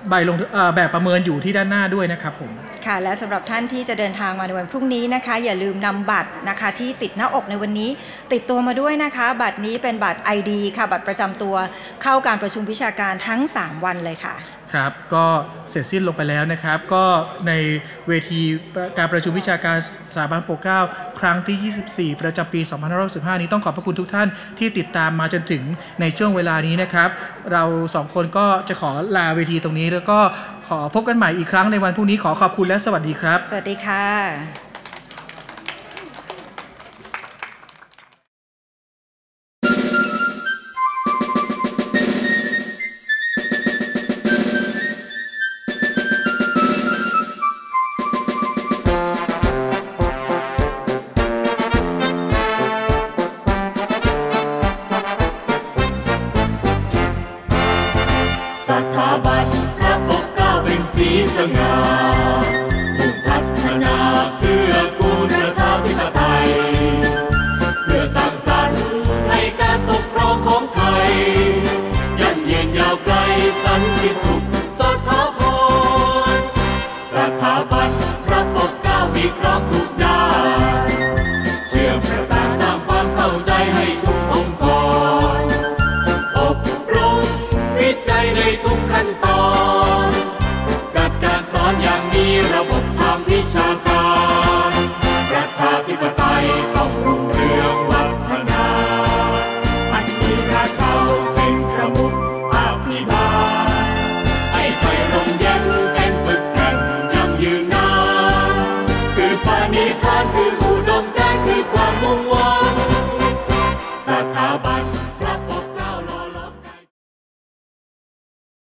Speaker 1: ใบลงแบบประเมินอยู่ที่ด้านหน้าด้วยนะครับผม
Speaker 2: ค่ะและสำหรับท่านที่จะเดินทางมาในวันพรุ่งนี้นะคะอย่าลืมนำบัตรนะคะที่ติดหน้าอกในวันนี้ติดตัวมาด้วยนะคะบัตรนี้เป็นบัตร ID ค่ะบัตรประจำตัวเข้าการประชุมวิชาการทั้ง3วันเลยค่ะ
Speaker 1: ครับก็เสร็จสิ้นลงไปแล้วนะครับก็ในเวทีการประชุมวิชาการสถาบันปกเกล้าครั้งที่24ประจำปี2565นี้ต้องขอบพระคุณทุกท่านที่ติดตามมาจนถึงในช่วงเวลานี้นะครับเรา2คนก็จะขอลาเวทีตรงนี้แล้วก็ขอพบกันใหม่อีกครั้งในวันพรุ่งนี้ขอขอบคุณและสวัสดีครับ
Speaker 2: สวัสดีค่ะ
Speaker 11: สง่ามุ่งพัฒนาเพื่อกูลประชาธิปไตยเพื่อสร้างสรรค์ให้การปกครองของไทยยั่งยืนยาวไกลสันติสุขสถาพรสถาบันพระปกเกล้าวิเคราะห์ทุกด้านเชื่อมประสานสร้างความเข้าใจให้ทุกองค์กรอบรมวิจัยในทุกขั้นตอนสอนอย่างมีระบบทางวิชาการประชาธิปไตยต้องรุ่ง